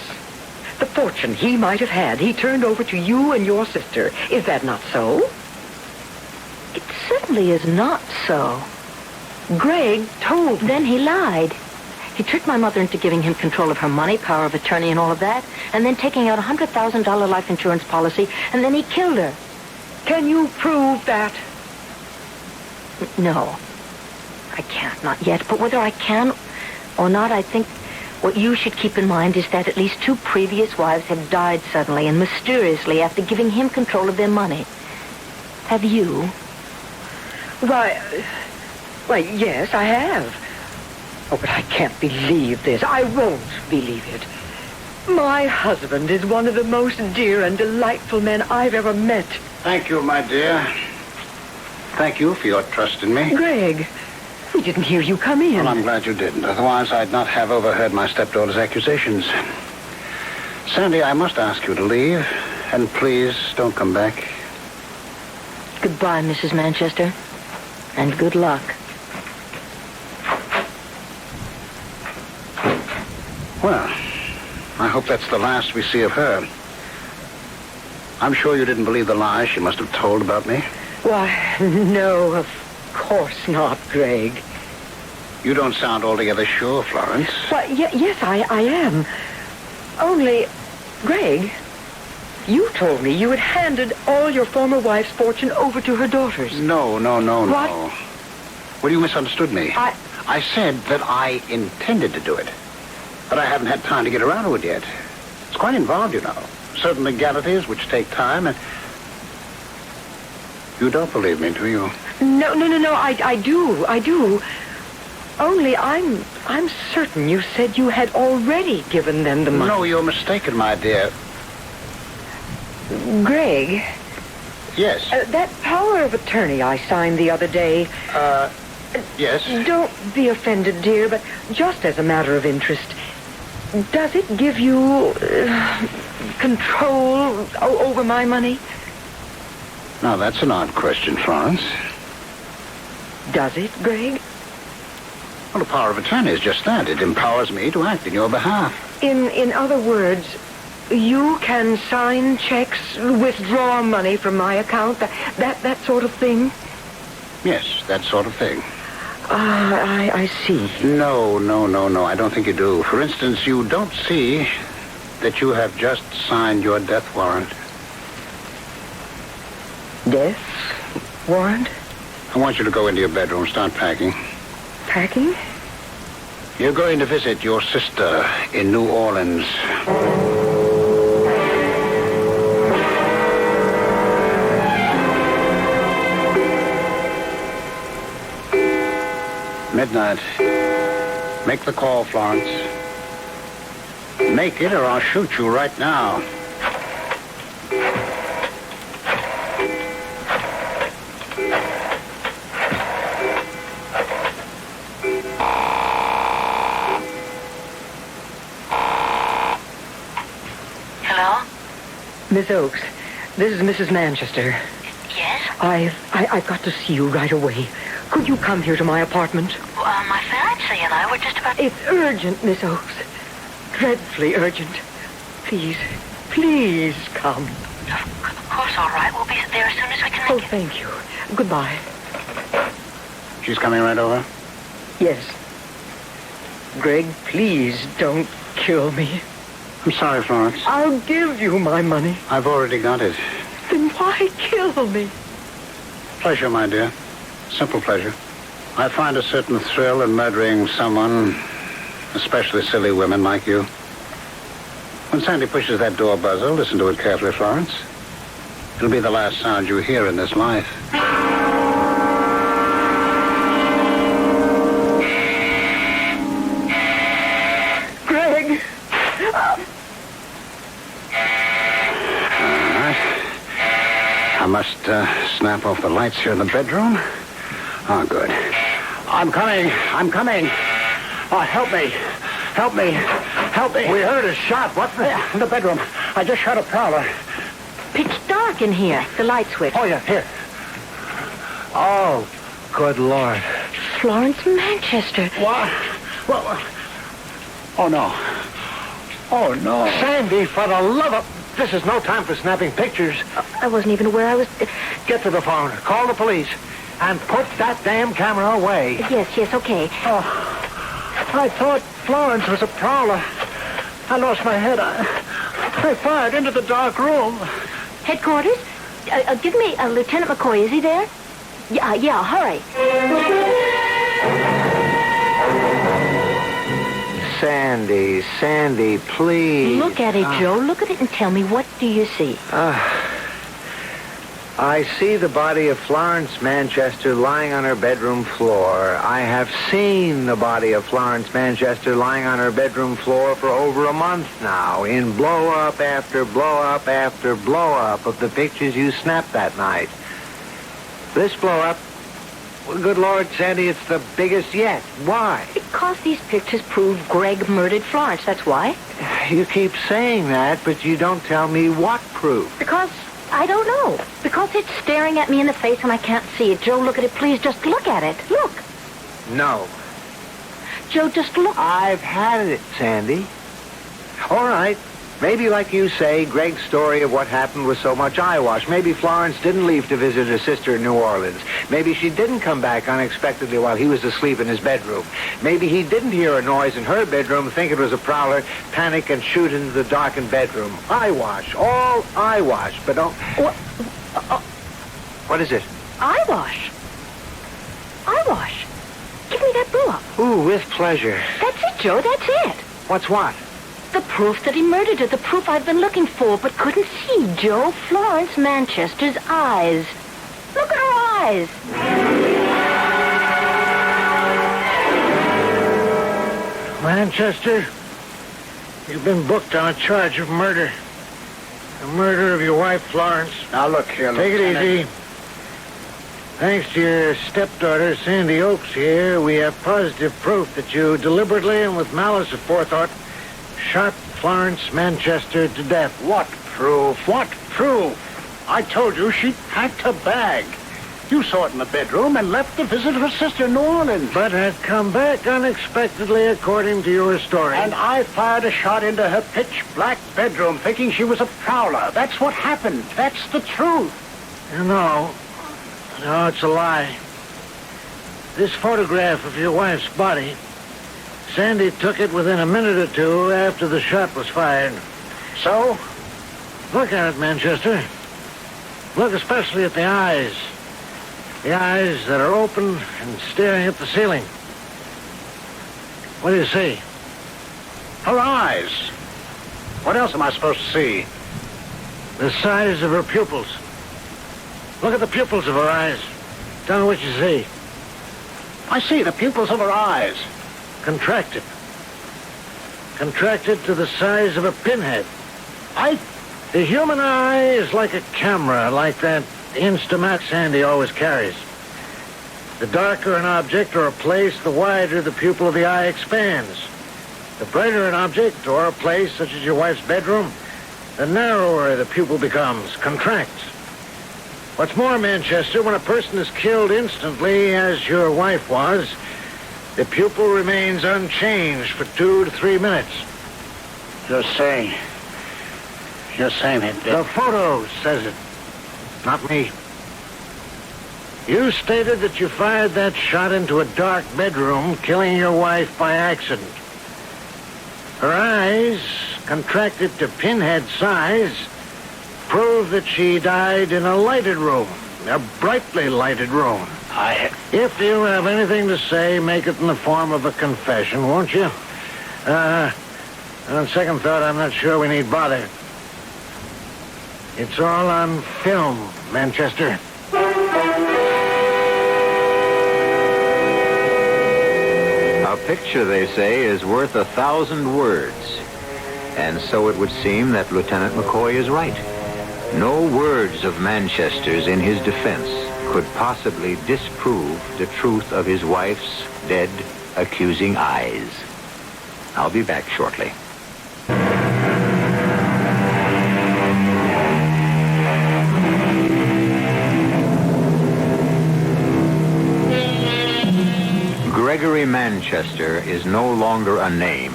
the fortune he might have had, he turned over to you and your sister. Is that not so? It certainly is not so. Greg told me. Then he lied. He tricked my mother into giving him control of her money, power of attorney, and all of that, and then taking out a $100,000 life insurance policy, and then he killed her. Can you prove that? No. I can't, not yet. But whether I can or not, I think what you should keep in mind is that at least 2 previous wives have died suddenly and mysteriously after giving him control of their money. Have you? Why, yes, I have. Oh, but I can't believe this. I won't believe it. My husband is one of the most dear and delightful men I've ever met. Thank you, my dear. Thank you for your trust in me. Greg, we didn't hear you come in. Well, I'm glad you didn't. Otherwise, I'd not have overheard my stepdaughter's accusations. Sandy, I must ask you to leave. And please, don't come back. Goodbye, Mrs. Manchester. And good luck. Well, I hope that's the last we see of her. I'm sure you didn't believe the lies she must have told about me. Why, no, of course not, Greg. You don't sound altogether sure, Florence. Why, yes, I am. Only, Greg, you told me you had handed all your former wife's fortune over to her daughters. No. What? Well, you misunderstood me. I said that I intended to do it. But I haven't had time to get around to it yet. It's quite involved, you know. Certain legalities which take time, and... You don't believe me, do you? No, I do. Only I'm certain you said you had already given them the money. No, you're mistaken, my dear. Greg? Yes? That power of attorney I signed the other day... Yes? Don't be offended, dear, but just as a matter of interest, does it give you control over my money? Now, that's an odd question, Florence. Does it, Greg? Well, the power of attorney is just that. It empowers me to act in your behalf. In other words, you can sign checks, withdraw money from my account, that sort of thing? Yes, that sort of thing. I see. No. I don't think you do. For instance, you don't see that you have just signed your death warrant. Death warrant? I want you to go into your bedroom, start packing. Packing? You're going to visit your sister in New Orleans. Midnight. Make the call, Florence. Make it or I'll shoot you right now. Hello? Miss Oakes, this is Mrs. Manchester. Yes? I've got to see you right away. Could you come here to my apartment? My fiancé and I were just about... It's urgent, Miss Oakes. Dreadfully urgent. Please come. Of course, all right. We'll be there as soon as we can Oh, make it. thank you. Goodbye. She's coming right over? Yes. Greg, please don't kill me. I'm sorry, Florence. I'll give you my money. I've already got it. Then why kill me? Pleasure, my dear. Simple pleasure. I find a certain thrill in murdering someone, especially silly women like you. When Sandy pushes that door buzzer, listen to it carefully, Florence. It'll be the last sound you hear in this life. Greg! All right. I must snap off the lights here in the bedroom. Oh, good. I'm coming. Oh, help me. We heard a shot. What's the... In the bedroom. I just shot a prowler. Pitch dark in here. The light switch. Oh, yeah, here. Oh, good Lord. Florence Manchester. What? Oh, no. Oh, no. Sandy, for the love of... This is no time for snapping pictures. I wasn't even where I was... Get to the phone. Call the police. And put that damn camera away. Yes, okay. Oh, I thought Florence was a prowler. I lost my head. I fired into the dark room. Headquarters? Give me Lieutenant McCoy. Is he there? Yeah, hurry. Sandy, please. Look at it, Joe. Look at it and tell me, what do you see? I see the body of Florence Manchester lying on her bedroom floor. I have seen the body of Florence Manchester lying on her bedroom floor for over a month now, in blow-up after blow-up after blow-up of the pictures you snapped that night. This blow-up, well, good Lord, Sandy, it's the biggest yet. Why? Because these pictures prove Greg murdered Florence, that's why. You keep saying that, but you don't tell me what proof. Because... I don't know. Because it's staring at me in the face and I can't see it. Joe, look at it, please. Just look at it. Look. No. Joe, just look. I've had it, Sandy. All right. Maybe, like you say, Greg's story of what happened was so much eyewash. Maybe Florence didn't leave to visit her sister in New Orleans. Maybe she didn't come back unexpectedly while he was asleep in his bedroom. Maybe he didn't hear a noise in her bedroom, think it was a prowler, panic and shoot into the darkened bedroom. Eyewash. All eyewash. But don't... What is it? Eyewash. Give me that blow-up. Ooh, with pleasure. That's it, Joe. That's it. What's what? The proof that he murdered her. The proof I've been looking for but couldn't see, Joe. Florence Manchester's eyes. Look at her eyes. Manchester, you've been booked on a charge of murder. The murder of your wife, Florence. Now, look here, Take it easy. Thanks to your stepdaughter, Sandy Oakes here, we have positive proof that you deliberately and with malice aforethought shot Florence Manchester to death. What proof? I told you she packed her bag. You saw it in the bedroom and left to visit her sister in New Orleans. But had come back unexpectedly, according to your story. And I fired a shot into her pitch-black bedroom, thinking she was a prowler. That's what happened. That's the truth. No, it's a lie. This photograph of your wife's body, Sandy took it within a minute or two after the shot was fired. So, look at it, Manchester. Look especially at the eyes. The eyes that are open and staring at the ceiling. What do you see? Her eyes. What else am I supposed to see? The size of her pupils. Look at the pupils of her eyes. Tell me what you see. I see the pupils of her eyes. Contracted. Contracted to the size of a pinhead. The human eye is like a camera, like that Instamat Sandy always carries. The darker an object or a place, the wider the pupil of the eye expands. The brighter an object or a place, such as your wife's bedroom, the narrower the pupil becomes, contracts. What's more, Manchester, when a person is killed instantly, as your wife was, the pupil remains unchanged for 2 to 3 minutes. You're saying it. The photo says it, not me. You stated that you fired that shot into a dark bedroom, killing your wife by accident. Her eyes, contracted to pinhead size, prove that she died in a lighted room, a brightly lighted room. If you have anything to say, make it in the form of a confession, won't you? On second thought, I'm not sure we need bother. It's all on film, Manchester. A picture, they say, is worth 1,000 words. And so it would seem that Lieutenant McCoy is right. No words of Manchester's in his defense could possibly disprove the truth of his wife's dead, accusing eyes. I'll be back shortly. Gregory Manchester is no longer a name,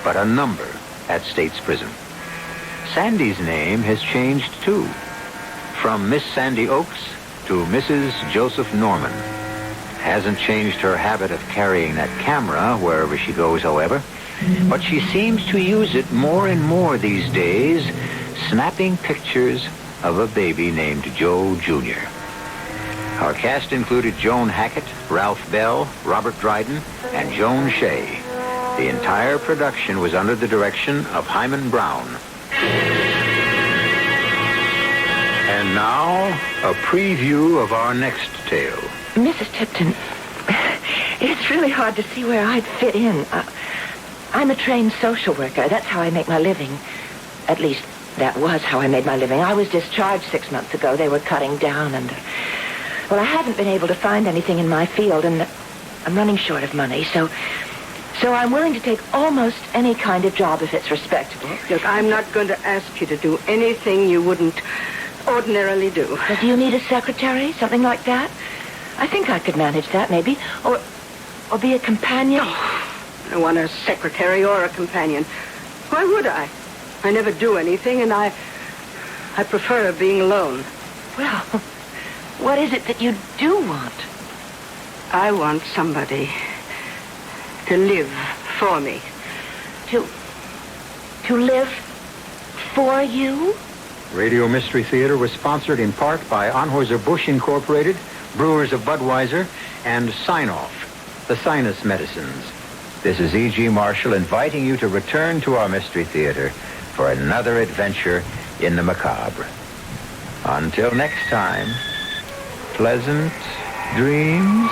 but a number at State's Prison. Sandy's name has changed, too, from Miss Sandy Oakes to Mrs. Joseph Norman. Hasn't changed her habit of carrying that camera wherever she goes, however, but she seems to use it more and more these days, snapping pictures of a baby named Joe Jr. Our cast included Joan Hackett, Ralph Bell, Robert Dryden, and Joan Shea. The entire production was under the direction of Hyman Brown. And now, a preview of our next tale. Mrs. Tipton, it's really hard to see where I'd fit in. I'm a trained social worker. That's how I make my living. At least, that was how I made my living. I was discharged 6 months ago. They were cutting down, and well, I haven't been able to find anything in my field, and I'm running short of money, so I'm willing to take almost any kind of job if it's respectable. Look, I'm not going to ask you to do anything you wouldn't ordinarily do. Well, do you need a secretary, something like that? I think I could manage that, maybe. Or be a companion. Oh, I don't want a secretary or a companion. Why would I? I never do anything, and I prefer being alone. Well, what is it that you do want? I want somebody to live for me. To live for you? Radio Mystery Theater was sponsored in part by Anheuser-Busch Incorporated, Brewers of Budweiser, and Sign-Off, the sinus medicines. This is E.G. Marshall inviting you to return to our Mystery Theater for another adventure in the macabre. Until next time, pleasant dreams.